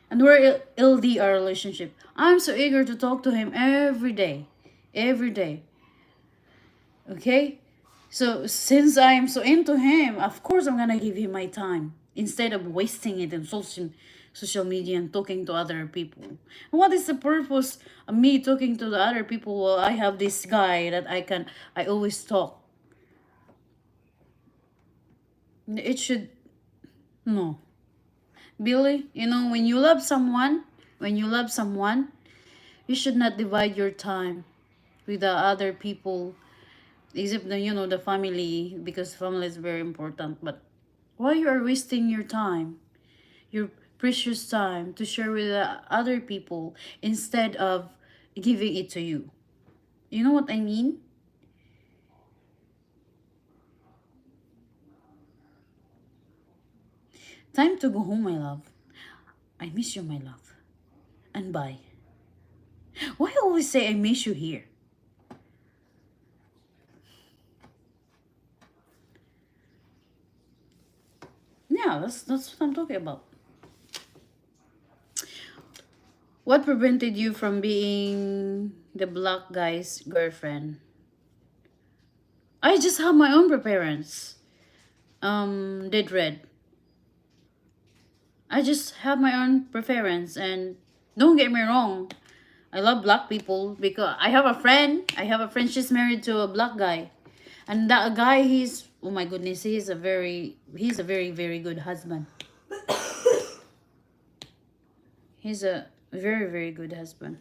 And we're LDR relationship. I'm so eager to talk to him every day. Every day. Okay? So since I'm so into him, of course I'm gonna give him my time instead of wasting it in social media and talking to other people. And what is the purpose of me talking to the other people? Well, I have this guy that I always talk. It should, no. Billy, when you love someone, you should not divide your time with the other people, except the family, because family is very important. But why you are wasting your time, your precious time, to share with the other people instead of giving it to you? You know what I mean? Time to go home, my love. I miss you, my love. And bye. Why always say I miss you here? Yeah, that's what I'm talking about. What prevented you from being the black guy's girlfriend? I just have my own preference. Did red. I just have my own preference, and don't get me wrong, I love black people because I have a friend. She's married to a black guy, and that guy, he's, oh my goodness, he's a very very good husband. He's a very very good husband.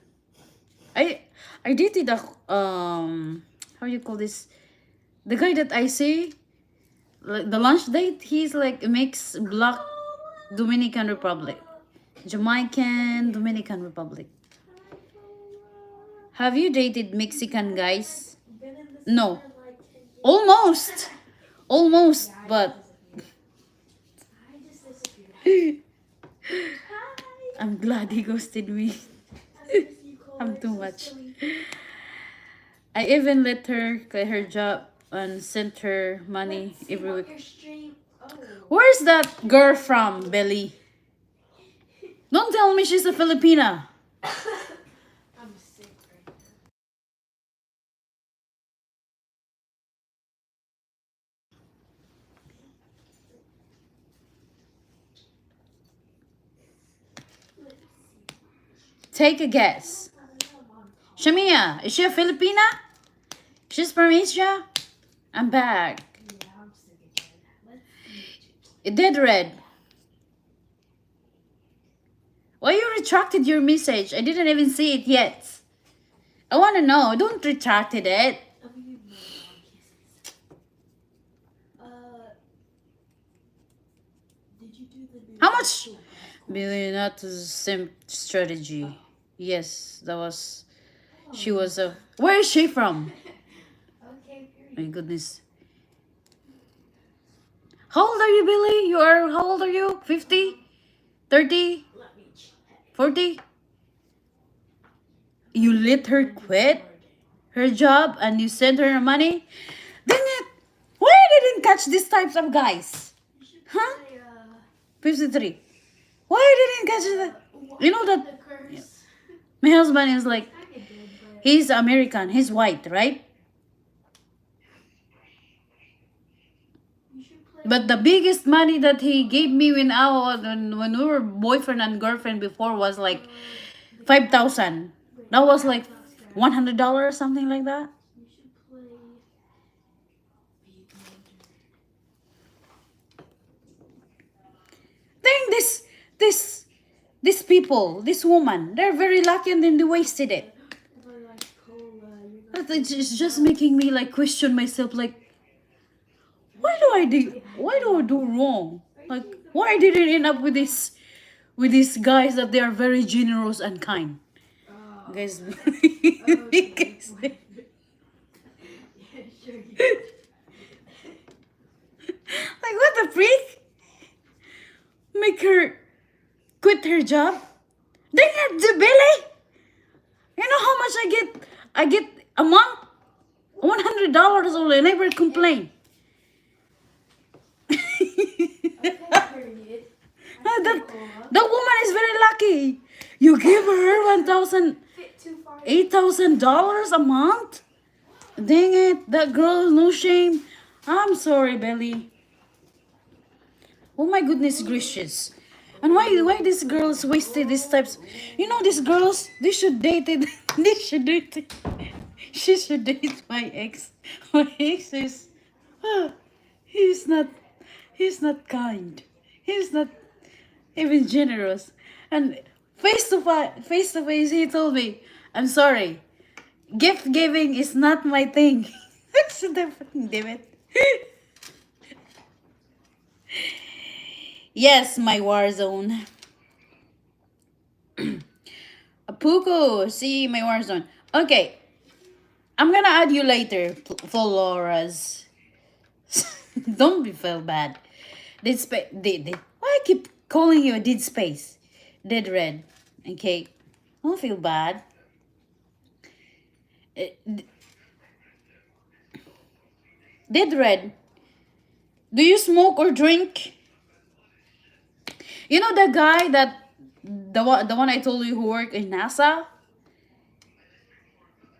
I I dated a how you call this, the guy that I say, like the lunch date, he's like makes black Dominican Republic, Jamaican Dominican Republic. Have you dated Mexican guys? No. Almost. Almost, but I'm glad he ghosted me. I'm too much. I even let her get her job and sent her money every week. Where's that girl from, Belly? Don't tell me she's a Filipina. Take a guess. Shamia, is she a Filipina? She's from Asia? I'm back. Dead red. Why you retracted your message? I didn't even see it yet. I want to know. Don't retracted it. How much? Billy, not the same strategy. Yes, that was. She was a. Where is she from? My goodness. How old are you, Billy? How old are you? 50? 30? 40? You let her quit her job and you sent her money? Dang it! Why I didn't catch these types of guys? Huh? 53. Why I didn't catch that? You know that my husband is like, he's American, he's white, right? But the biggest money that he gave me when we were boyfriend and girlfriend before was like 5,000. That was like $100 or something like that. Dang, these people, this woman, they're very lucky and then they wasted it. It's just making me like question myself, like, why do I do wrong? Like, why did it end up with these guys that they are very generous and kind? Guys, guys, like what the freak? Make her quit her job? Dang it, the Billy! You know how much I get? I get a month, $100 only. I never complain. That woman is very lucky. You give her $8,000 a month? Dang it, that girl, no shame. I'm sorry, Belly. Oh my goodness gracious. And why these girls wasted these types? You know, these girls, they should date it. They should date it. She should date my ex. My ex is, ah, he's not, he's not kind. He's not even generous. And face to face, he told me, "I'm sorry. Gift giving is not my thing." That's the fucking damn it. Yes, my war zone. Puko, see my war zone. Okay, I'm gonna add you later, Flores. Don't be feel bad. Did space? Did why I keep calling you a did space? Dead red. Okay, don't feel bad. Dead red. Do you smoke or drink? You know the guy that the one I told you who worked in NASA.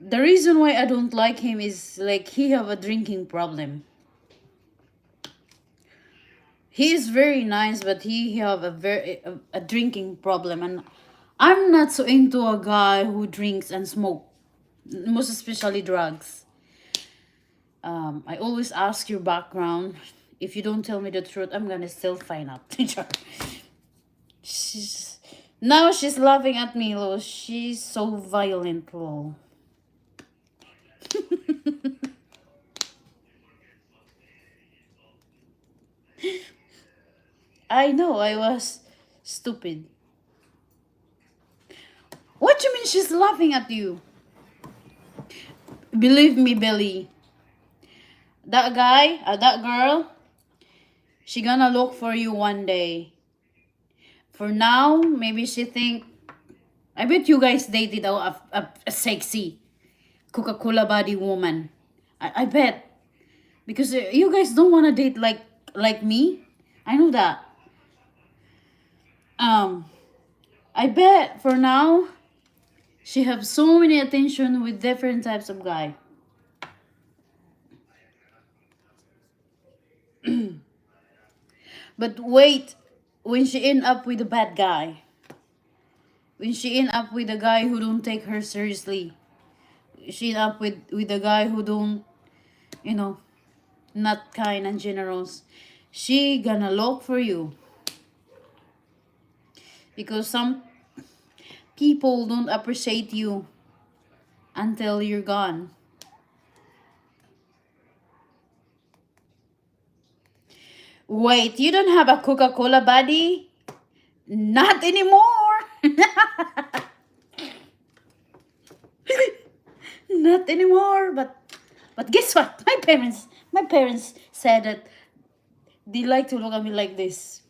The reason why I don't like him is like he have a drinking problem. He is very nice, but he have a drinking problem, and I'm not so into a guy who drinks and smoke, most especially drugs. I always ask your background. If you don't tell me the truth, I'm gonna still find out. she's Now she's laughing at me, Lo. She's so violent, Lo. I know I was stupid. What do you mean she's laughing at you? Believe me, Billy. That guy, that girl, she gonna look for you one day. For now, maybe she think. I bet you guys dated a sexy Coca-Cola body woman. I bet because you guys don't wanna date like me. I know that. Um, I bet for now she have so many attention with different types of guy. But wait, when she end up with a bad guy, when she end up with a guy who don't take her seriously, she end up with a guy who don't, you know, not kind and generous, she gonna look for you because some people don't appreciate you until you're gone. Wait, you don't have a Coca-Cola buddy? Not anymore. Not anymore. But guess what? My parents said that they like to look at me like this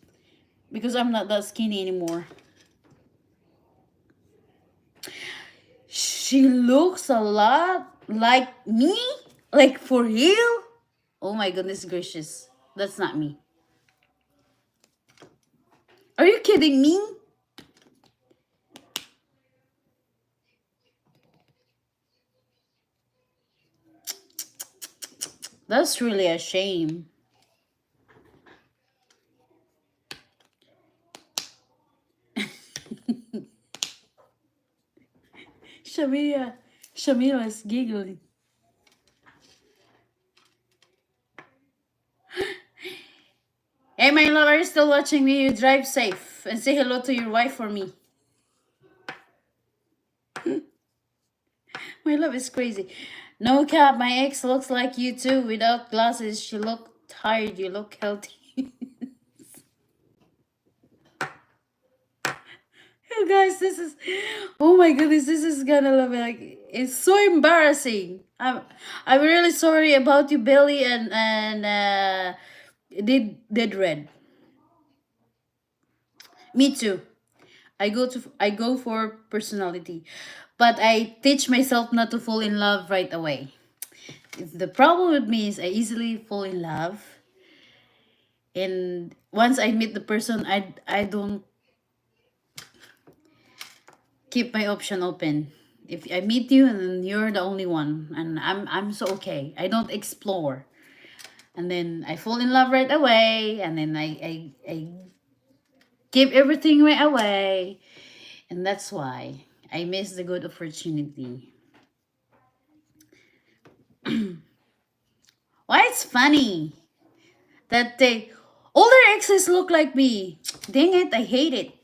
because I'm not that skinny anymore. She looks a lot like me? Like for real? Oh my goodness gracious. That's not me. Are you kidding me? That's really a shame. Shamira, Shamira is giggling. Hey, my love, are you still watching me? You drive safe and say hello to your wife for me. My love is crazy. No cap, my ex looks like you too. Without glasses, she look tired. You look healthy. You guys, this is, oh my goodness, this is gonna look like, it's so embarrassing. I'm really sorry about you, Billy, and did red. Me too. I go for personality, but I teach myself not to fall in love right away. The problem with me is I easily fall in love, and once I meet the person, I don't keep my option open. If I meet you and then you're the only one, and I'm so okay. I don't explore, and then I fall in love right away, and then I Keep everything way away. And that's why I miss the good opportunity. Why it's funny that they older exes look like me. Dang it, I hate it.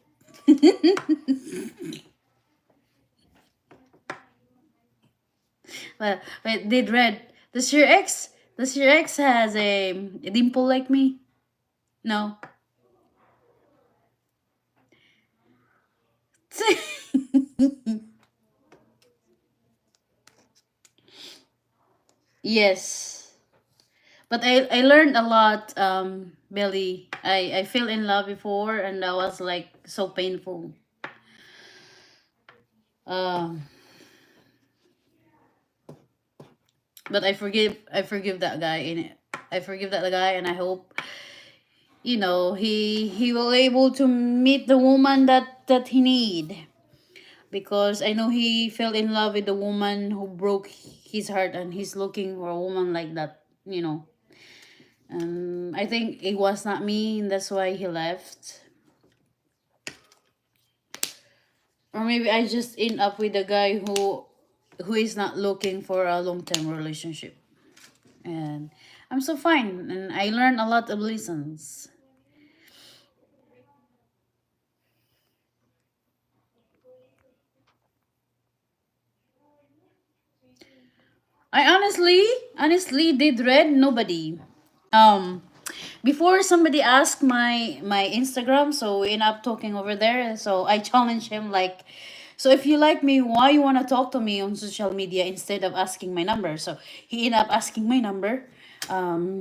But did Red, does your ex has a dimple like me? No. Yes. But I learned a lot, Billy. I fell in love before and that was like so painful. Um but I forgive that guy in it. I forgive that guy and I hope he will able to meet the woman that he need, because I know he fell in love with the woman who broke his heart and he's looking for a woman like that. I think it was not me and that's why he left. Or maybe I just end up with a guy who is not looking for a long-term relationship. And I'm so fine and I learned a lot of lessons. I honestly did read nobody. Um Before somebody asked my Instagram, so we end up talking over there. So I challenged him like, so if you like me, why you wanna talk to me on social media instead of asking my number? So he ended up asking my number.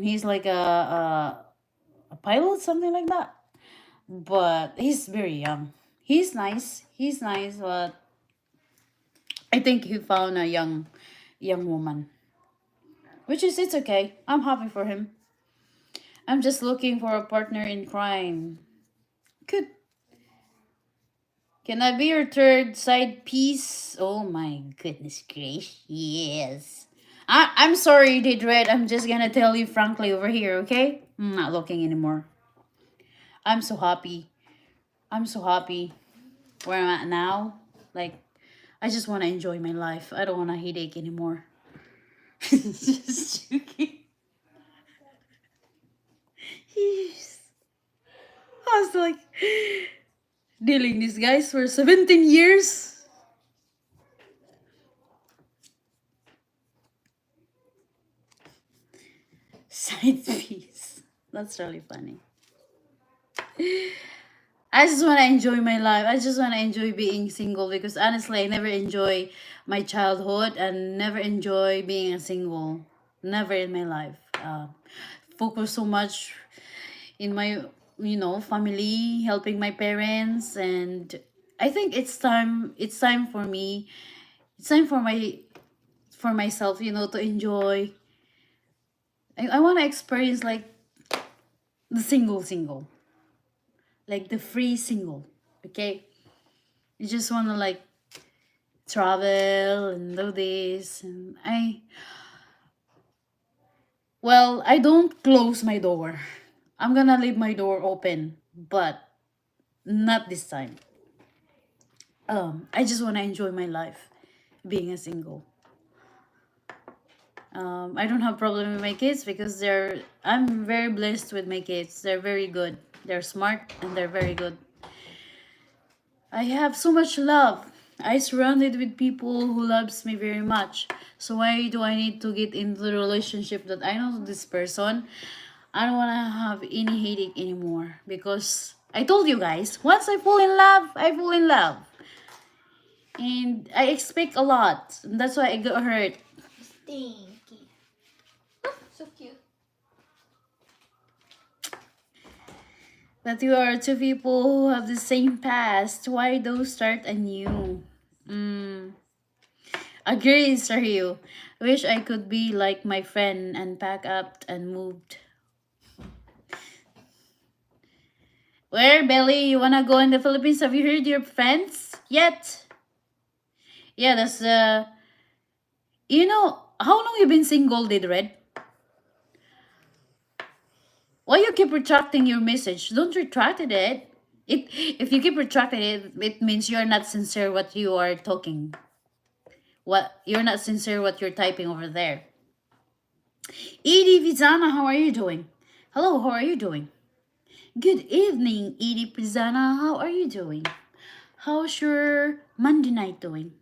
He's like a pilot, something like that. But he's very young. He's nice. He's nice, but I think he found a young woman. Which is it's okay. I'm happy for him. I'm just looking for a partner in crime. Good. Can I be your third side piece? Oh my goodness gracious. Yes. I'm sorry, Did Red. I'm just gonna tell you frankly over here, okay? I'm not looking anymore. I'm so happy. I'm so happy where I'm at now. Like, I just want to enjoy my life. I don't want a headache anymore. Just joking. Yes. I was like dealing these guys for 17 years. Side piece. That's really funny. I just want to enjoy my life. I just want to enjoy being single because honestly, I never enjoy my childhood and never enjoy being a single. Never in my life. Focus so much in my family, helping my parents, and I think it's time. It's time for me. It's time for myself. To enjoy. I want to experience like the single, like the free single. Okay, you just want to like travel and do this and I don't close my door. I'm gonna leave my door open, but not this time. I just want to enjoy my life being a single. I don't have problem with my kids because I'm very blessed with my kids. They're very good, they're smart, and they're very good. I have so much love. I surrounded with people who loves me very much. So why do I need to get into the relationship that I know this person? I don't want to have any headache anymore because I told you guys, once I fall in love, I fall in love. And I expect a lot. And that's why I got hurt. Stinky. So cute. But you are two people who have the same past. Why don't start anew? Mm. Agree, Sergio. Wish I could be like my friend and pack up and moved. Where, Belly? You wanna go in the Philippines? Have you heard your friends yet? Yeah, that's how long you been single, did Red? Why you keep retracting your message? Don't retract it. It if you keep retracting it, it means you're not sincere what you are talking. What you're not sincere what you're typing over there. Edie Vizana, how are you doing? Hello, how are you doing? Good evening, Edie Pizana. How are you doing? How's your Monday night doing?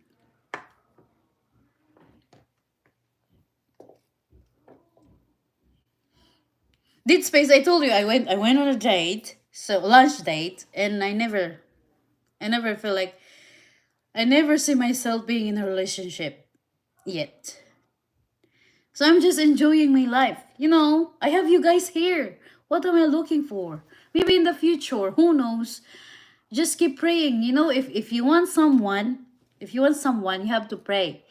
Did space? I told you I went on a date, so lunch date, and I never feel like I never see myself being in a relationship yet. So I'm just enjoying my life. I have you guys here. What am I looking for? Maybe in the future, who knows? Just keep praying. If you want someone, you have to pray.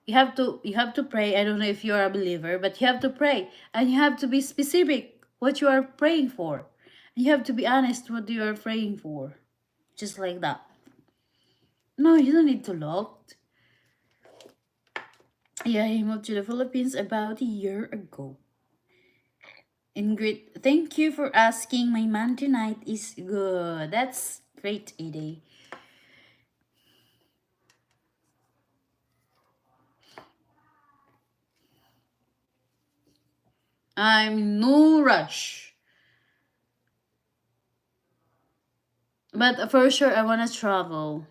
You have to pray. I don't know if you are a believer, but you have to pray, and you have to be specific what you are praying for. You have to be honest what you are praying for. Just like that. No, you don't need to look. Yeah, he moved to the Philippines about a year ago. Ingrid, thank you for asking. My man tonight is good. That's great, Edie. I'm no rush. But for sure, I want to travel.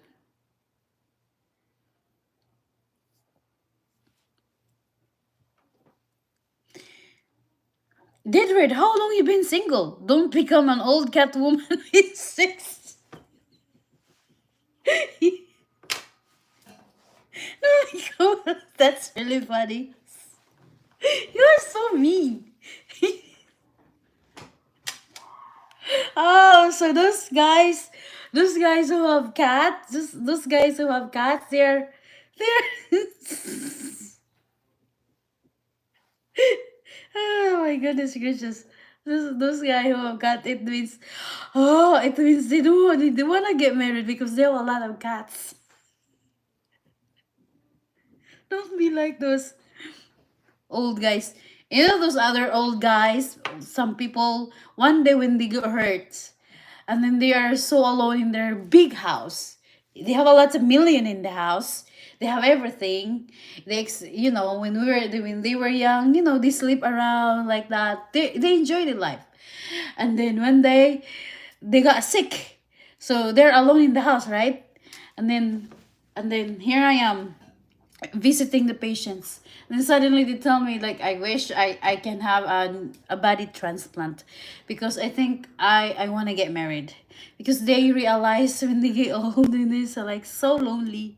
Didrid, how long you been single? Don't become an old cat woman with six. Oh my God, that's really funny. You're so mean. Oh, so those guys who have cats, those guys who have cats, they're. Oh my goodness gracious. Those guys who have cat, it means they wanna get married because they have a lot of cats. Don't be like those old guys. Those other old guys, some people, one day when they get hurt, and then they are so alone in their big house. They have a lot of million in the house. They have everything. When they were young, they sleep around like that. They enjoy the life. And then one day they got sick. So they're alone in the house, right? And then here I am visiting the patients. Then suddenly they tell me like I wish I can have a body transplant because I think I want to get married because they realize when they get old and they're like so lonely.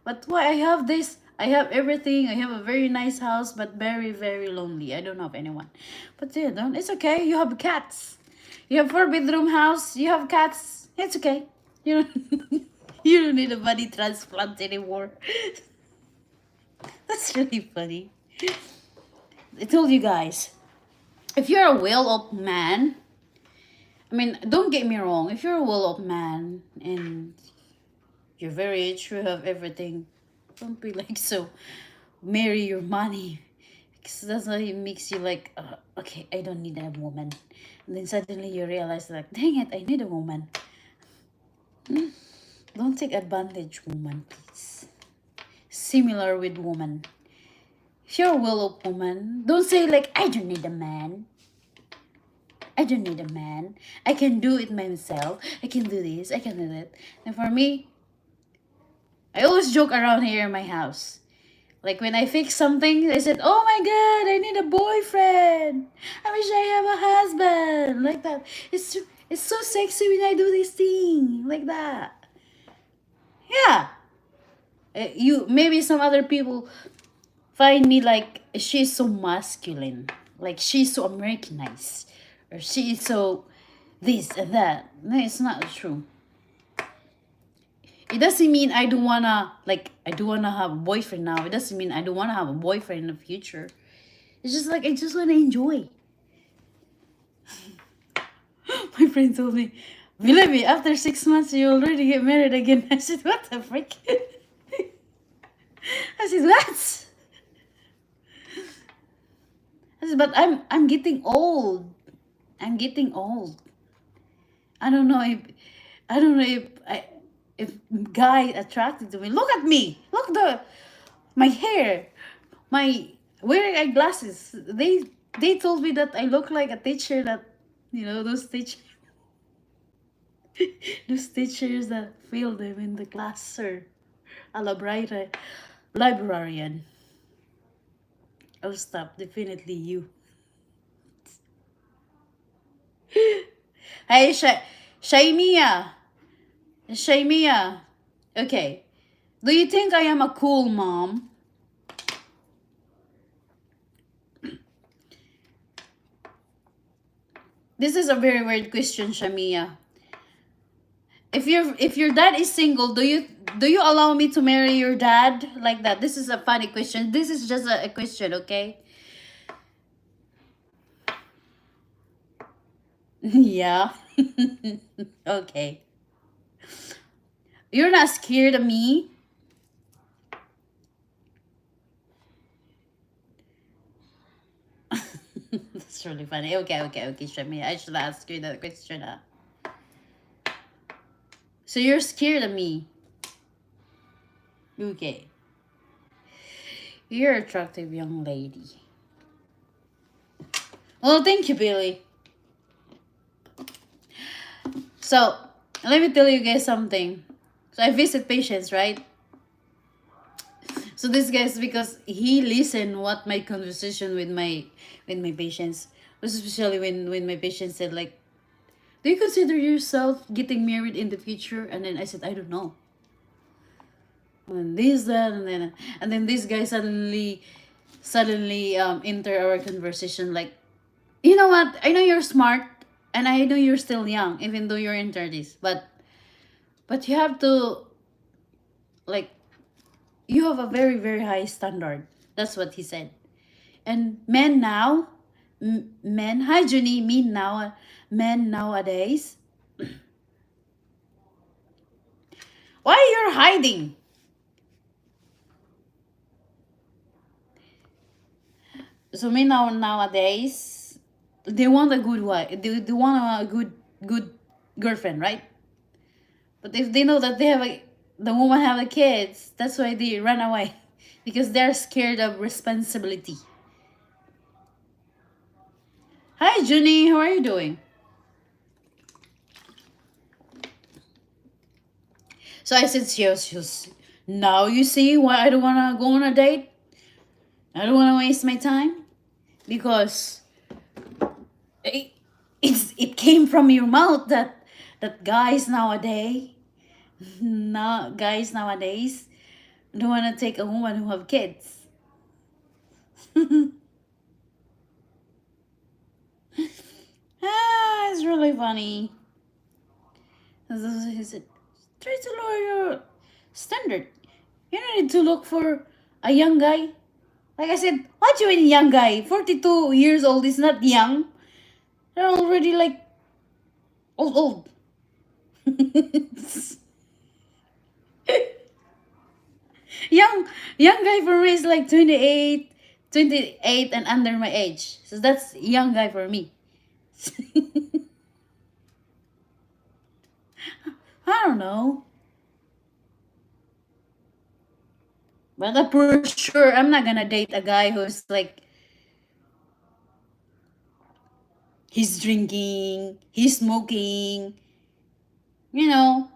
But why I have this? I have everything. I have a very nice house, but very, very lonely. I don't have anyone. But yeah, don't. It's okay. You have cats. You have 4-bedroom house. You have cats. It's okay. You don't. You don't need a body transplant anymore. That's really funny. I told you guys, if you're a well-off man, I mean, don't get me wrong. If you're a well-off man and you're very rich, you have everything, don't be like so. Marry your money because that's why it makes you like, okay, I don't need a woman. And then suddenly you realize like, dang it, I need a woman. Don't take advantage, woman, please. Similar with woman. If you're a well-off woman, don't say like, I don't need a man. I don't need a man. I can do it myself. I can do this. I can do that. And for me, I always joke around here in my house. Like when I fix something, I said, "Oh my God, I need a boyfriend. I wish I have a husband." Like that. It's so sexy when I do this thing like that. Yeah. You maybe some other people find me like she's so masculine, like she's so Americanized, or she is so this and that. No, it's not true. It doesn't mean I don't wanna have a boyfriend now. It doesn't mean I don't wanna have a boyfriend in the future. It's just like I just wanna enjoy. My friend told me, believe me, after 6 months you already get married again. I said, what the frick? I said, what? I said, but I'm getting old. I'm getting old. I don't know if I don't know if guy attracted to me. Look at me. Look my hair, my wearing eyeglasses. They told me that I look like a teacher that those those teachers that fail them in the class or a librarian. Oh stop, definitely you. Hey Shaimia. Shaimia. Okay. Do you think I am a cool mom? This is a very weird question, Shamia. If your dad is single, do you allow me to marry your dad like that? This is a funny question. This is just a question, okay? Yeah. Okay. You're not scared of me? That's really funny. Okay, Shamia. I should ask you that question. So you're scared of me? Okay. You're an attractive young lady. Well, thank you, Billy. So, let me tell you guys something. So, I visit patients, right? So, this guy is because he listened what my conversation with my patients, especially when my patient said like, "Do you consider yourself getting married in the future?" And then I said, "I don't know." And this that and then this guy suddenly enter our conversation like, you know what? I know you're smart and I know you're still young, even though you're in 30s. But you have to like you have a very, very high standard. That's what he said. And men now, men, hi Junie, men nowadays. Why you're hiding? So men nowadays, they want a good wife. They want a good girlfriend, right? But if they know that the woman have a kids, that's why they run away because they're scared of responsibility. Hi, Junie. How are you doing? So I said, she now you see why I don't want to go on a date? I don't want to waste my time because it came from your mouth that guys nowadays don't want to take a woman who have kids. It's really funny. He said, try to lower your standard. You don't need to look for a young guy. Like I said, what you mean young guy? 42 years old is not young. They're already like old. young young guy for me is like 28 and under my age. So that's young guy for me. I don't know. But I'm for sure I'm not gonna date a guy who's like he's drinking, he's smoking, you know,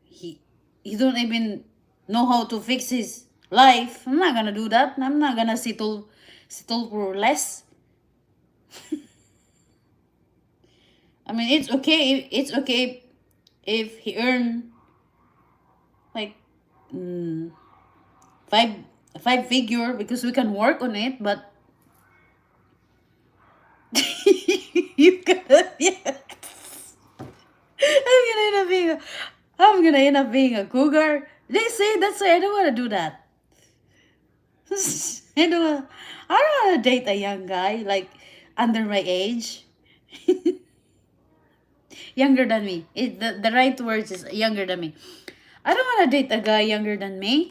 he he don't even know how to fix his life. I'm not gonna do that. I'm not gonna settle for less. I mean, it's okay if he earn like five five figure because we can work on it, but you gotta yeah. I'm gonna end up being a cougar. They say that's why I don't wanna do that. I don't wanna date a young guy like under my age. Younger than me. The right words is younger than me. I don't wanna date a guy younger than me.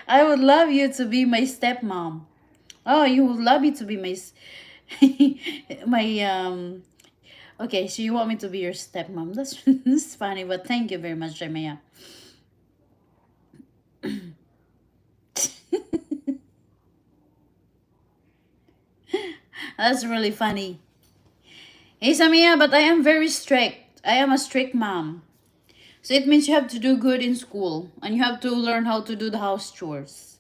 I would love you to be my stepmom. Oh, you would love me to be my my okay, so you want me to be your stepmom. That's funny, but thank you very much, Jamia. That's really funny. Hey Samia, but I am very strict. I am a strict mom. So it means you have to do good in school and you have to learn how to do the house chores.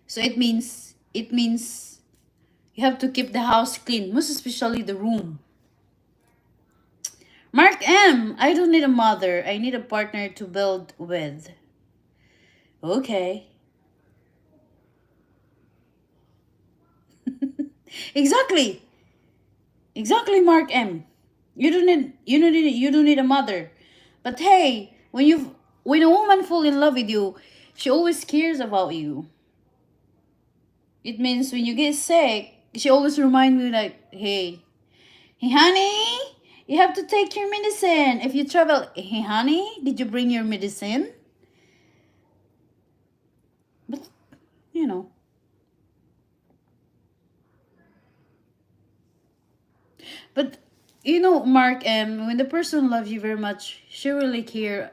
So it means you have to keep the house clean, most especially the room. Mark M, I don't need a mother. I need a partner to build with. Okay. Exactly. Exactly, Mark M. You don't need a mother. But hey, when a woman fall in love with you, she always cares about you. It means when you get sick, she always remind me like, hey honey, you have to take your medicine. If you travel, hey honey, did you bring your medicine? But you know. But Mark, when the person loves you very much, she really care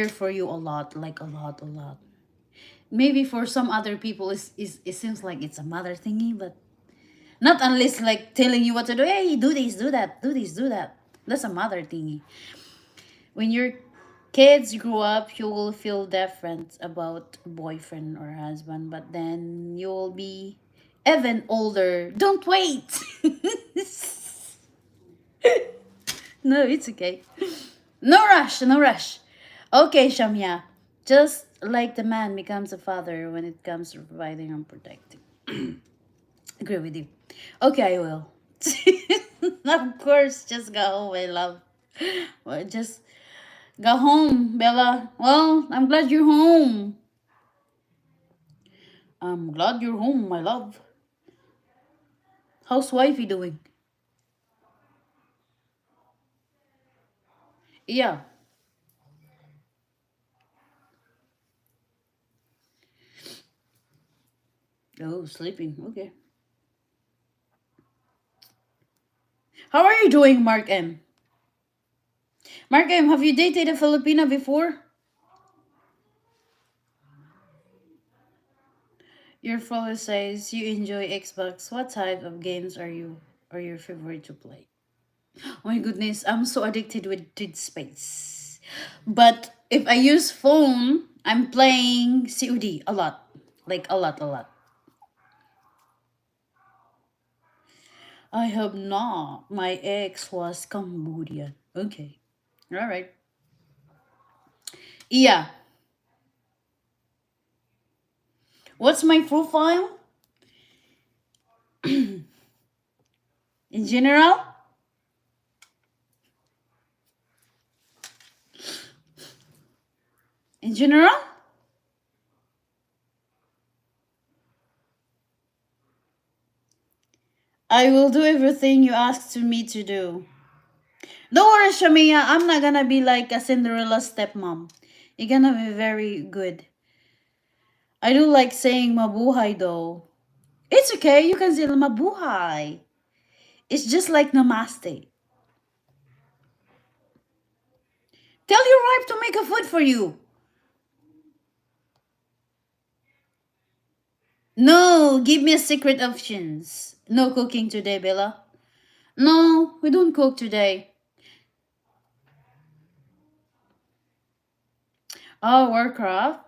for you a lot, like a lot, a lot. Maybe for some other people, it seems like it's a mother thingy, but not unless like telling you what to do. Hey, do this, do that, do this, do that. That's a mother thingy. When your kids grow up, you will feel different about boyfriend or husband, but then you will be even older. Don't wait. No, it's okay. No rush, no rush. Okay, Shamya. Just like the man becomes a father when it comes to providing and protecting. Agree with you. Okay, I will. Of course, just go home, my love. Well, just go home, Bella. Well, I'm glad you're home. I'm glad you're home, my love. How's wifey doing? Yeah. Oh, sleeping. Okay. How are you doing, Mark M? Mark M, have you dated a Filipina before? Your follower says you enjoy Xbox. What type of games are your favorite to play? Oh my goodness, I'm so addicted with Dead Space. But if I use phone, I'm playing COD a lot. Like a lot, a lot. I hope not. My ex was Cambodian. Okay. Alright. Yeah. What's my profile? In general? In general? I will do everything you asked me to do. Don't worry, Shamia. I'm not gonna be like a Cinderella stepmom. You're gonna be very good. I do like saying mabuhay though. It's okay. You can say mabuhay. It's just like namaste. Tell your wife to make a food for you. No, give me a secret options. No cooking today, Bella. No, we don't cook today. Oh, Warcraft.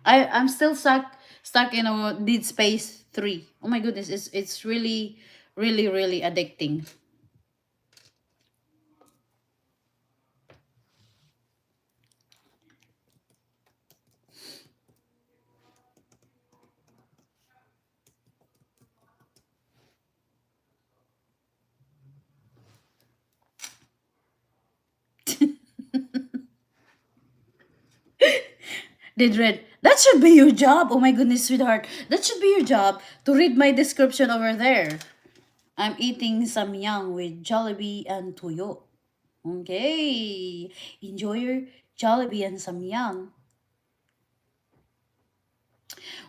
I'm still stuck in a Dead Space 3. Oh my goodness, it's really really addicting. Did read. That should be your job. Oh my goodness, sweetheart. That should be your job to read my description over there. I'm eating samyang with Jollibee and Tuyo. Okay. Enjoy your Jollibee and samyang.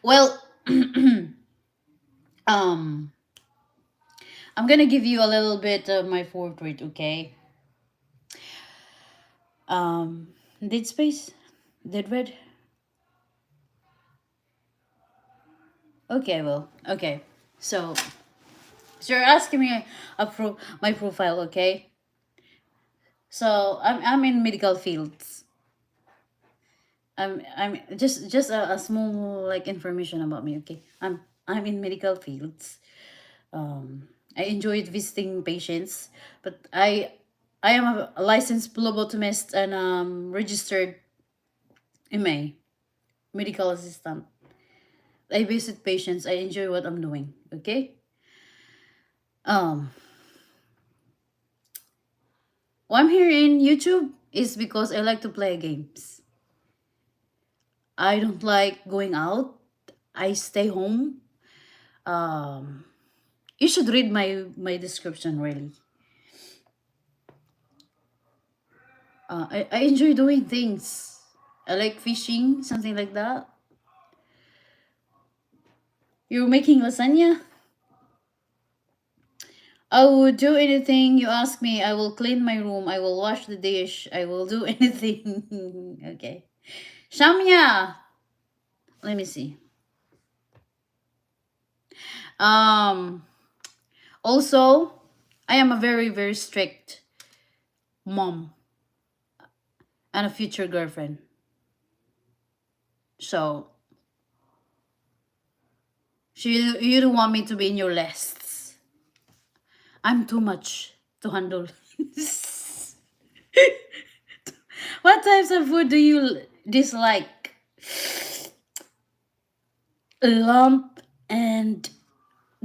Well, Um, I'm gonna give you a little bit of my portrait, okay? Um, Dead space, dead red. Okay, well, okay. So, so you're asking me my profile, okay? So I'm in medical fields. I'm just a small like information about me, okay? I'm in medical fields. I enjoyed visiting patients, but I am a licensed phlebotomist and registered MA medical assistant. I visit patients. I enjoy what I'm doing. Okay. Um, why I'm here in YouTube is because I like to play games. I don't like going out. I stay home. Um, you should read my description really. I enjoy doing things. I like fishing, something like that. You're making lasagna? I would do anything you ask me. I will clean my room. I will wash the dish. I will do anything. Okay. Shamya. Let me see. Um. Also, I am a very very strict mom and a future girlfriend. So, you don't want me to be in your lists. I'm too much to handle. What types of food do you dislike? Lump and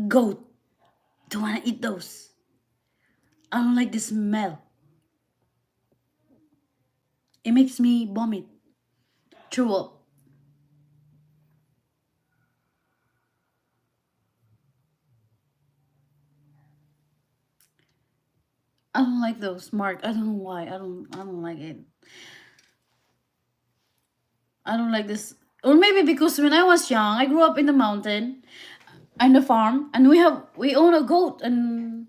goat. Don't wanna eat those. I don't like the smell. It makes me vomit. Throw up. I don't like those, Mark. I don't know why. I don't like it. I don't like this. Or maybe because when I was young, I grew up in the mountain and the farm, and we own a goat and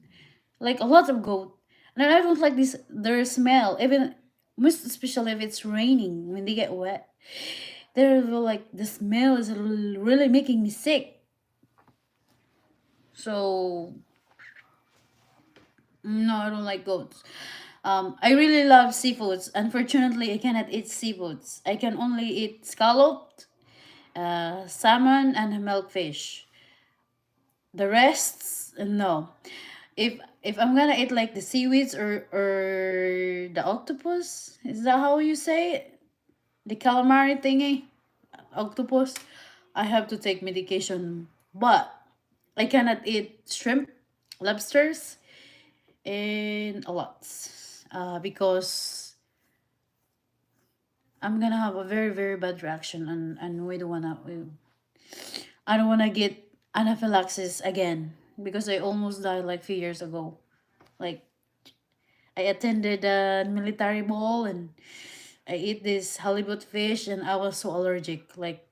like a lot of goat. And I don't like this their smell. Even most especially if it's raining when they get wet. They're like the smell is really making me sick. So no, I don't like goats. I really love seafoods. Unfortunately, I cannot eat seafoods. I can only eat scalloped, salmon, and milkfish. The rests, no. If I'm gonna eat like the seaweeds or the octopus, is that how you say it? The calamari thingy, octopus. I have to take medication, but I cannot eat shrimp, lobsters, and a lot. Because I'm gonna have a very very bad reaction, and we don't wanna. I don't wanna get anaphylaxis again because I almost died like few years ago. Like I attended a military ball and I ate this halibut fish and I was so allergic. Like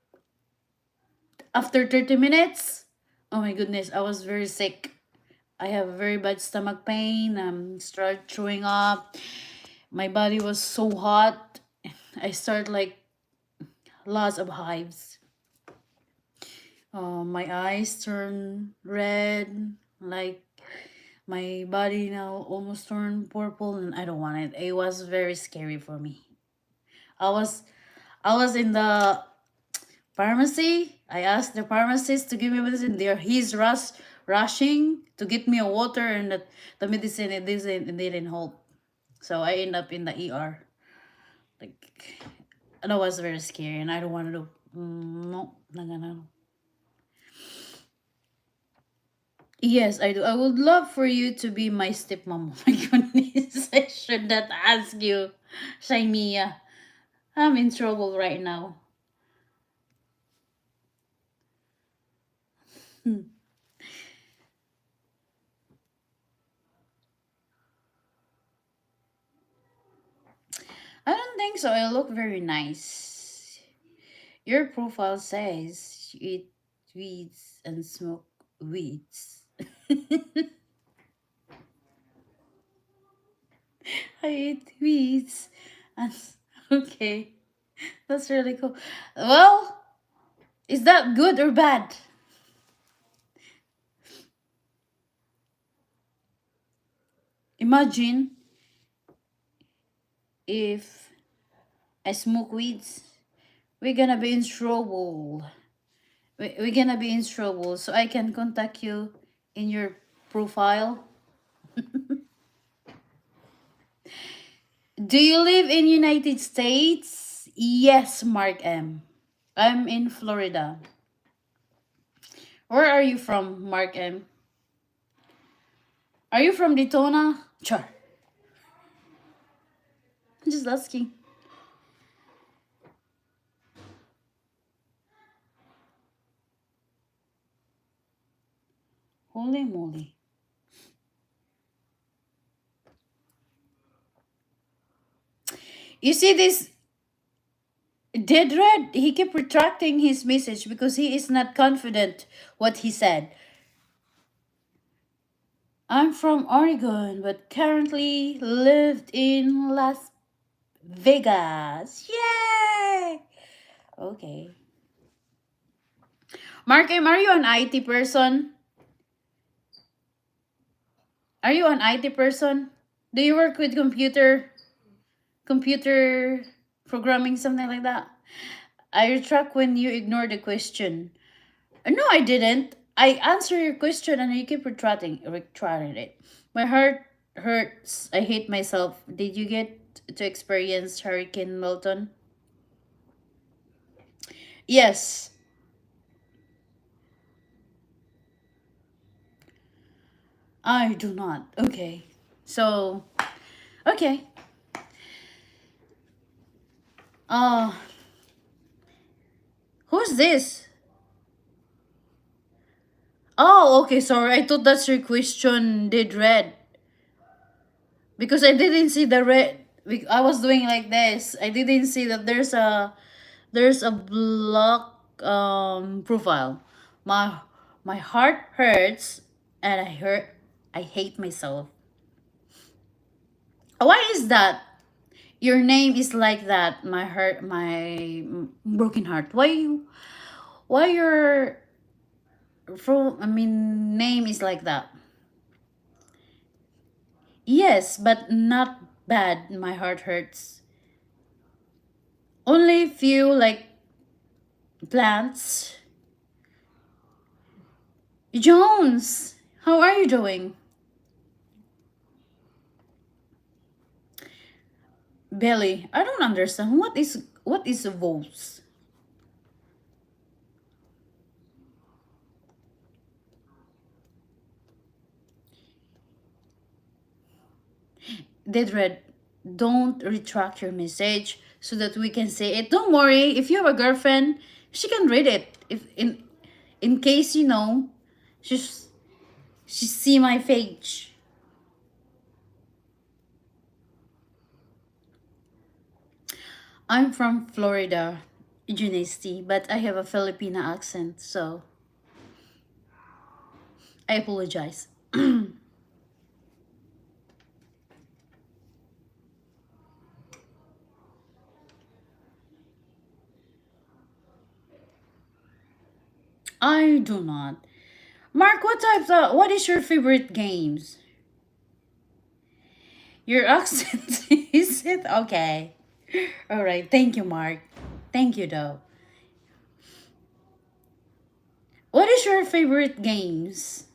after 30 minutes, oh my goodness, I was very sick. I have very bad stomach pain. Started throwing up. My body was so hot. I started like lots of hives. My eyes turn red. Like my body now almost turned purple, and I don't want it. It was very scary for me. I was I was in the pharmacy. I asked the pharmacist to give me medicine. He's rushing to get me a water and the medicine it didn't help. So I end up in the ER. Like and that was very scary and I don't want to do no, no, no, no. Yes, I do. I would love for you to be my stepmom. Oh my goodness. I should not ask you, Shaimia. I'm in trouble right now. Hmm. I don't think so. I look very nice. Your profile says you eat weeds and smoke. weeds. I hate weeds. And okay, that's really cool. Well, is that good or bad? Imagine if I smoke weeds, we're gonna be in trouble. We're gonna be in trouble. So I can contact you in your profile. Do you live in United States? Yes, Mark M. I'm in Florida. Where are you from, Mark M? Are you from Daytona? Sure. I'm just asking. Holy moly. You see this Dead Red? He kept retracting his message because he is not confident what he said. I'm from Oregon, but currently lived in Las Vegas. Yay! Okay. Mark M, are you an IT person? Are you an IT person? Do you work with computer programming, something like that? I retract when you ignore the question. No, I didn't. I answer your question and you keep retracting it. My heart hurts. I hate myself. Did you get to experience Hurricane Milton? Yes. I do not. Okay. So, okay. Uh, who's this? Oh, okay, sorry. I thought that's your question did red. Because I didn't see the red. I was doing like this. I didn't see that there's a block profile. My my heart hurts and I hate myself. Why is that? Your name is like that. My broken heart. Why your name is like that? Yes, but not bad. My heart hurts. Only few like plants. Jones, how are you doing? Belly, I don't understand. What is voles? Dead red, don't retract your message so that we can say it. Don't worry, if you have a girlfriend, she can read it. If in case she's she see my page. I'm from Florida, University, but I have a Filipino accent, so I apologize. I do not. Mark, what is your favorite games? Your accent is it? Okay. All right. Thank you, Mark. Thank you, though. What is your favorite games?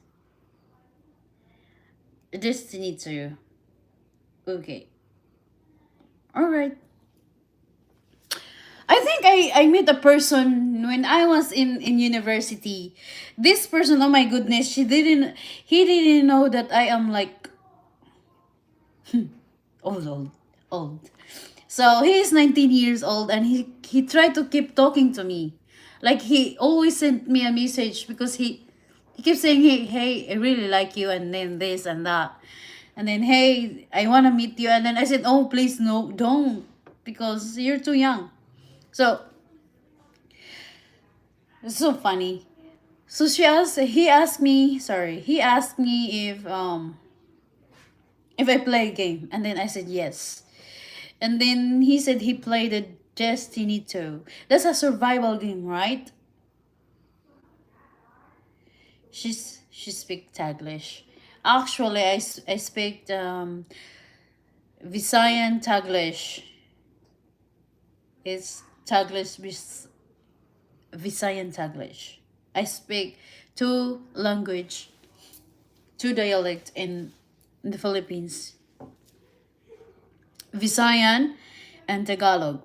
Destiny 2. Okay. All right. I think I met a person when I was in university. This person, oh my goodness, he didn't know that I am like old. So he is 19 years old and he tried to keep talking to me. Like he always sent me a message because he keeps saying, hey, I really like you, and then this and that. And then, hey, I want to meet you. And then I said, oh, please, no, don't, because you're too young. So, it's so funny. So he asked me, sorry, he asked me if I play a game, and then I said yes. And then he said he played a Destiny 2. That's a survival game, right? She speak Taglish. Actually, I speak Visayan Taglish. It's Taglish Visayan Taglish. I speak two language, two dialect in the Philippines. Visayan and Tagalog.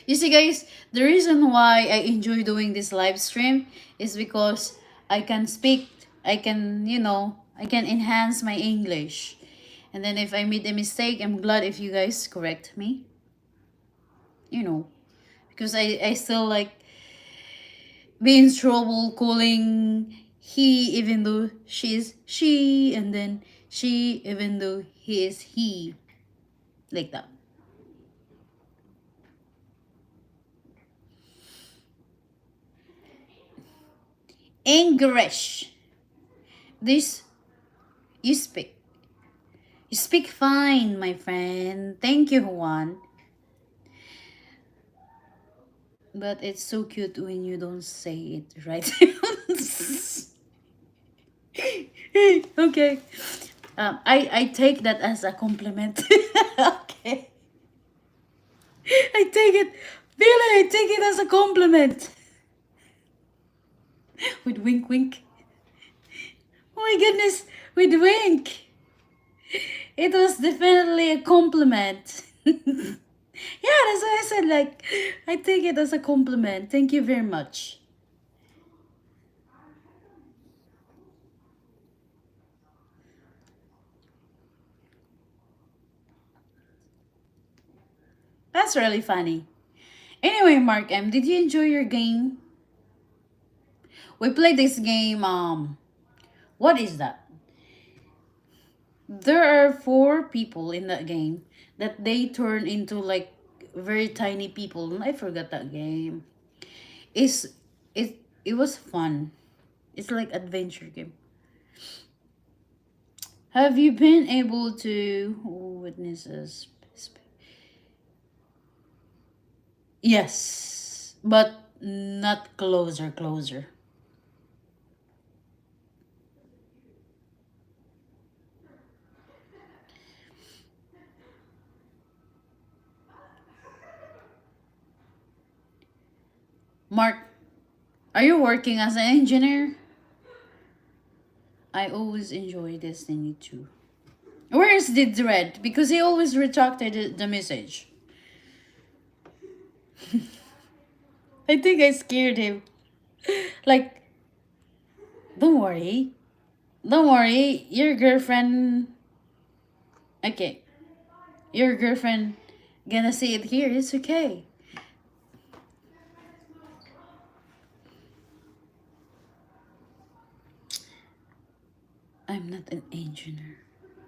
You see, guys, the reason why I enjoy doing this live stream is because I can speak, I can enhance my English. And then if I made a mistake, I'm glad if you guys correct me. You know, because I still like be in trouble calling he even though she is she, and then she even though he is he. Like that. English. This you speak. You speak fine, my friend. Thank you, Juan. But it's so cute when you don't say it right. Okay. I take that as a compliment. Okay. I take it. Really, I take it as a compliment. With wink wink. Oh my goodness. With wink. It was definitely a compliment. Yeah, that's why I said, like, I take it as a compliment. Thank you very much. That's really funny. Anyway, Mark M, did you enjoy your game? We played this game, what is that? There are four people in that game that they turn into like very tiny people. I forgot that game. It's it was fun. It's like adventure game. Have you been able to witnesses? Yes, but not closer. Mark, are you working as an engineer? I always enjoy Destiny 2. Where is the dread? Because he always retracted the message. I think I scared him. Like, don't worry. Don't worry. Your girlfriend. Okay. Your girlfriend gonna see it here. It's okay. I'm not an engineer.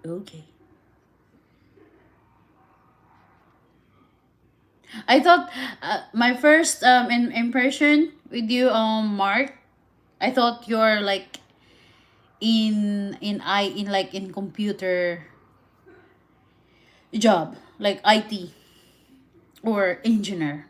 Okay. I thought my first impression with you, Mark. I thought you're like in computer job, like IT or engineer.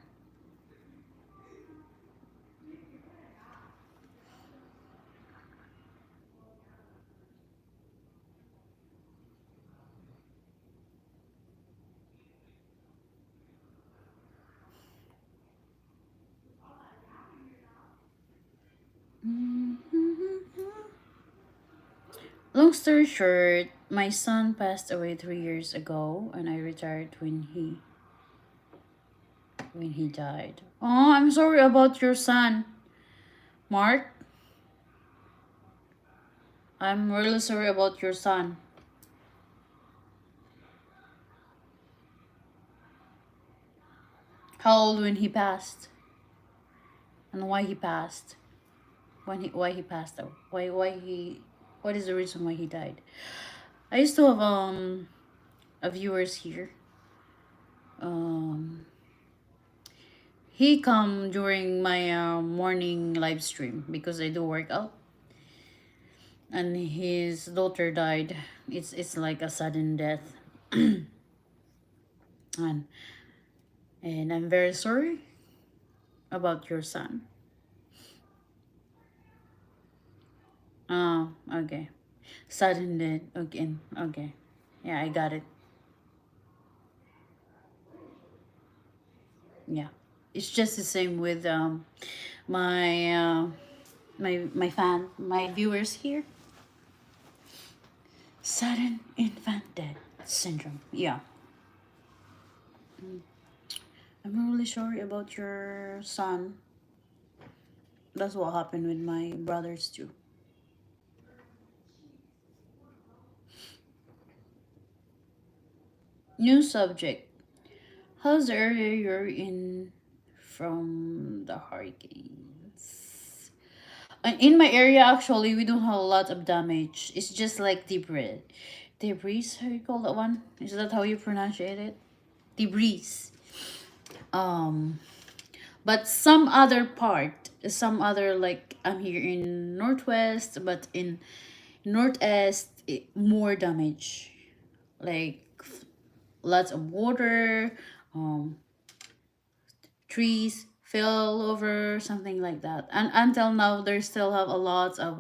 Long story short, my son passed away 3 years ago, and I retired when he died. Oh, I'm sorry about your son, Mark. I'm really sorry about your son. How old when he passed, and why he passed? Why he passed out? Why he? What is the reason why he died? I used to have a viewers here. Um, He come during my morning live stream because I do workout, and his daughter died. It's like a sudden death, and I'm very sorry about your son. Oh, okay. Sudden death. Okay, okay. Yeah, I got it. Yeah, it's just the same with my my viewers here. Sudden infant death syndrome. Yeah, I'm really sorry about your son. That's what happened with my brothers too. New subject. How's the area you're in from the hurricanes? In my area, actually, we don't have a lot of damage. It's just like debris. Debris, how you call that one? Is that how you pronounce it? Debris. Um, but some other, like, I'm here in northwest, but in northeast, more damage. Like lots of water, um, trees fell over, something like that. And until now, they still have a lot of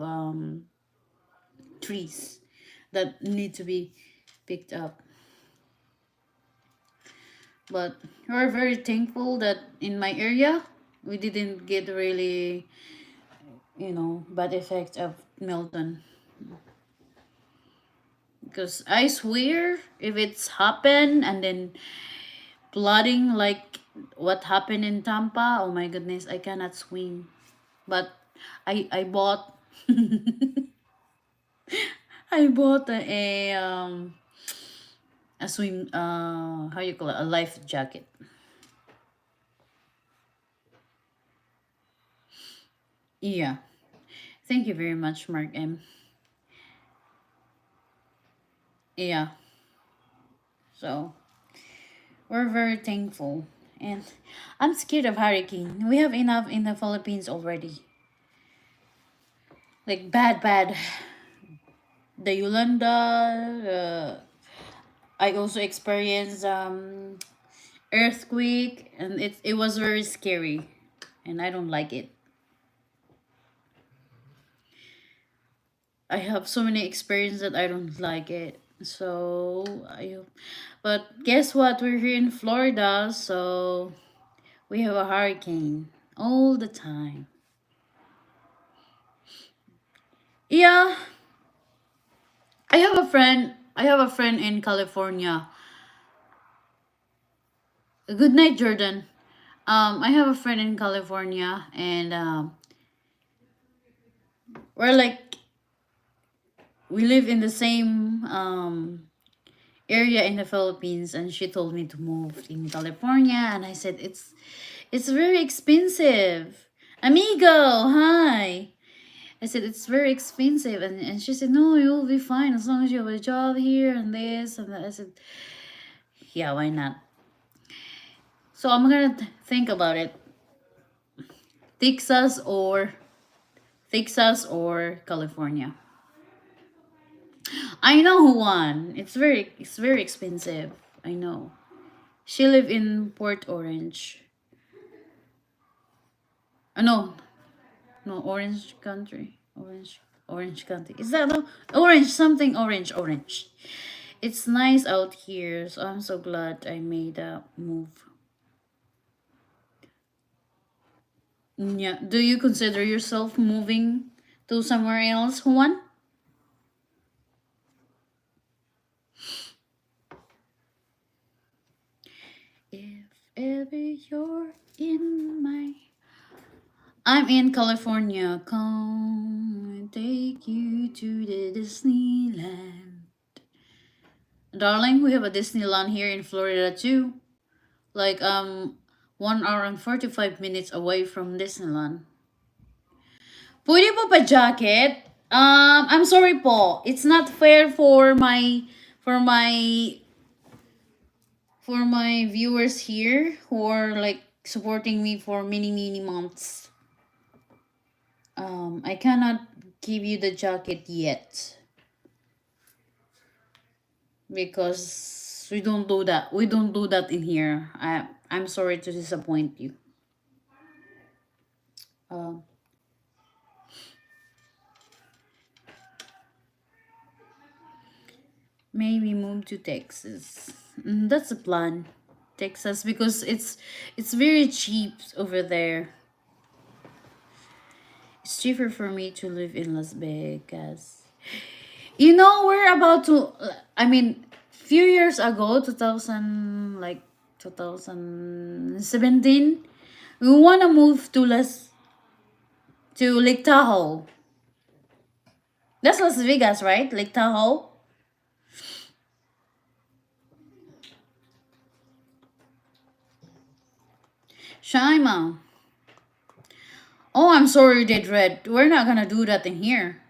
trees that need to be picked up. But we're very thankful that in my area, we didn't get really, bad effect of Milton. Because I swear, if it's happened and then flooding like what happened in Tampa, oh my goodness, I cannot swim. But I bought I bought a swim, how you call it, a life jacket. Yeah. Thank you very much, Mark M. Yeah. So we're very thankful. And I'm scared of hurricane. We have enough in the Philippines already. Like bad. The Yolanda. I also experienced earthquake, and it was very scary, and I don't like it. I have so many experiences that I don't like it. But guess what? We're here in Florida, so we have a hurricane all the time. Yeah, I have a friend. I have a friend in California. Good night, Jordan. I have a friend in California, and we're like we live in the same area in the Philippines, and she told me to move in California, and I said it's very expensive. Amigo, hi. I said it's very expensive, and she said no, you'll be fine as long as you have a job here and this and that. I said yeah, why not? So I'm gonna think about it. Texas or California. I know who won. It's very expensive. I know. She live in Port Orange. No, no, Orange Country. Orange County. Is that no? Orange, something orange. It's nice out here, so I'm so glad I made a move. Yeah. Do you consider yourself moving to somewhere else, Juan? If ever you're in my... I'm in California. Come and take you to the Disneyland. Darling, we have a Disneyland here in Florida too. Like 1 hour and 45 minutes away from Disneyland. Pwede po pa jacket? I'm sorry po. It's not fair for my viewers here who are like supporting me for many months. I cannot give you the jacket yet because we don't do that. We don't do that in here. I'm sorry to disappoint you. Um, Maybe move to Texas. That's a plan. Texas because it's very cheap over there. It's cheaper for me to live in Las Vegas. You know, we're about to. I mean, few years ago, 2017, we wanna move to Lake Tahoe. That's Las Vegas, right? Lake Tahoe. Shaima. Oh, I'm sorry, did red. We're not gonna do that in here.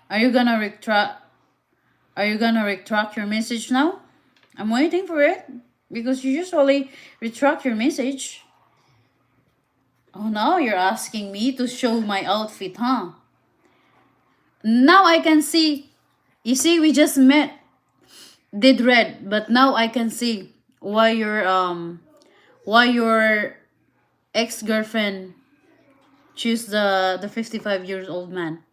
Are you gonna retract? Are you gonna retract your message now? I'm waiting for it because you usually retract your message. Oh, now you're asking me to show my outfit, huh? Now I can see. You see, we just met. Did red, but now I can see why your ex-girlfriend choose the 55 years old man.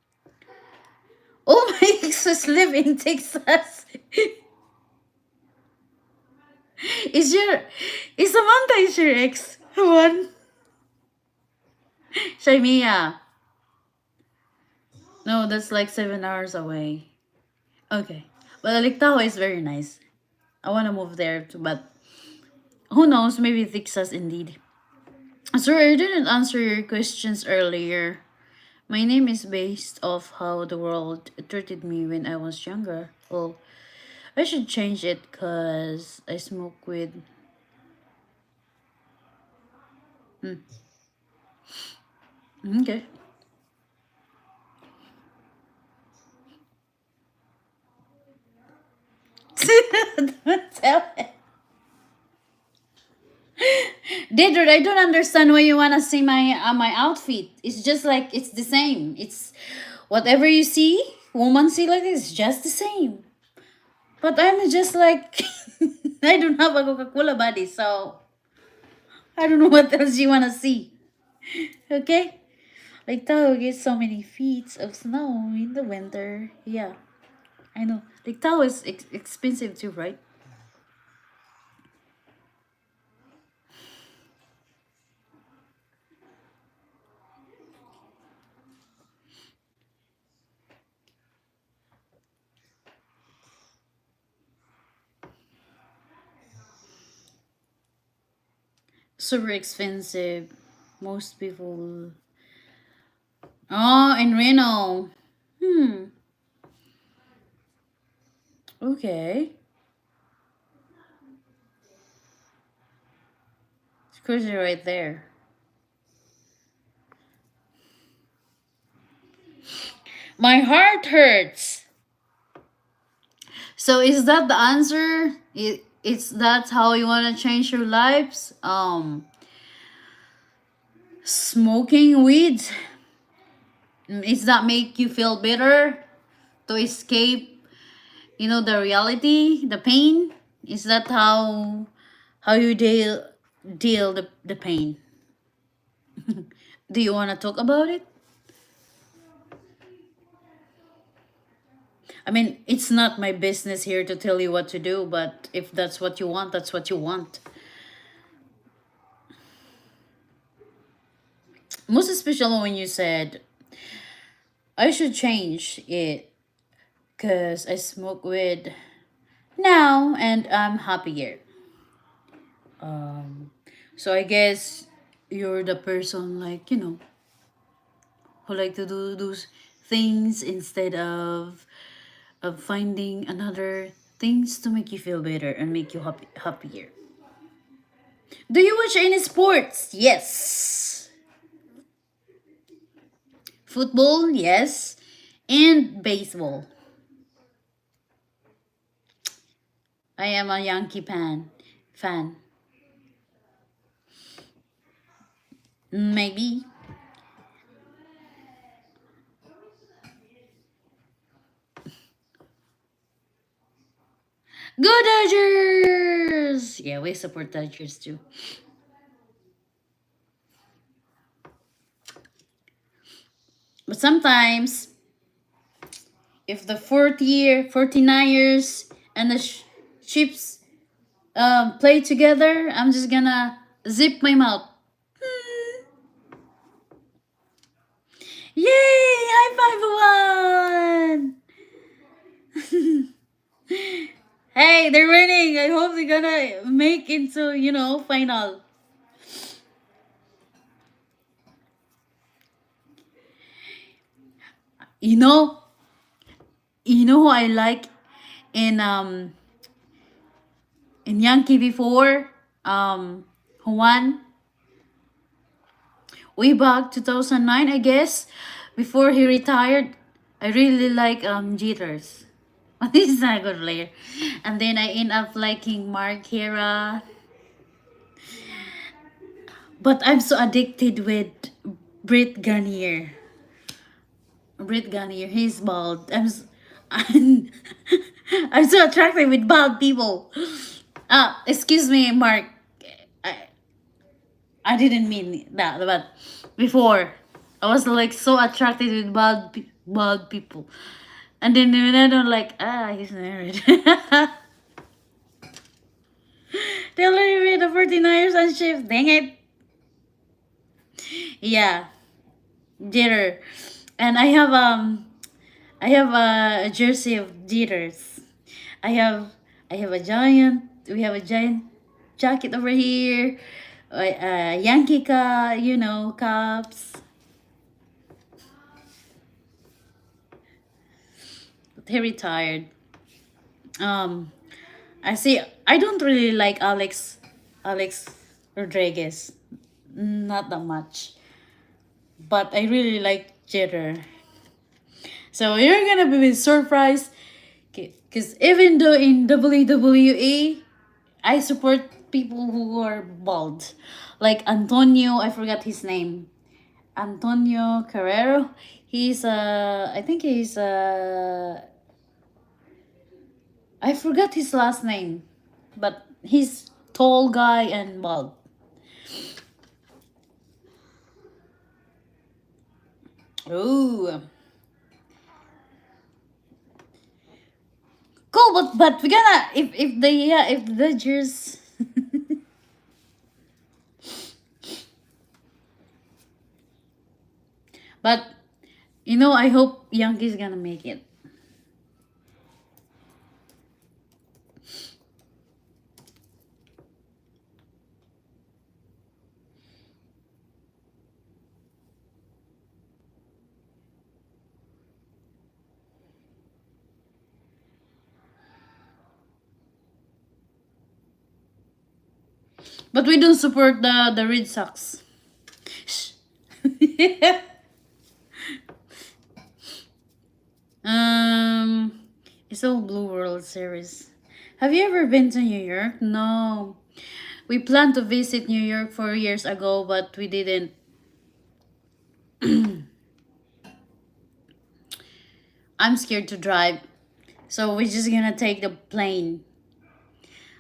Oh, my exes live in Texas. Is your is Samantha is your ex one? Shaimia. No, that's like 7 hours away. Okay. But Alictao is very nice. I wanna move there too, but who knows, maybe Texas indeed. Sorry, I didn't answer your questions earlier. My name is based off how the world treated me when I was younger. Well, I should change it because I smoke with. Okay. Don't tell it. Dedra, I don't understand why you wanna see my outfit. It's just like it's the same. It's whatever you see, woman see like this, it's just the same. But I'm just like I don't have a Coca-Cola body, so I don't know what else you wanna see. Okay? Like Tahoe gets so many feet of snow in the winter. Yeah, I know. Like Tahoe is expensive too, right? Super expensive. Most people. Oh, in Reno. Hmm. Okay. It's crazy right there. My heart hurts. So is that the answer? It's that's how you want to change your lives? Smoking weed? Is that make you feel better to escape, the reality, the pain? Is that how you deal the pain? Do you want to talk about it? I mean, it's not my business here to tell you what to do, but if that's what you want, that's what you want. Most especially when you said, I should change it because I smoke weed now and I'm happier. So I guess you're the person like, who like to do those things instead of finding another things to make you feel better and make you happier. Do you watch any sports? Yes. Football, yes. And baseball. I am a Yankee fan. Maybe. Go Dodgers! Yeah, we support Dodgers too. But sometimes, if the 49ers and the Chiefs play together, I'm just gonna zip my mouth. Hmm. Yay! High five one! Hey, they're winning. I hope they're gonna make into, final. You know, who I like in Yankee before? Who won? Way back 2009, I guess, before he retired. I really like Jeters. This is not a good player. And then I end up liking Mark Hera. But I'm so addicted with Britt Garnier. Britt Garnier, he's bald. I'm, I'm so attracted with bald people. Excuse me, Mark. I, I didn't mean that, but before I was like so attracted with bald people, and then when I don't like, he's married. They already made the 49ers and shift. Dang it. Yeah, Jeter, and I have a jersey of Jeters. I have I have a giant. We have a giant jacket over here. Yankee cups. He retired. Um, I see. I don't really like Alex Rodriguez. Not that much. But I really like Jeter. So you're gonna be surprised. Because even though in WWE, I support people who are bald. Like Antonio, I forgot his name. Antonio Carrero. I think I forgot his last name. But he's tall guy and bald. Ooh. Cool, but we gonna if the Dodgers but I hope Yankees gonna make it. But we don't support the Red Sox. Shh. um, it's all Blue World Series. Have you ever been to New York? No. We planned to visit New York 4 years ago, but we didn't. I'm scared to drive, so we're just gonna take the plane.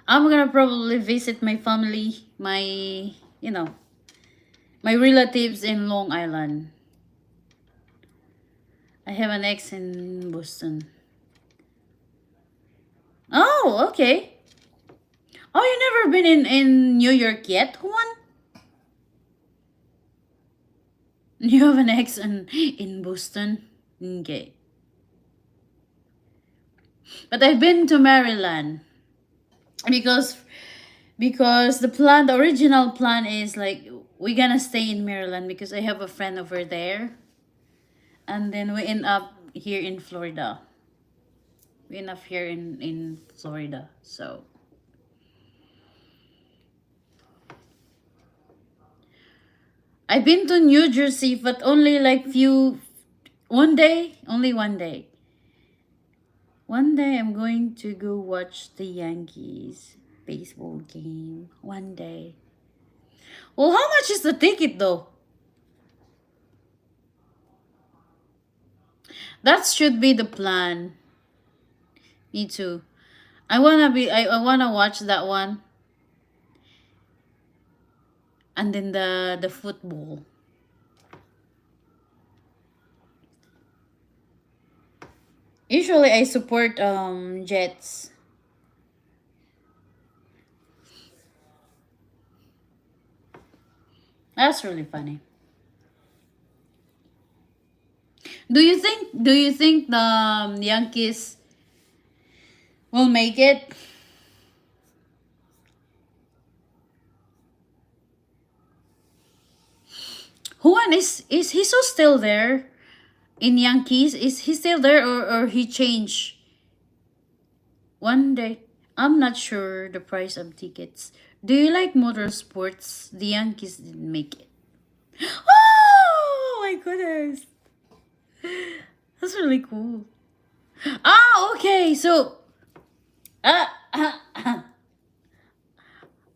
I'm gonna probably visit my family, my relatives in Long Island. I have an ex in Boston. Oh, okay. Oh, you never been in New York yet, Juan? You have an ex in Boston? Okay. But I've been to Maryland because the original plan is like we're gonna stay in Maryland because I have a friend over there, and then we end up here in Florida. We end up here in Florida, so I've been to New Jersey, but only like one day, only one day. One day I'm going to go watch the Yankees baseball game. One day. Well, how much is the ticket though? That should be the plan. Me too. I wanna watch that one. And then the football. Usually I support Jets. That's really funny. Do you think the Yankees will make it? Juan is he so still there in Yankees? Is he still there or he changed one day? I'm not sure the price of tickets. Do you like motorsports? The Yankees didn't make it. Oh my goodness. That's really cool. Ah, okay. So, uh,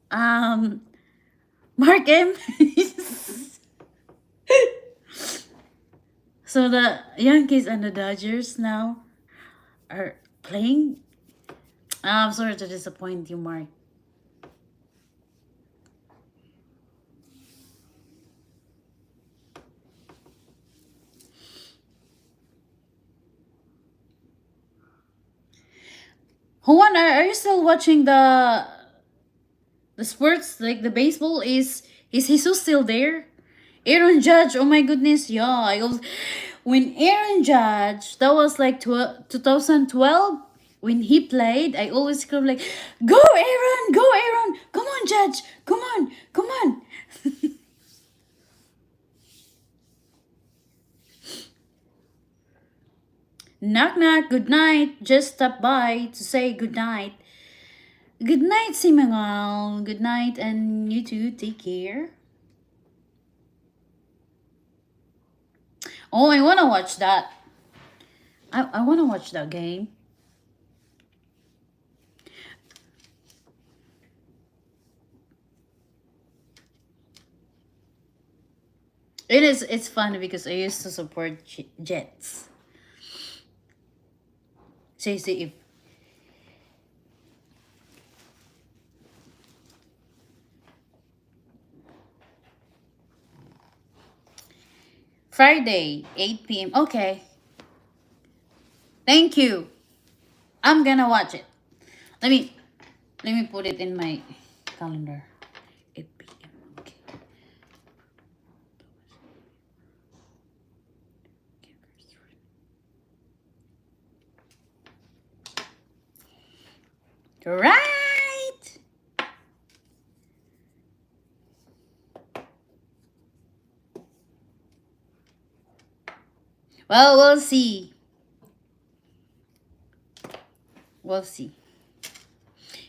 um, Mark M. So the Yankees and the Dodgers now are playing. I'm sorry to disappoint you, Mark. Juan, are you still watching the sports like the baseball? Is he so still there? Aaron Judge, oh my goodness, yeah. When Aaron Judge, that was like 2012, when he played, I always scream like, go Aaron, come on Judge, come on, come on. Knock knock, good night. Just stop by to say good night. Good night, Simangal. Good night, and you too, take care. Oh, I wanna watch that. I wanna watch that game. It's fun because I used to support Jets. Say if Friday, 8 p.m. Okay. Thank you. I'm gonna watch it. Let me put it in my calendar. 8 p.m. Okay. Right. Well, we'll see. We'll see.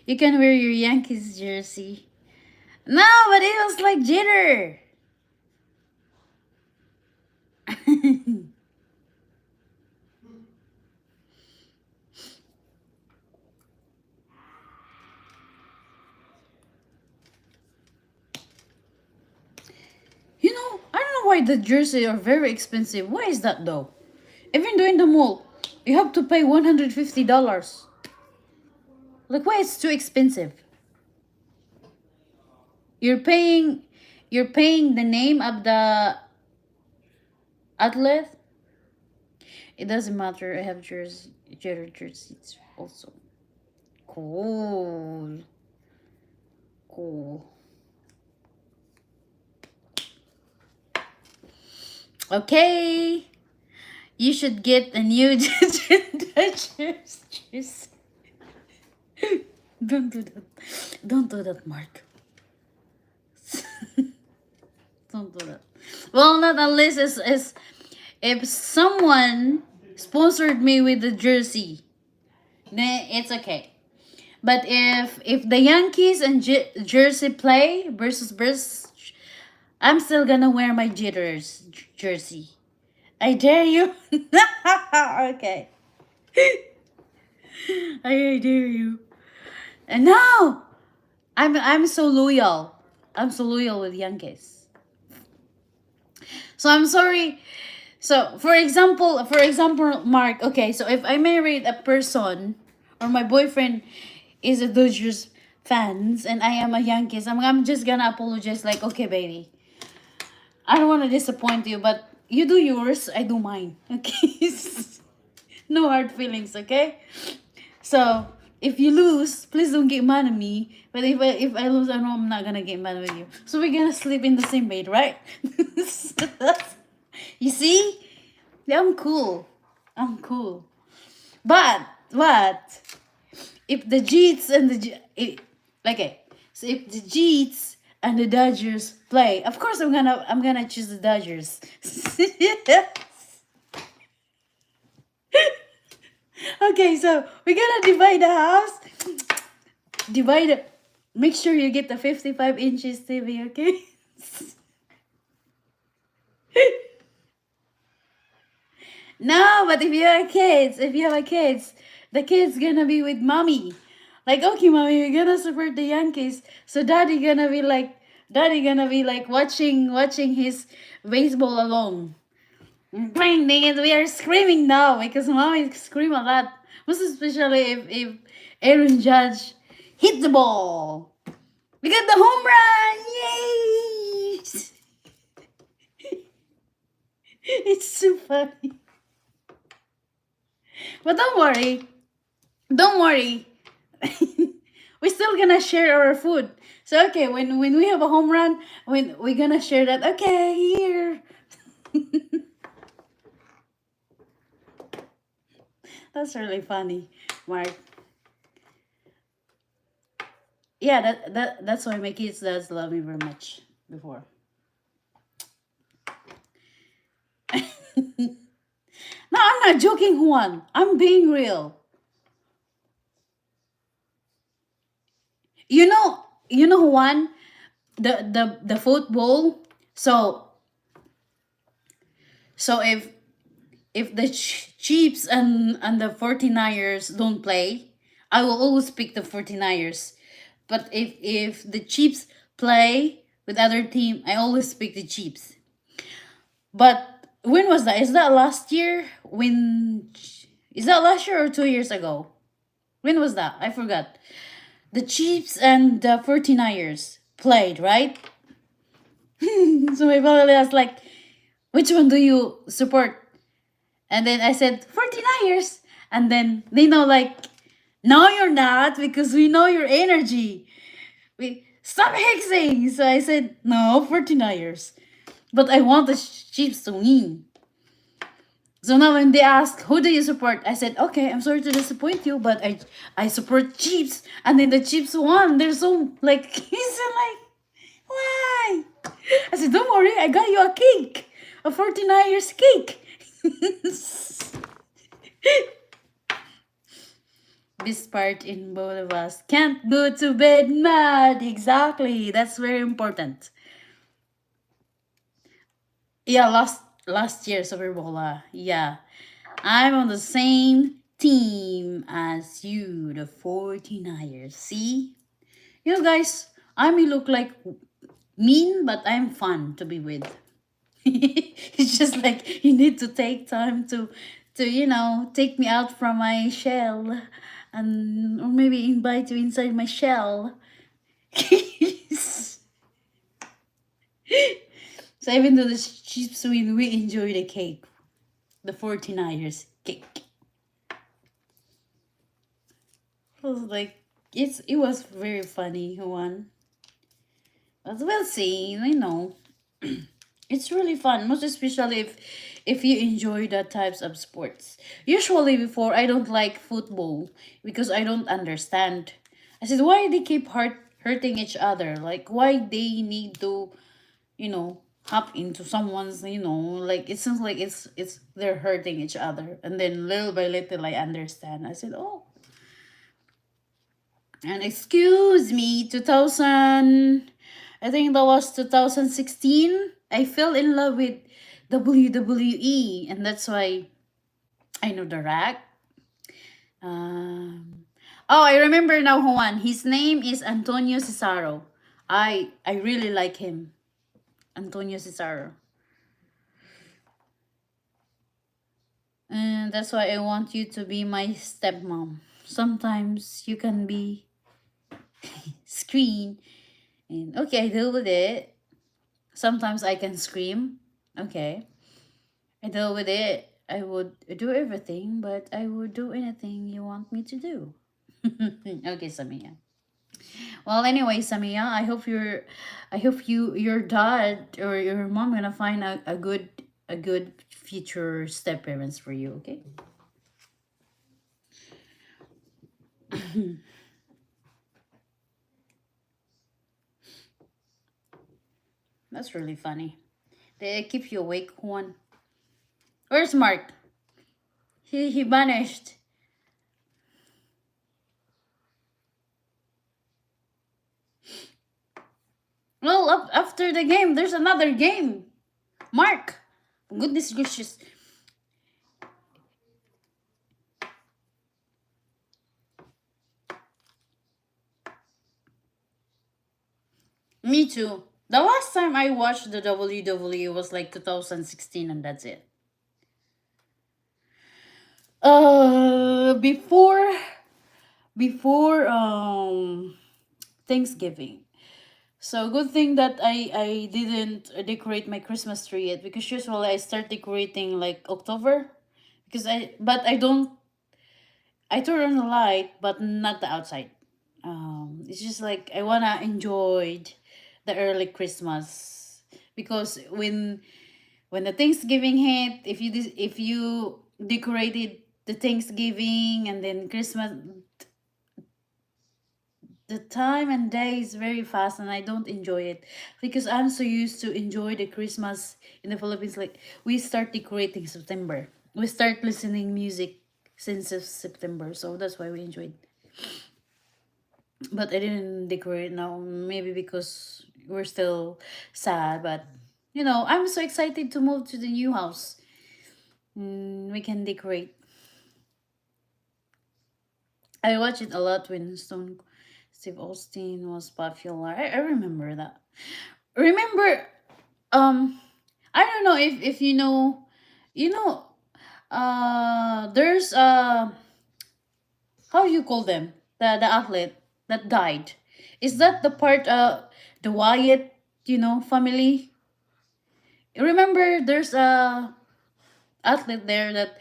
You can wear your Yankees jersey. No, but it was like jitter. I don't know why the jersey are very expensive. Why is that though? Even though in the mall, you have to pay $150. Like, why it's too expensive? You're paying the name of the athlete. It doesn't matter. I have jerseys also. Cool. Okay. You should get a new jersey. Don't do that. Don't do that, Mark. Don't do that. Well, not unless is if someone sponsored me with the jersey, then it's okay. But if the Yankees and Jersey play versus, I'm still gonna wear my jersey. I dare you. Okay. I dare you. And no, I'm so loyal. I'm so loyal with Yankees. So I'm sorry So for example, Mark. Okay, so if I married a person, or my boyfriend is a Dodgers fans, and I am a Yankees, I'm just gonna apologize. Like, okay, baby, I don't want to disappoint you, but you do yours, I do mine. Okay, no hard feelings. Okay, so if you lose, please don't get mad at me. But if I lose, I know I'm not gonna get mad with you. So we're gonna sleep in the same bed, right? You see? Yeah, I'm cool. I'm cool. But if the Jeets and okay, so if the Jeets and the Dodgers play, of course I'm gonna choose the Dodgers. Okay, so we're gonna divide the house. Divide it. Make sure you get the 55 inches TV, okay? No, but if you have kids, the kid's gonna be with mommy. Like, okay, mommy, we're gonna support the Yankees. So daddy gonna be like watching his baseball alone. Bang, dang it, we are screaming now because mommy scream a lot. Most especially if Aaron Judge hit the ball. We got the home run! Yay! It's so funny. But don't worry. Don't worry. We're still gonna share our food. So okay, when we have a home run, when we're gonna share that. Okay, here. That's really funny, Mark. Yeah, that's why my kids does love me very much before. No, I'm not joking, Juan. I'm being real. You know, Juan, the football. So so if the Chiefs and the 49ers don't play, I will always pick the 49ers. But if the Chiefs play with other team, I always pick the Chiefs. But when was that? Is that last year? Is that last year or 2 years ago? When was that? I forgot. The Chiefs and the 49ers played, right? So my family was like, which one do you support? And then I said, 49ers. And then they know, like, no, you're not, because we know your energy. We stop hexing. So I said, no, 49ers. But I want the Chiefs to win. So now when they ask, who do you support? I said, okay, I'm sorry to disappoint you, but I support Chiefs. And then the Chiefs won. They're so, like, he's so like, why? I said, don't worry, I got you a cake. A 49ers cake. This part in both of us. Can't go to bed mad. Exactly. That's very important. Yeah, last year Super Bowl. Yeah. I'm on the same team as you, the 49ers. See? You know, guys, I may look like mean, but I'm fun to be with. It's just like you need to take time to take me out from my shell, and or maybe invite you inside my shell. So even though the Chiefs win, we enjoy the cake, the 49ers cake. It was like it was very funny who won. But we'll see. I know. It's really fun, most especially if you enjoy that types of sports. Usually before, I don't like football because I don't understand. I said, why they keep hurting each other? Like, why they need to, hop into someone's, like, it seems like it's they're hurting each other. And then little by little I understand. I said, oh. And excuse me, 2000, I think that was 2016. I fell in love with WWE, and that's why I know the rack. Oh, I remember now, Juan. His name is Antonio Cesaro. I really like him, Antonio Cesaro. And that's why I want you to be my stepmom. Sometimes you can be screen and okay, I deal with it. Sometimes I can scream. Okay. I deal with it. I would do everything, but I would do anything you want me to do. Okay, Samia. Well, anyway, Samia, I hope your dad or your mom gonna find a good future step parents for you. Okay. That's really funny. They keep you awake, Juan. Where's Mark? He vanished. Well, after the game, there's another game. Mark, goodness gracious. Me too. The last time I watched the WWE was like 2016, and that's it. Before Thanksgiving. So good thing that I didn't decorate my Christmas tree yet, because usually I start decorating like October, because I don't, I turn on the light but not the outside. It's just like I wanna enjoy the early Christmas, because when the Thanksgiving hit, if you decorated the Thanksgiving and then Christmas, the time and day is very fast, and I don't enjoy it, because I'm so used to enjoy the Christmas in the Philippines. Like we start decorating September, we start listening music since September, so that's why we enjoyed. But I didn't decorate now, maybe because we're still sad. But I'm so excited to move to the new house. We can decorate. I watch it a lot when Steve Austin was popular. I remember that. Remember, um, I don't know if you know, there's how you call them, the athlete that died. Is that the part the Wyatt family? Remember, there's a athlete there that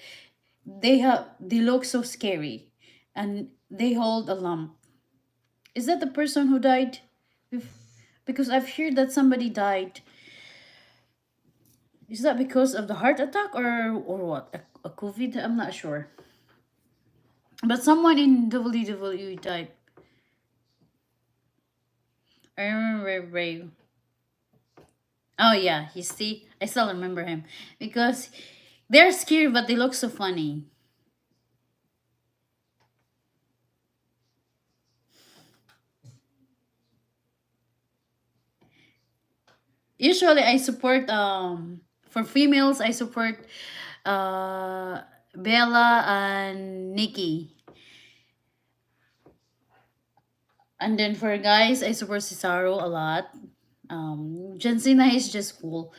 they look so scary, and they hold a lump. Is that the person who died? If, because I've heard that somebody died. Is that because of the heart attack or what? A COVID? I'm not sure. But someone in WWE died. I remember Ray. Oh yeah, you see, I still remember him because they're scary, but they look so funny. Usually, I support for females. I support uh Bella and Nikki, and then for guys, I support Cesaro a lot. John Cena is just cool.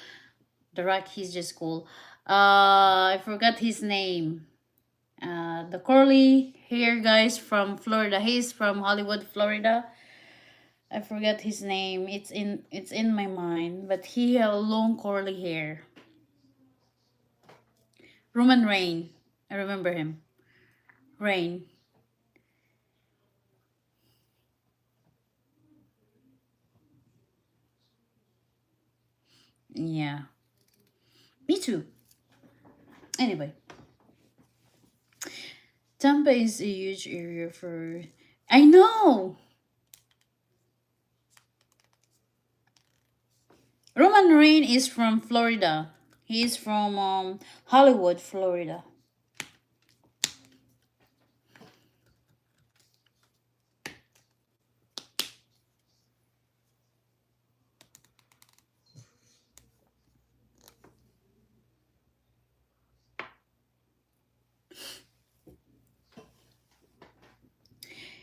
The Rock, he's just cool. I forgot his name. The curly hair guys from Florida. He's from Hollywood, Florida. I forgot his name. It's in my mind, but he had long curly hair. Roman Reign. I remember him. Reign. Yeah. Me too. Anyway, Tampa is a huge area for. I know. Roman Reign is from Florida. He is from Hollywood, Florida.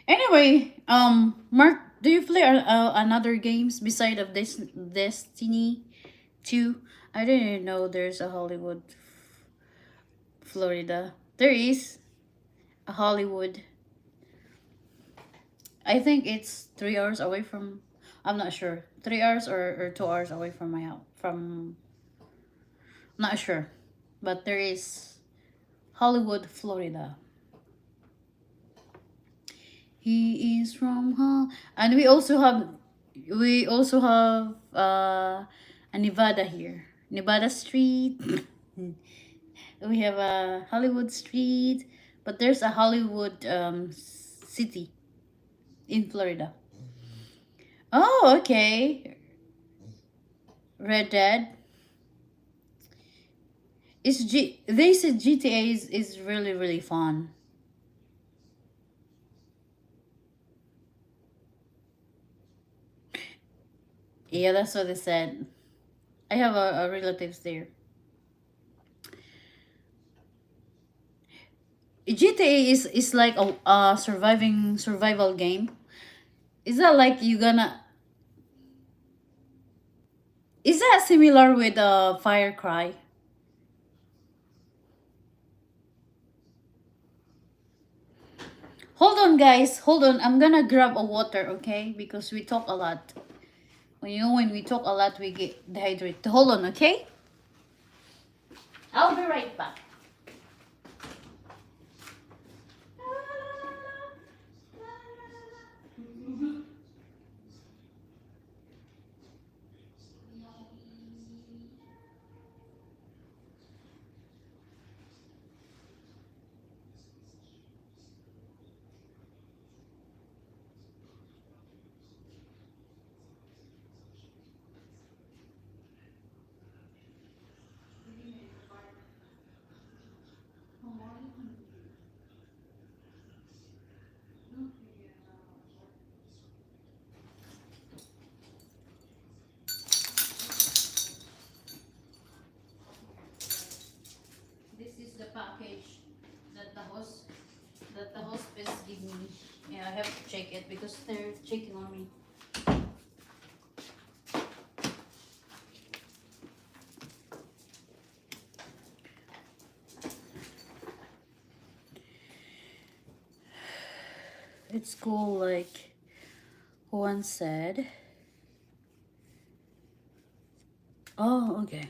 Anyway, Mark, do you play another games beside of this Destiny 2? I didn't know there's a Hollywood Florida. There is a Hollywood. I think it's 3 hours away from. I'm not sure. 3 hours or 2 hours away from my house. From. I'm not sure, but there is Hollywood, Florida. He is from and we also have a Nevada here. Nevada Street. We have a Hollywood Street, but there's a Hollywood city in Florida. Oh, okay. Red Dead. They said GTA is really really fun. Yeah, that's what they said. I have a relatives there. GTA is like a survival game. Is that like you gonna? Is that similar with Fire Cry? Hold on, guys. Hold on. I'm gonna grab a water, okay? Because we talk a lot. When we talk a lot, we get dehydrated. Hold on, okay? I'll be right back. This is the package that the hospice give me. Yeah, I have to check it because they're checking on me. It's cool, like Juan said. Oh, okay.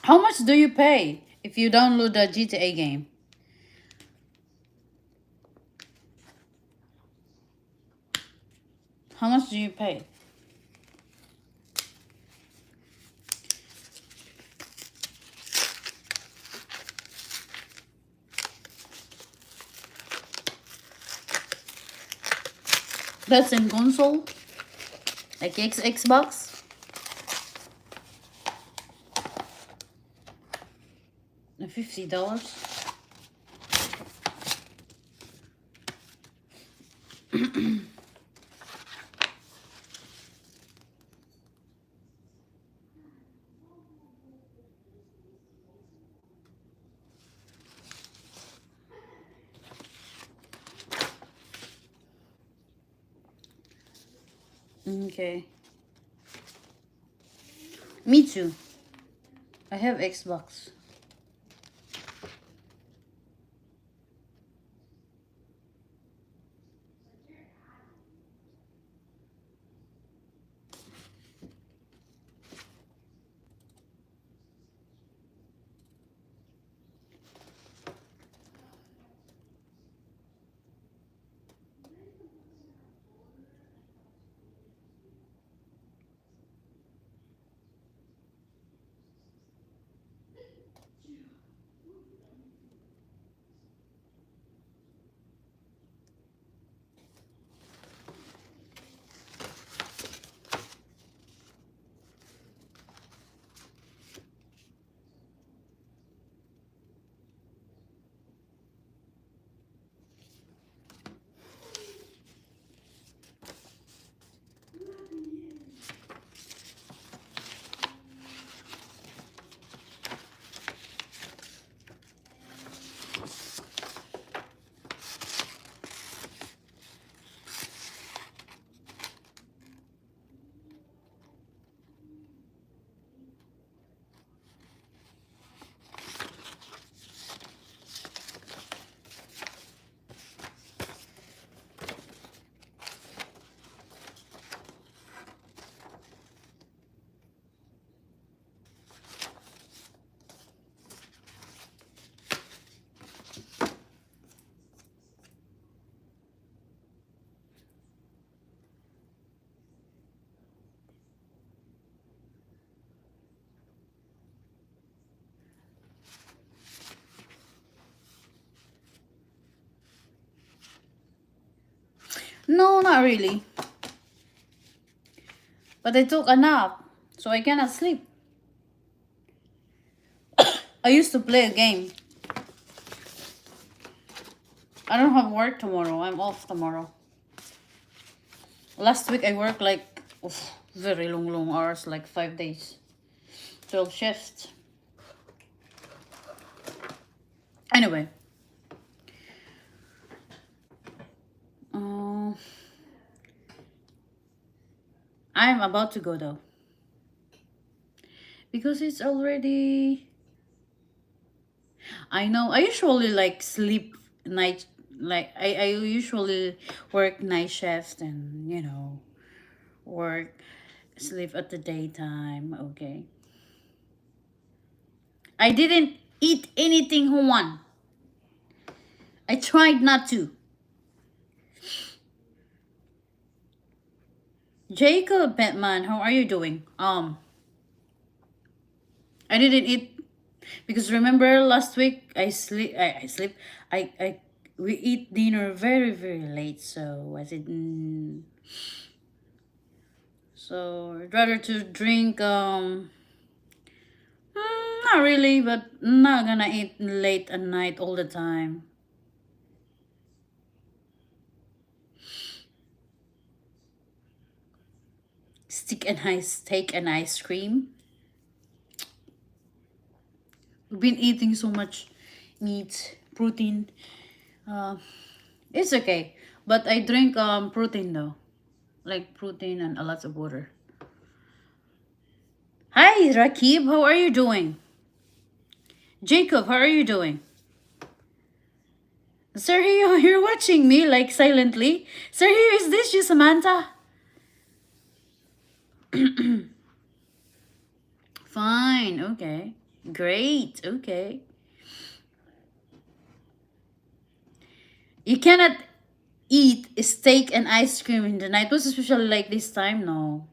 How much do you pay if you download the GTA game? How much do you pay? That's in console? Like Xbox? $50? Okay. Me too. I have Xbox. No, not really. But I took a nap, so I cannot sleep. I used to play a game. I don't have work tomorrow. I'm off tomorrow. Last week I worked like very long hours, like 5 days. 12 shifts. Anyway. I'm about to go though. Because it's already... I know. I usually like sleep night. Like I usually work night shift and work sleep at the daytime. Okay. I didn't eat anything, Juan. I tried not to. Jacob Batman, how are you doing? I didn't eat because remember last week we eat dinner very late, so I said so I'd rather to drink not really, but not gonna eat late at night all the time. Steak and ice cream. We've been eating so much meat, protein. It's okay, but I drink protein though, like protein and a lot of water. Hi Rakib, how are you doing? Jacob, how are you doing? Sergio, you're watching me like silently. Sergio, is this you, Samantha? Fine, okay. Great, okay. You cannot eat steak and ice cream in the night. What's especially like this time? No.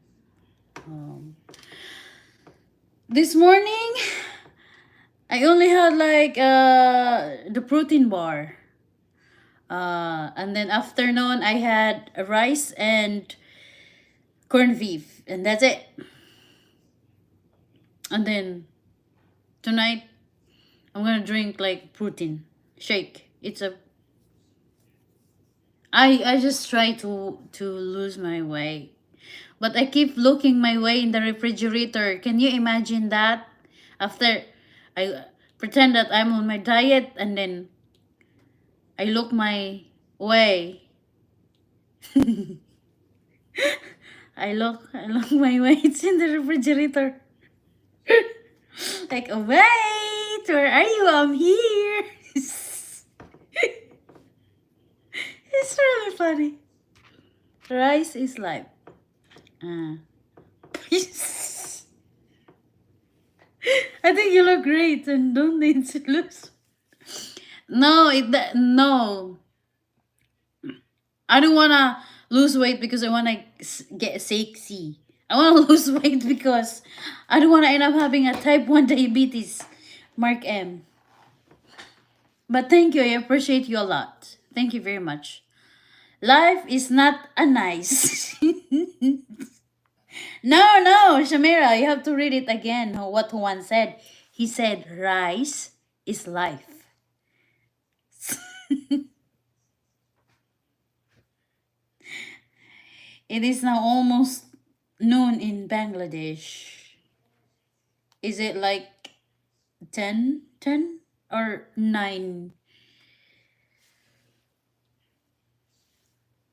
This morning, I only had like the protein bar. And then afternoon, I had rice and corned beef. And that's it. And then tonight, I'm gonna drink like protein shake. I just try to lose my weight, but I keep looking my way in the refrigerator. Can you imagine that? After I pretend that I'm on my diet and then I look my way. I look my way. It's in the refrigerator. Like, wait, where are you? I'm here. It's really funny. Rice is life. I think you look great and don't need to lose. No. I don't wanna lose weight because I wanna get sexy. I wanna lose weight because I don't wanna end up having a type 1 diabetes. Mark M. But thank you. I appreciate you a lot. Thank you very much. Life is not a nice. No, Shamira, you have to read it again. What Juan said. He said, rice is life. It is now almost noon in Bangladesh. Is it like 10 or 9?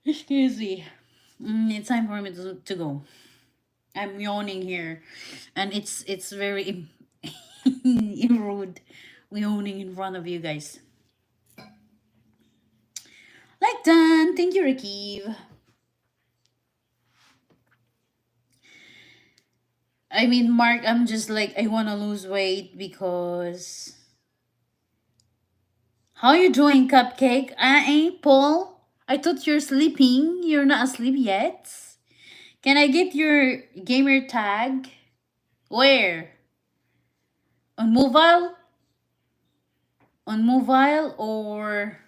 Excuse me. It's time for me to go. I'm yawning here, and it's very rude yawning in front of you guys. Like done. Thank you, Rakiv. I mean, Mark, I'm just like, I want to lose weight because... How you doing, Cupcake? Paul? I thought you're sleeping. You're not asleep yet. Can I get your gamer tag? Where? On mobile? On mobile or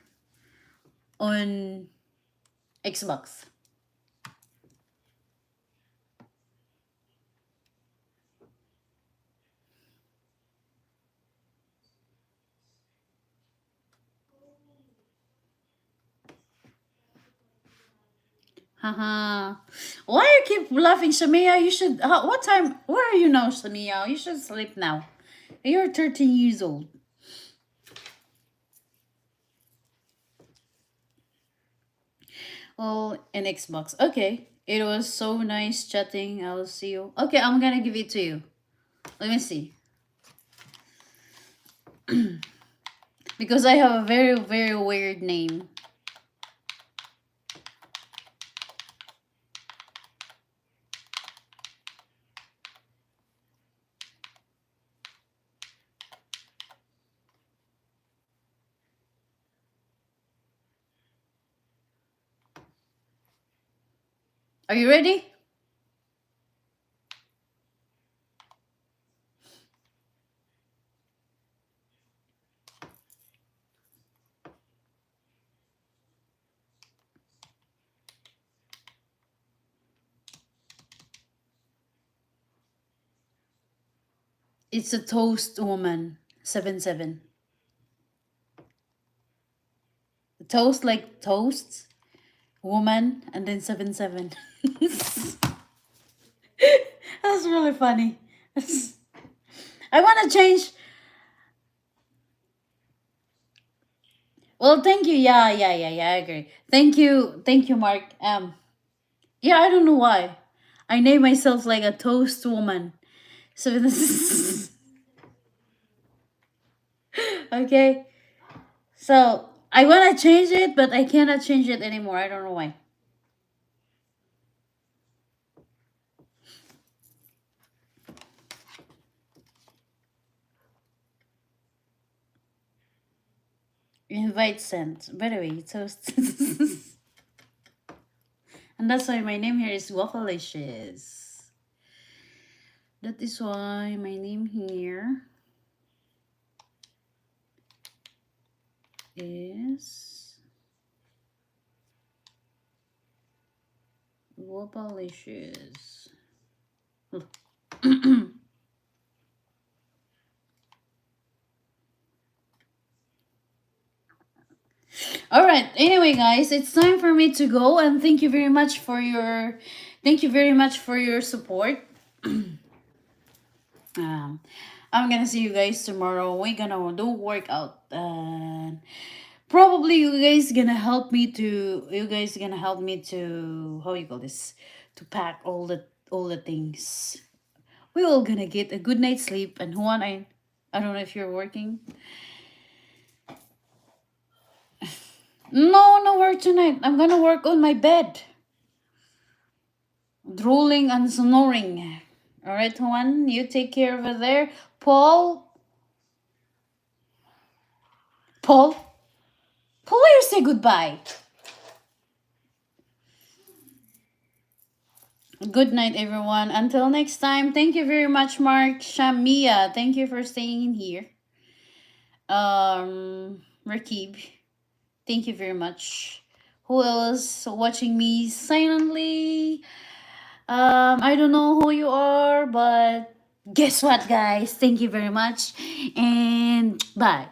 on Xbox? Haha. Why you keep laughing, Shamia? You should. What time? Where are you now, Shamia? You should sleep now. You're 13 years old. Oh, an Xbox. Okay. It was so nice chatting. I'll see you. Okay, I'm gonna give it to you. Let me see. Because I have a very, very weird name. Are you ready? It's a toast woman. 7-7. Toast like toast, woman, and then 7-7. That's really funny. I want to change. Well, thank you. Yeah. I agree. Thank you, Mark. Yeah, I don't know why. I name myself like a toast woman. So this is okay. So I want to change it, but I cannot change it anymore. I don't know why. Invite sent. By the way, toast. And that's why my name here is Waffleicious. That is why my name here is Waffleicious. All right. Anyway, guys, it's time for me to go, and thank you very much for your support. I'm gonna see you guys tomorrow. We're gonna do workout, and probably you guys gonna help me to, how you call this, to pack all the things. We all gonna get a good night's sleep. And Juan, I don't know if you're working. No work tonight. I'm gonna work on my bed. Drooling and snoring. Alright, Juan, you take care over there. Paul, will you say goodbye? Good night, everyone. Until next time. Thank you very much, Mark. Shamia, thank you for staying in here. Rakib, thank you very much. Who else watching me silently? I don't know who you are, but guess what, guys? Thank you very much, and bye.